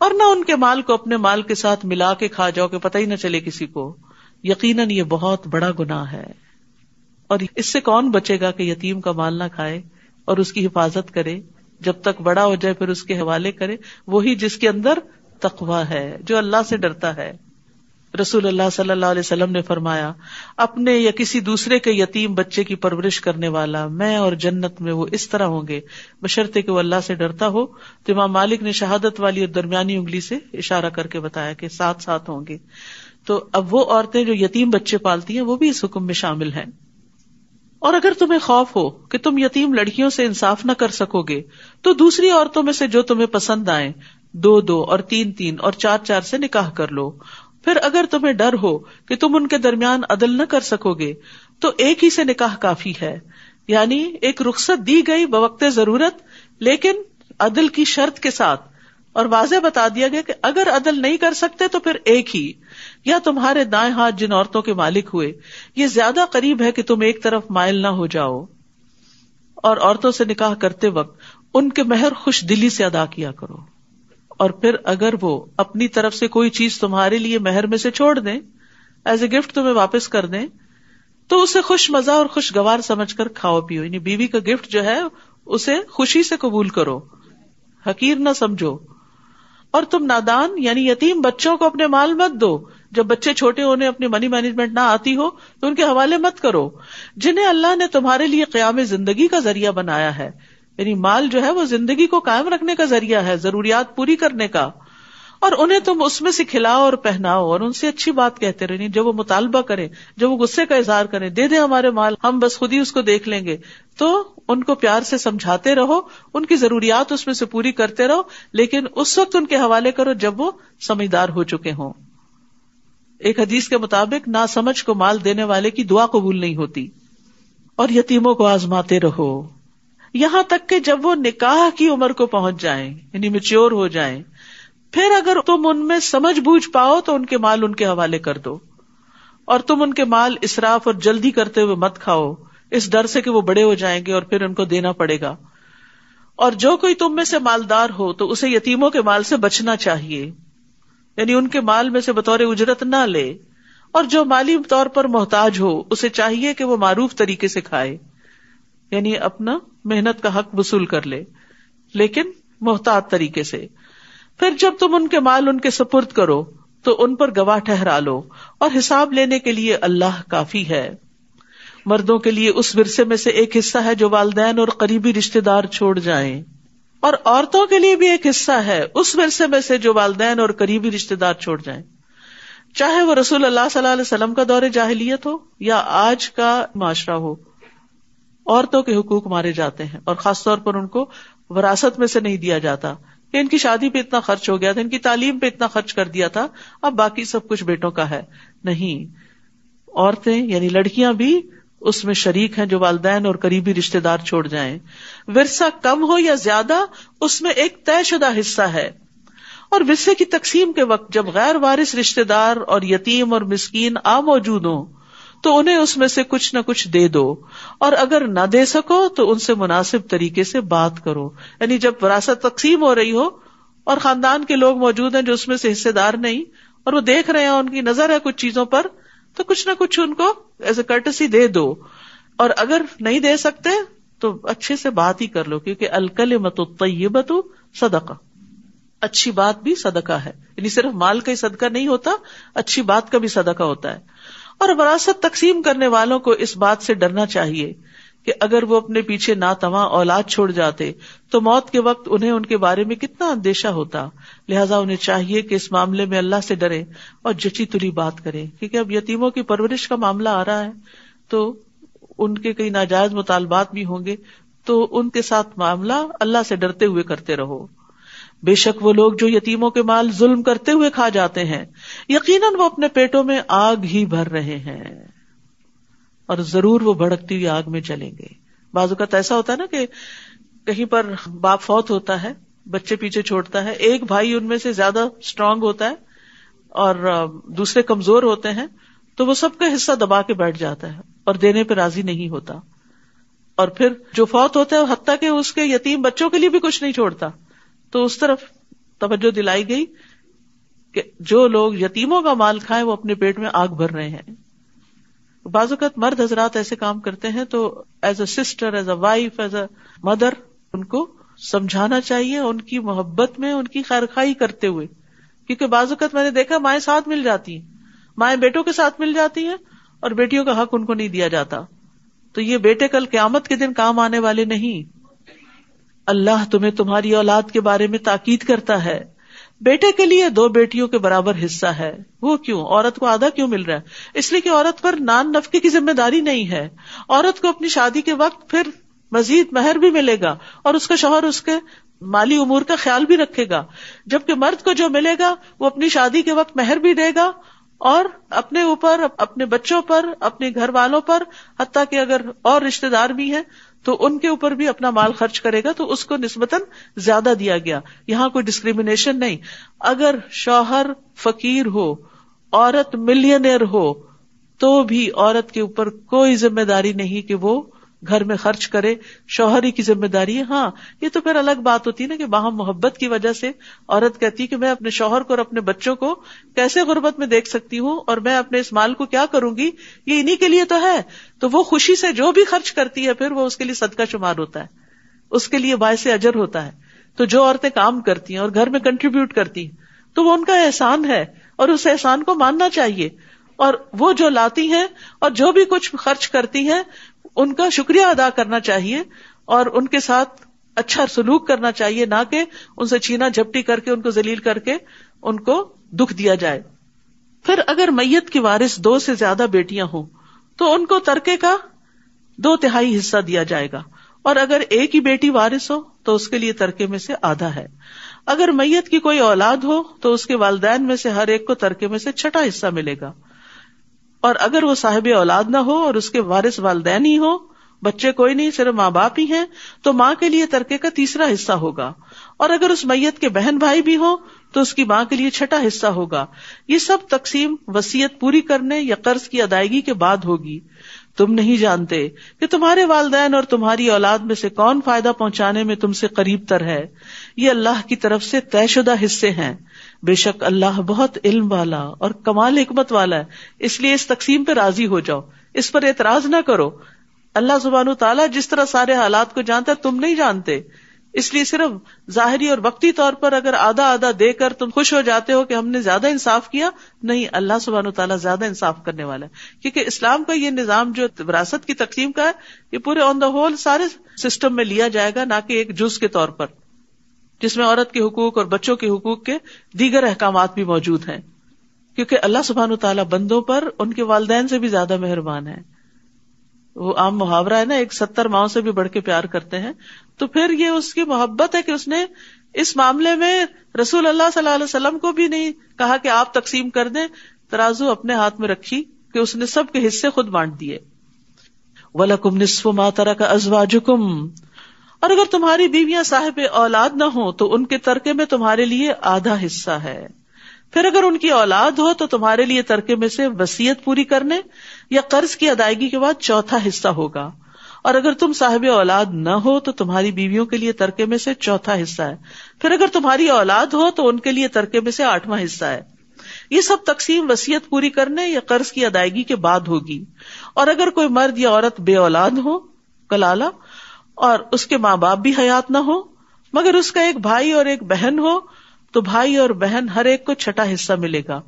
اور نہ ان کے مال کو اپنے مال کے ساتھ ملا کے کھا جاؤ کہ پتہ ہی نہ چلے کسی کو. یقیناً یہ بہت بڑا گناہ ہے. اور اس سے کون بچے گا کہ یتیم کا مال نہ کھائے اور اس کی حفاظت کرے جب تک بڑا ہو جائے، پھر اس کے حوالے کرے. وہی جس کے اندر تقویٰ ہے، جو اللہ سے ڈرتا ہے. رسول اللہ صلی اللہ علیہ وسلم نے فرمایا، اپنے یا کسی دوسرے کے یتیم بچے کی پرورش کرنے والا میں اور جنت میں وہ اس طرح ہوں گے بشرطے کہ وہ اللہ سے ڈرتا ہو. تو امام مالک نے شہادت والی اور درمیانی انگلی سے اشارہ کر کے بتایا کہ ساتھ ساتھ ہوں گے. تو اب وہ عورتیں جو یتیم بچے پالتی ہیں وہ بھی اس حکم میں شامل ہیں. اور اگر تمہیں خوف ہو کہ تم یتیم لڑکیوں سے انصاف نہ کر سکو گے تو دوسری عورتوں میں سے جو تمہیں پسند آئیں 2 اور 3 اور 4 سے نکاح کر لو. پھر اگر تمہیں ڈر ہو کہ تم ان کے درمیان عدل نہ کر سکو گے تو ایک ہی سے نکاح کافی ہے. یعنی ایک رخصت دی گئی بوقت ضرورت، لیکن عدل کی شرط کے ساتھ، اور واضح بتا دیا گیا کہ اگر عدل نہیں کر سکتے تو پھر ایک ہی، یا تمہارے دائیں ہاتھ جن عورتوں کے مالک ہوئے یہ زیادہ قریب ہے کہ تم ایک طرف مائل نہ ہو جاؤ. اور عورتوں سے نکاح کرتے وقت ان کے مہر خوش دلی سے ادا کیا کرو. اور پھر اگر وہ اپنی طرف سے کوئی چیز تمہارے لیے مہر میں سے چھوڑ دیں، ایز اے گفٹ تمہیں واپس کر دیں، تو اسے خوش مزہ اور خوشگوار سمجھ کر کھاؤ پیو. یعنی بیوی کا گفٹ جو ہے اسے خوشی سے قبول کرو، حقیر نہ سمجھو. اور تم نادان یعنی یتیم بچوں کو اپنے مال مت دو. جب بچے چھوٹے ہونے اپنی منی مینجمنٹ نہ آتی ہو تو ان کے حوالے مت کرو. جنہیں اللہ نے تمہارے لیے قیام زندگی کا ذریعہ بنایا ہے، یعنی مال جو ہے وہ زندگی کو قائم رکھنے کا ذریعہ ہے، ضروریات پوری کرنے کا. اور انہیں تم اس میں سے کھلاؤ اور پہناؤ اور ان سے اچھی بات کہتے رہے. جب وہ مطالبہ کریں، جب وہ غصے کا اظہار کریں، دے دے ہمارے مال، ہم بس خود ہی اس کو دیکھ لیں گے، تو ان کو پیار سے سمجھاتے رہو، ان کی ضروریات اس میں سے پوری کرتے رہو، لیکن اس وقت ان کے حوالے کرو جب وہ سمجھدار ہو چکے ہوں. ایک حدیث کے مطابق ناسمجھ کو مال دینے والے کی دعا قبول نہیں ہوتی. اور یتیموں کو آزماتے رہو یہاں تک کہ جب وہ نکاح کی عمر کو پہنچ جائیں، یعنی میچور ہو جائیں. پھر اگر تم ان میں سمجھ بوجھ پاؤ تو ان کے مال ان کے حوالے کر دو. اور تم ان کے مال اسراف اور جلدی کرتے ہوئے مت کھاؤ، اس ڈر سے کہ وہ بڑے ہو جائیں گے اور پھر ان کو دینا پڑے گا. اور جو کوئی تم میں سے مالدار ہو تو اسے یتیموں کے مال سے بچنا چاہیے، یعنی ان کے مال میں سے بطور اجرت نہ لے. اور جو مالی طور پر محتاج ہو اسے چاہیے کہ وہ معروف طریقے سے کھائے، یعنی اپنا محنت کا حق وصول کر لے، لیکن محتاط طریقے سے. پھر جب تم ان کے مال ان کے سپرد کرو تو ان پر گواہ ٹھہرا لو، اور حساب لینے کے لیے اللہ کافی ہے. مردوں کے لیے اس ورثے میں سے ایک حصہ ہے جو والدین اور قریبی رشتہ دار چھوڑ جائیں، اور عورتوں کے لیے بھی ایک حصہ ہے اس ورثے میں سے جو والدین اور قریبی رشتہ دار چھوڑ جائیں، چاہے وہ رسول اللہ صلی اللہ علیہ وسلم کا دور جاہلیت ہو یا آج کا معاشرہ ہو. عورتوں کے حقوق مارے جاتے ہیں، اور خاص طور پر ان کو وراثت میں سے نہیں دیا جاتا کہ ان کی شادی پہ اتنا خرچ ہو گیا تھا، ان کی تعلیم پہ اتنا خرچ کر دیا تھا، اب باقی سب کچھ بیٹوں کا ہے. نہیں، عورتیں یعنی لڑکیاں بھی اس میں شریک ہیں جو والدین اور قریبی رشتہ دار چھوڑ جائیں. ورثہ کم ہو یا زیادہ اس میں ایک طے شدہ حصہ ہے. اور ورثے کی تقسیم کے وقت جب غیر وارث رشتہ دار اور یتیم اور مسکین موجود ہوں تو انہیں اس میں سے کچھ نہ کچھ دے دو، اور اگر نہ دے سکو تو ان سے مناسب طریقے سے بات کرو. یعنی جب وراثت تقسیم ہو رہی ہو اور خاندان کے لوگ موجود ہیں جو اس میں سے حصے دار نہیں, اور وہ دیکھ رہے ہیں, ان کی نظر ہے کچھ چیزوں پر, تو کچھ نہ کچھ ان کو ایز اے کارٹسی دے دو. اور اگر نہیں دے سکتے تو اچھے سے بات ہی کر لو, کیونکہ الکلمۃ الطیبۃ صدقہ, اچھی بات بھی صدقہ ہے. یعنی صرف مال کا ہی صدقہ نہیں ہوتا, اچھی بات کا بھی صدقہ ہوتا ہے. اور وراثت تقسیم کرنے والوں کو اس بات سے ڈرنا چاہیے کہ اگر وہ اپنے پیچھے ناتواں اولاد چھوڑ جاتے تو موت کے وقت انہیں ان کے بارے میں کتنا اندیشہ ہوتا. لہٰذا انہیں چاہیے کہ اس معاملے میں اللہ سے ڈریں اور جچی تلی بات کریں, کیونکہ اب یتیموں کی پرورش کا معاملہ آ رہا ہے تو ان کے کئی ناجائز مطالبات بھی ہوں گے, تو ان کے ساتھ معاملہ اللہ سے ڈرتے ہوئے کرتے رہو. بے شک وہ لوگ جو یتیموں کے مال ظلم کرتے ہوئے کھا جاتے ہیں, یقیناً وہ اپنے پیٹوں میں آگ ہی بھر رہے ہیں, اور ضرور وہ بھڑکتی ہوئی آگ میں چلیں گے. بعض اوقات ایسا ہوتا ہے نا کہ کہیں پر باپ فوت ہوتا ہے, بچے پیچھے چھوڑتا ہے, ایک بھائی ان میں سے زیادہ اسٹرانگ ہوتا ہے اور دوسرے کمزور ہوتے ہیں, تو وہ سب کا حصہ دبا کے بیٹھ جاتا ہے اور دینے پہ راضی نہیں ہوتا. اور پھر جو فوت ہوتا ہے حتیٰ کہ اس کے یتیم بچوں کے لیے بھی کچھ نہیں چھوڑتا. تو اس طرف توجہ دلائی گئی کہ جو لوگ یتیموں کا مال کھائیں وہ اپنے پیٹ میں آگ بھر رہے ہیں. بعض اوقات مرد حضرات ایسے کام کرتے ہیں, تو as a sister, as a wife, as a mother ان کو سمجھانا چاہیے, ان کی محبت میں ان کی خیرخواہی کرتے ہوئے, کیونکہ بعض اوقات میں نے دیکھا مائیں ساتھ مل جاتی ہیں, مائیں بیٹوں کے ساتھ مل جاتی ہیں اور بیٹیوں کا حق ان کو نہیں دیا جاتا. تو یہ بیٹے کل قیامت کے دن کام آنے والے نہیں. اللہ تمہیں تمہاری اولاد کے بارے میں تاکید کرتا ہے, بیٹے کے لیے 2 بیٹیوں کے برابر حصہ ہے. وہ کیوں؟ عورت کو آدھا کیوں مل رہا ہے؟ اس لیے کہ عورت پر نان نفقے کی ذمہ داری نہیں ہے. عورت کو اپنی شادی کے وقت پھر مزید مہر بھی ملے گا اور اس کا شوہر اس کے مالی امور کا خیال بھی رکھے گا, جبکہ مرد کو جو ملے گا وہ اپنی شادی کے وقت مہر بھی دے گا اور اپنے اوپر, اپنے بچوں پر, اپنے گھر والوں پر, حتیٰ کہ اگر اور رشتہ دار بھی ہیں تو ان کے اوپر بھی اپنا مال خرچ کرے گا, تو اس کو نسبتاً زیادہ دیا گیا. یہاں کوئی ڈسکریمنیشن نہیں. اگر شوہر فقیر ہو, عورت ملینئر ہو, تو بھی عورت کے اوپر کوئی ذمہ داری نہیں کہ وہ گھر میں خرچ کرے, شوہر ہی کی ذمہ داری ہے. ہاں یہ تو پھر الگ بات ہوتی ہے نا کہ باہم محبت کی وجہ سے عورت کہتی کہ میں اپنے شوہر کو اور اپنے بچوں کو کیسے غربت میں دیکھ سکتی ہوں, اور میں اپنے اس مال کو کیا کروں گی, یہ انہی کے لیے تو ہے. تو وہ خوشی سے جو بھی خرچ کرتی ہے پھر وہ اس کے لیے صدقہ شمار ہوتا ہے, اس کے لیے باعث اجر ہوتا ہے. تو جو عورتیں کام کرتی ہیں اور گھر میں کنٹریبیوٹ کرتی ہیں تو وہ ان کا احسان ہے اور اس احسان کو ماننا چاہیے. اور وہ جو لاتی ہیں اور جو بھی کچھ خرچ کرتی ہیں ان کا شکریہ ادا کرنا چاہیے اور ان کے ساتھ اچھا سلوک کرنا چاہیے, نہ کہ ان سے چھینا جھپٹی کر کے, ان کو ذلیل کر کے ان کو دکھ دیا جائے. پھر اگر میت کی وارث 2 سے زیادہ بیٹیاں ہوں تو ان کو ترکے کا 2/3 حصہ دیا جائے گا, اور اگر ایک ہی بیٹی وارث ہو تو اس کے لیے ترکے میں سے آدھا ہے. اگر میت کی کوئی اولاد ہو تو اس کے والدین میں سے ہر ایک کو ترکے میں سے 6واں حصہ ملے گا, اور اگر وہ صاحب اولاد نہ ہو اور اس کے وارث والدین ہی ہو, بچے کوئی نہیں صرف ماں باپ ہی ہیں, تو ماں کے لیے ترکے کا 3واں حصہ ہوگا, اور اگر اس میت کے بہن بھائی بھی ہو تو اس کی ماں کے لیے 6واں حصہ ہوگا. یہ سب تقسیم وصیت پوری کرنے یا قرض کی ادائیگی کے بعد ہوگی. تم نہیں جانتے کہ تمہارے والدین اور تمہاری اولاد میں سے کون فائدہ پہنچانے میں تم سے قریب تر ہے. یہ اللہ کی طرف سے طے شدہ حصے ہیں. بے شک اللہ بہت علم والا اور کمال حکمت والا ہے, اس لیے اس تقسیم پہ راضی ہو جاؤ, اس پر اعتراض نہ کرو. اللہ سبحانہ وتعالیٰ جس طرح سارے حالات کو جانتا ہے تم نہیں جانتے, اس لیے صرف ظاہری اور وقتی طور پر اگر آدھا آدھا دے کر تم خوش ہو جاتے ہو کہ ہم نے زیادہ انصاف کیا, نہیں, اللہ سبحانہ وتعالیٰ زیادہ انصاف کرنے والا ہے. کیونکہ اسلام کا یہ نظام جو وراثت کی تقسیم کا ہے یہ پورے آن دا ہول سارے سسٹم میں لیا جائے گا, نہ کہ ایک جز کے طور پر جس میں عورت کے حقوق اور بچوں کے حقوق کے دیگر احکامات بھی موجود ہیں. کیونکہ اللہ سبحانہ وتعالیٰ بندوں پر ان کے والدین سے بھی زیادہ مہربان ہے. وہ عام محاورہ ہے نا, ایک 70 ماؤں سے بھی بڑھ کے پیار کرتے ہیں. تو پھر یہ اس کی محبت ہے کہ اس نے اس معاملے میں رسول اللہ صلی اللہ علیہ وسلم کو بھی نہیں کہا کہ آپ تقسیم کر دیں, ترازو اپنے ہاتھ میں رکھی کہ اس نے سب کے حصے خود بانٹ دیے. وَلَكُمْ نِصْفُ مَا تَرَكَ أَزْوَاجُكُمْ, اور اگر تمہاری بیویاں صاحب اولاد نہ ہوں تو ان کے ترکے میں تمہارے لیے آدھا حصہ ہے. پھر اگر ان کی اولاد ہو تو تمہارے لیے ترکے میں سے وصیت پوری کرنے یا قرض کی ادائیگی کے بعد 4تھا حصہ ہوگا. اور اگر تم صاحب اولاد نہ ہو تو تمہاری بیویوں کے لیے ترکے میں سے چوتھا حصہ ہے، پھر اگر تمہاری اولاد ہو تو ان کے لیے ترکے میں سے 8واں حصہ ہے۔ یہ سب تقسیم وصیت پوری کرنے یا قرض کی ادائیگی کے بعد ہوگی۔ اور اگر کوئی مرد یا عورت بے اولاد ہو، کلالہ، اور اس کے ماں باپ بھی حیات نہ ہو مگر اس کا ایک بھائی اور ایک بہن ہو تو بھائی اور بہن ہر ایک کو چھٹا حصہ ملے گا۔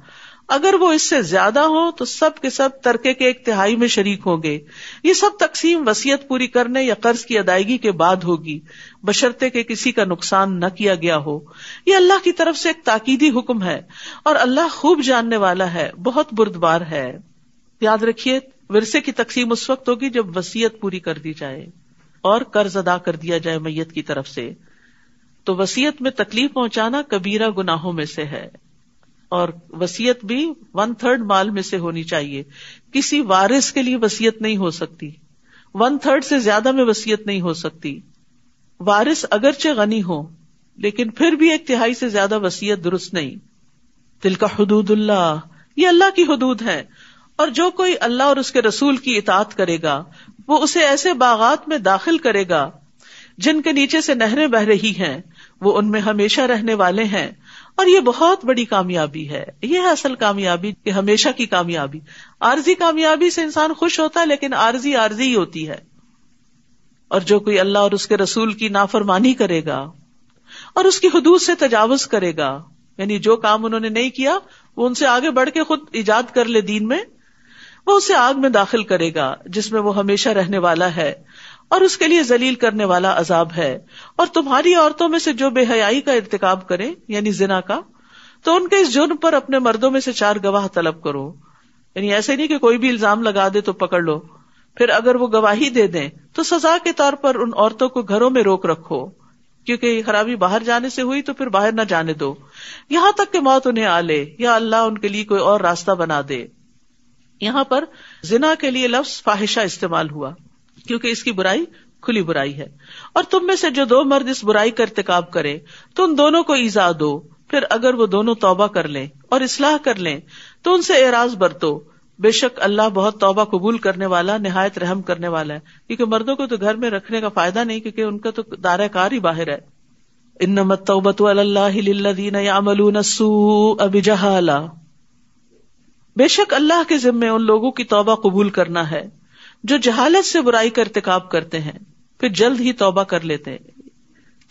اگر وہ اس سے زیادہ ہو تو سب کے سب ترکے کے 1/3 میں شریک ہوں گے۔ یہ سب تقسیم وصیت پوری کرنے یا قرض کی ادائیگی کے بعد ہوگی، بشرطے کہ کسی کا نقصان نہ کیا گیا ہو۔ یہ اللہ کی طرف سے ایک تاکیدی حکم ہے اور اللہ خوب جاننے والا ہے، بہت بردبار ہے۔ یاد رکھیے، ورثے کی تقسیم اس وقت ہوگی جب وصیت پوری کر دی جائے اور قرض ادا کر دیا جائے میت کی طرف سے۔ تو وصیت میں تکلیف پہنچانا کبیرہ گناہوں میں سے ہے، اور وصیت بھی 1/3 مال میں سے ہونی چاہیے۔ کسی وارث کے لیے وصیت نہیں ہو سکتی، 1/3 سے زیادہ میں وصیت نہیں ہو سکتی۔ وارث اگرچہ غنی ہو لیکن پھر بھی 1/3 سے زیادہ وصیت درست نہیں۔ تلک حدود اللہ، یہ اللہ کی حدود ہے، اور جو کوئی اللہ اور اس کے رسول کی اطاعت کرے گا وہ اسے ایسے باغات میں داخل کرے گا جن کے نیچے سے نہریں بہہ رہی ہیں، وہ ان میں ہمیشہ رہنے والے ہیں، اور یہ بہت بڑی کامیابی ہے۔ یہ ہے اصل کامیابی، کہ ہمیشہ کی کامیابی۔ عارضی کامیابی سے انسان خوش ہوتا ہے لیکن عارضی ہی ہوتی ہے۔ اور جو کوئی اللہ اور اس کے رسول کی نافرمانی کرے گا اور اس کی حدود سے تجاوز کرے گا، یعنی جو کام انہوں نے نہیں کیا وہ ان سے آگے بڑھ کے خود ایجاد کر لے دین میں، وہ اسے آگ میں داخل کرے گا جس میں وہ ہمیشہ رہنے والا ہے، اور اس کے لیے ذلیل کرنے والا عذاب ہے۔ اور تمہاری عورتوں میں سے جو بے حیائی کا ارتکاب کرے، یعنی زنا کا، تو ان کے اس جرم پر اپنے مردوں میں سے 4 گواہ طلب کرو۔ یعنی ایسے نہیں کہ کوئی بھی الزام لگا دے تو پکڑ لو، پھر اگر وہ گواہی دے دیں تو سزا کے طور پر ان عورتوں کو گھروں میں روک رکھو، کیونکہ یہ خرابی باہر جانے سے ہوئی تو پھر باہر نہ جانے دو، یہاں تک کہ موت انہیں آ لے یا اللہ ان کے لیے کوئی اور راستہ بنا دے۔ یہاں پر زنا کے لیے لفظ فاحشہ استعمال ہوا کیونکہ اس کی برائی کھلی برائی ہے۔ اور تم میں سے جو 2 مرد اس برائی کا ارتکاب کرے تو ان دونوں کو ایذا دو، پھر اگر وہ دونوں توبہ کر لیں اور اصلاح کر لیں تو ان سے اعراض برتو، بے شک اللہ بہت توبہ قبول کرنے والا، نہایت رحم کرنے والا ہے۔ کیونکہ مردوں کو تو گھر میں رکھنے کا فائدہ نہیں، کیونکہ ان کا تو دائرہ کار ہی باہر ہے۔ انما التوبۃ علی اللہ للذین یعملون السوء بجہالہ، بے شک اللہ کے ذمے ان لوگوں کی توبہ قبول کرنا ہے جو جہالت سے برائی کا ارتکاب کرتے ہیں پھر جلد ہی توبہ کر لیتے ہیں،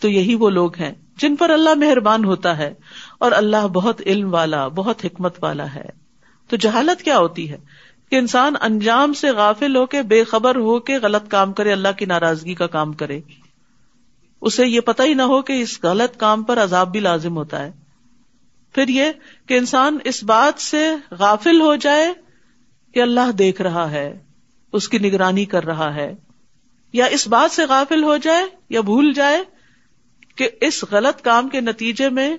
تو یہی وہ لوگ ہیں جن پر اللہ مہربان ہوتا ہے، اور اللہ بہت علم والا، بہت حکمت والا ہے۔ تو جہالت کیا ہوتی ہے؟ کہ انسان انجام سے غافل ہو کے، بے خبر ہو کے غلط کام کرے، اللہ کی ناراضگی کا کام کرے، اسے یہ پتہ ہی نہ ہو کہ اس غلط کام پر عذاب بھی لازم ہوتا ہے۔ پھر یہ کہ انسان اس بات سے غافل ہو جائے کہ اللہ دیکھ رہا ہے، اس کی نگرانی کر رہا ہے، یا اس بات سے غافل ہو جائے یا بھول جائے کہ اس غلط کام کے نتیجے میں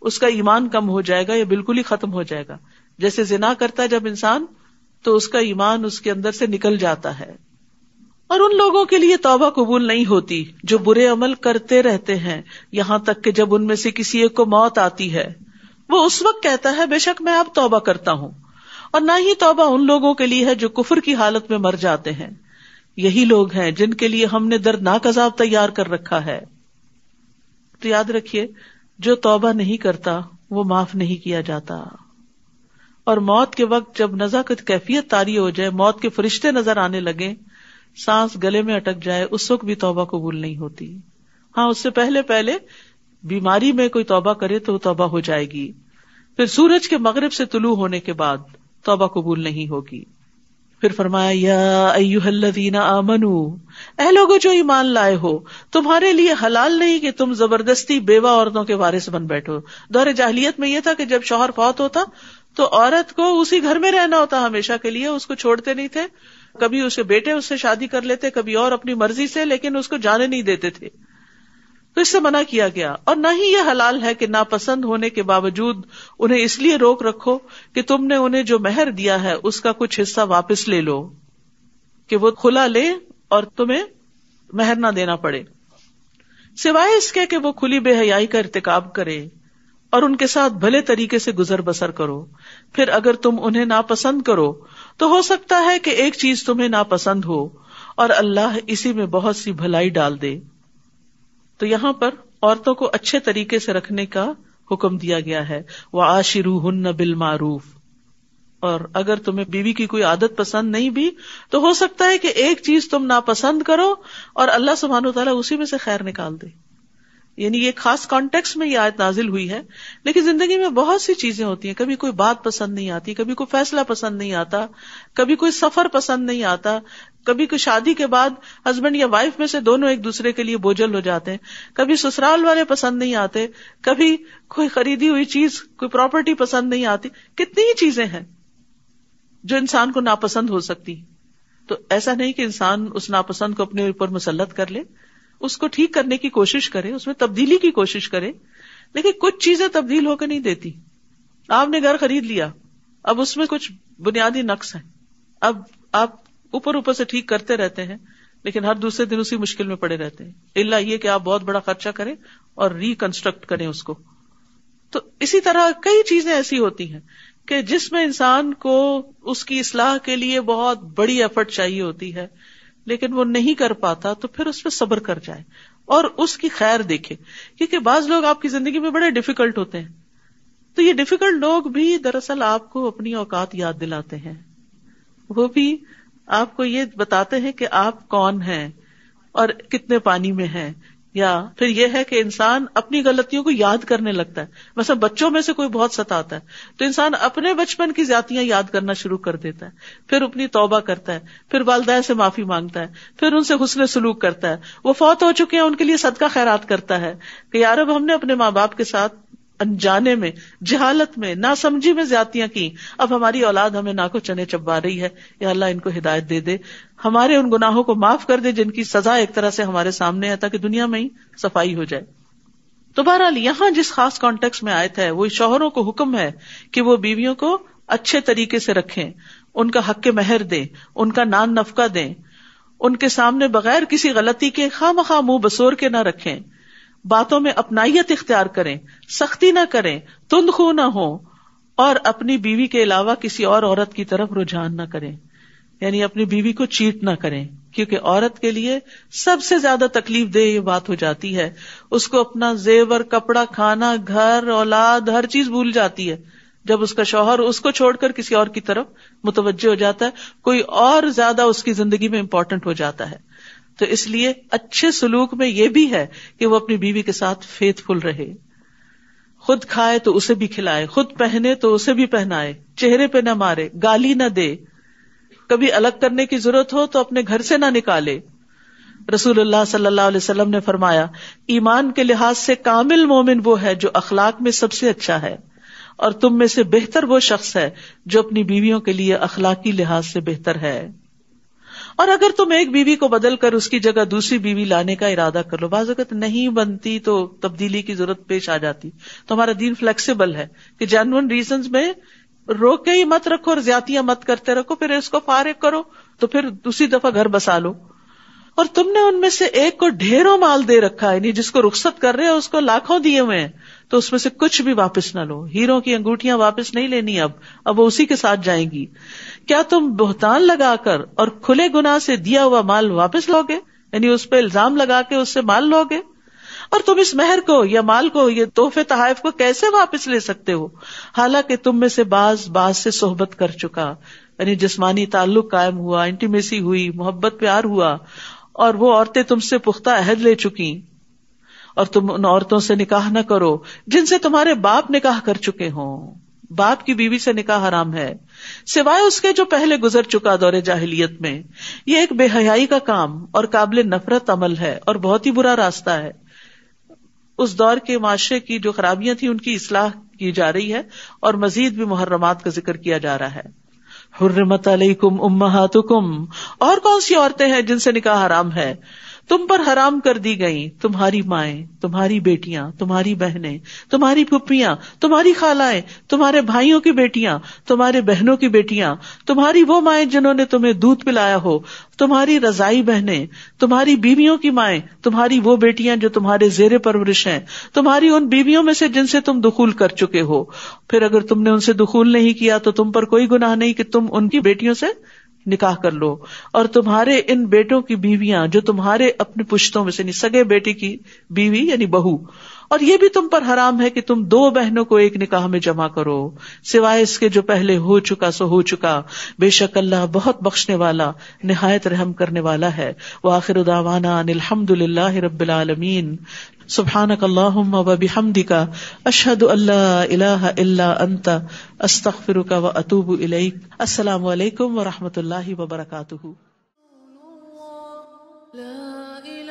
اس کا ایمان کم ہو جائے گا یا بالکل ہی ختم ہو جائے گا۔ جیسے زنا کرتا ہے جب انسان، تو اس کا ایمان اس کے اندر سے نکل جاتا ہے۔ اور ان لوگوں کے لیے توبہ قبول نہیں ہوتی جو برے عمل کرتے رہتے ہیں یہاں تک کہ جب ان میں سے کسی ایک کو موت آتی ہے، وہ اس وقت کہتا ہے بے شک میں اب توبہ کرتا ہوں، اور نہ ہی توبہ ان لوگوں کے لیے ہے جو کفر کی حالت میں مر جاتے ہیں۔ یہی لوگ ہیں جن کے لیے ہم نے دردناک عذاب تیار کر رکھا ہے۔ تو یاد رکھیے، جو توبہ نہیں کرتا وہ معاف نہیں کیا جاتا، اور موت کے وقت جب نزع کی کیفیت طاری ہو جائے، موت کے فرشتے نظر آنے لگے، سانس گلے میں اٹک جائے، اس وقت بھی توبہ قبول نہیں ہوتی۔ ہاں، اس سے پہلے بیماری میں کوئی توبہ کرے تو توبہ ہو جائے گی، پھر سورج کے مغرب سے طلوع ہونے کے بعد توبہ قبول نہیں ہوگی۔ پھر فرمایا یا ایھا الذین آمنوا، اے لوگوں جو ایمان لائے ہو، تمہارے لیے حلال نہیں کہ تم زبردستی بیوہ عورتوں کے وارث بن بیٹھو۔ دور جاہلیت میں یہ تھا کہ جب شوہر فوت ہوتا تو عورت کو اسی گھر میں رہنا ہوتا ہمیشہ کے لیے، اس کو چھوڑتے نہیں تھے۔ کبھی اسے بیٹے اس سے شادی کر لیتے، کبھی اور اپنی مرضی سے، لیکن اس کو جانے نہیں دیتے تھے، تو اس سے منع کیا گیا۔ اور نہ ہی یہ حلال ہے کہ ناپسند ہونے کے باوجود انہیں اس لیے روک رکھو کہ تم نے انہیں جو مہر دیا ہے اس کا کچھ حصہ واپس لے لو، کہ وہ کھلا لے اور تمہیں مہر نہ دینا پڑے، سوائے اس کے کہ وہ کھلی بے حیائی کا ارتکاب کرے اور ان کے ساتھ بھلے طریقے سے گزر بسر کرو۔ پھر اگر تم انہیں ناپسند کرو تو ہو سکتا ہے کہ ایک چیز تمہیں ناپسند ہو، اور اللہ اسی میں بہت سی بھلائی ڈال دے. تو یہاں پر عورتوں کو اچھے طریقے سے رکھنے کا حکم دیا گیا ہے. وعاشروہن بالمعروف. اور اگر تمہیں بیوی کی کوئی عادت پسند نہیں بھی تو ہو سکتا ہے کہ ایک چیز تم ناپسند کرو اور اللہ سبحانہ وتعالیٰ اسی میں سے خیر نکال دے. یعنی یہ خاص کانٹیکس میں یہ آیت نازل ہوئی ہے، لیکن زندگی میں بہت سی چیزیں ہوتی ہیں. کبھی کوئی بات پسند نہیں آتی، کبھی کوئی فیصلہ پسند نہیں آتا، کبھی کوئی سفر پسند نہیں آتا، کبھی کوئی شادی کے بعد ہسبینڈ یا وائف میں سے دونوں ایک دوسرے کے لیے بوجھل ہو جاتے ہیں، کبھی سسرال والے پسند نہیں آتے، کبھی کوئی خریدی ہوئی چیز، کوئی پراپرٹی پسند نہیں آتی. کتنی ہی چیزیں ہیں جو انسان کو ناپسند ہو سکتی. تو ایسا نہیں کہ انسان اس ناپسند کو اپنے اوپر مسلط کر لے، اس کو ٹھیک کرنے کی کوشش کرے، اس میں تبدیلی کی کوشش کرے. لیکن کچھ چیزیں تبدیل ہو کے نہیں دیتی. آپ نے گھر خرید لیا، اب اس میں کچھ بنیادی نقص ہیں، اب آپ اوپر سے ٹھیک کرتے رہتے ہیں لیکن ہر دوسرے دن اسی مشکل میں پڑے رہتے ہیں، الا یہ کہ آپ بہت بڑا خرچہ کریں اور ریکنسٹرکٹ کریں اس کو. تو اسی طرح کئی چیزیں ایسی ہوتی ہیں کہ جس میں انسان کو اس کی اصلاح کے لیے بہت بڑی ایفرٹ چاہیے ہوتی ہے، لیکن وہ نہیں کر پاتا تو پھر اس پہ صبر کر جائے اور اس کی خیر دیکھے. کیونکہ بعض لوگ آپ کی زندگی میں بڑے ڈیفیکلٹ ہوتے ہیں، تو یہ ڈیفیکلٹ لوگ بھی دراصل آپ کو اپنی اوقات یاد دلاتے ہیں. وہ بھی آپ کو یہ بتاتے ہیں کہ آپ کون ہیں اور کتنے پانی میں ہیں. یا پھر یہ ہے کہ انسان اپنی غلطیوں کو یاد کرنے لگتا ہے. مثلا بچوں میں سے کوئی بہت ستاتا ہے تو انسان اپنے بچپن کی زیادتیاں یاد کرنا شروع کر دیتا ہے، پھر اپنی توبہ کرتا ہے، پھر والدین سے معافی مانگتا ہے، پھر ان سے حسن سلوک کرتا ہے. وہ فوت ہو چکے ہیں ان کے لیے صدقہ خیرات کرتا ہے کہ یا رب ہم نے اپنے ماں باپ کے ساتھ انجانے میں، جہالت میں، ناسمجھی میں زیادتیاں کی، اب ہماری اولاد ہمیں ناکو چنے چبا رہی ہے، یا اللہ ان کو ہدایت دے دے، ہمارے ان گناہوں کو معاف کر دے جن کی سزا ایک طرح سے ہمارے سامنے ہے، تاکہ دنیا میں ہی صفائی ہو جائے. تو بہرحال یہاں جس خاص کانٹیکس میں آیت ہے وہ شوہروں کو حکم ہے کہ وہ بیویوں کو اچھے طریقے سے رکھیں، ان کا حق مہر دیں، ان کا نان نفقہ دیں، ان کے سامنے بغیر کسی غلطی کے خواہ مخواہ منہ بسور کے نہ رکھیں، باتوں میں اپنائیت اختیار کریں، سختی نہ کریں، تند خو نہ ہو، اور اپنی بیوی کے علاوہ کسی اور عورت کی طرف رجحان نہ کریں. یعنی اپنی بیوی کو چیٹ نہ کریں، کیونکہ عورت کے لیے سب سے زیادہ تکلیف دہ یہ بات ہو جاتی ہے، اس کو اپنا زیور، کپڑا، کھانا، گھر، اولاد، ہر چیز بھول جاتی ہے جب اس کا شوہر اس کو چھوڑ کر کسی اور کی طرف متوجہ ہو جاتا ہے، کوئی اور زیادہ اس کی زندگی میں امپورٹنٹ ہو جاتا ہے. تو اس لیے اچھے سلوک میں یہ بھی ہے کہ وہ اپنی بیوی کے ساتھ فیتھ فل رہے، خود کھائے تو اسے بھی کھلائے، خود پہنے تو اسے بھی پہنائے، چہرے پہ نہ مارے، گالی نہ دے، کبھی الگ کرنے کی ضرورت ہو تو اپنے گھر سے نہ نکالے. رسول اللہ صلی اللہ علیہ وسلم نے فرمایا، ایمان کے لحاظ سے کامل مومن وہ ہے جو اخلاق میں سب سے اچھا ہے، اور تم میں سے بہتر وہ شخص ہے جو اپنی بیویوں کے لیے اخلاقی لحاظ سے بہتر ہے. اور اگر تم ایک بیوی کو بدل کر اس کی جگہ دوسری بیوی لانے کا ارادہ کر لو، بعض اوقات نہیں بنتی تو تبدیلی کی ضرورت پیش آ جاتی، تو ہمارا دین فلیکسیبل ہے کہ جینوئن ریزنز میں روک کے ہی مت رکھو اور زیادتیاں مت کرتے رکھو، پھر اس کو فارغ کرو تو پھر دوسری دفعہ گھر بسا لو. اور تم نے ان میں سے ایک کو ڈھیروں مال دے رکھا ہے، یعنی جس کو رخصت کر رہے ہو اس کو لاکھوں دیے ہوئے ہیں، تو اس میں سے کچھ بھی واپس نہ لو. ہیروں کی انگوٹھیاں واپس نہیں لینی، اب وہ اسی کے ساتھ جائیں گی. کیا تم بہتان لگا کر اور کھلے گناہ سے دیا ہوا مال واپس لوگے؟ یعنی اس پہ الزام لگا کے اس سے مال لوگے؟ اور تم اس مہر کو یا مال کو، یہ تحفے تحائف کو کیسے واپس لے سکتے ہو، حالانکہ تم میں سے بعض سے صحبت کر چکا، یعنی جسمانی تعلق قائم ہوا، انٹیمیسی ہوئی، محبت پیار ہوا، اور وہ عورتیں تم سے پختہ عہد لے چکی. اور تم ان عورتوں سے نکاح نہ کرو جن سے تمہارے باپ نکاح کر چکے ہوں. باپ کی بیوی سے نکاح حرام ہے سوائے اس کے جو پہلے گزر چکا دور جاہلیت میں. یہ ایک بے حیائی کا کام اور قابل نفرت عمل ہے اور بہت ہی برا راستہ ہے. اس دور کے معاشرے کی جو خرابیاں تھیں ان کی اصلاح کی جا رہی ہے اور مزید بھی محرمات کا ذکر کیا جا رہا ہے. حرمت علیکم امہاتکم، اور کون سی عورتیں ہیں جن سے نکاح حرام ہے؟ تم پر حرام کر دی گئیں تمہاری مائیں، تمہاری بیٹیاں، تمہاری بہنیں، تمہاری پھپھیاں، تمہاری خالائیں، تمہارے بھائیوں کی بیٹیاں، تمہارے بہنوں کی بیٹیاں، تمہاری وہ مائیں جنہوں نے تمہیں دودھ پلایا ہو، تمہاری رضائی بہنیں، تمہاری بیویوں کی مائیں، تمہاری وہ بیٹیاں جو تمہارے زیر پرورش ہیں، تمہاری ان بیویوں میں سے جن سے تم دخول کر چکے ہو. پھر اگر تم نے ان سے دخول نہیں کیا تو تم پر کوئی گناہ نہیں کہ تم ان کی بیٹیوں سے نکاح کر لو، اور تمہارے ان بیٹوں کی بیویاں جو تمہارے اپنے پشتوں میں سے، یعنی سگے بیٹی کی بیوی یعنی بہو، اور یہ بھی تم پر حرام ہے کہ تم 2 بہنوں کو ایک نکاح میں جمع کرو سوائے اس کے جو پہلے ہو چکا سو ہو چکا، بے شک اللہ بہت بخشنے والا نہایت رحم کرنے والا ہے۔ وآخر دعوانا ان الحمد للہ رب العالمین۔ سبحانک اللہم وبحمدک، اشہد ان لا الہ الا انت، استغفرک واتوب الیک۔ السلام علیکم ورحمۃ اللہ وبرکاتہ۔ لا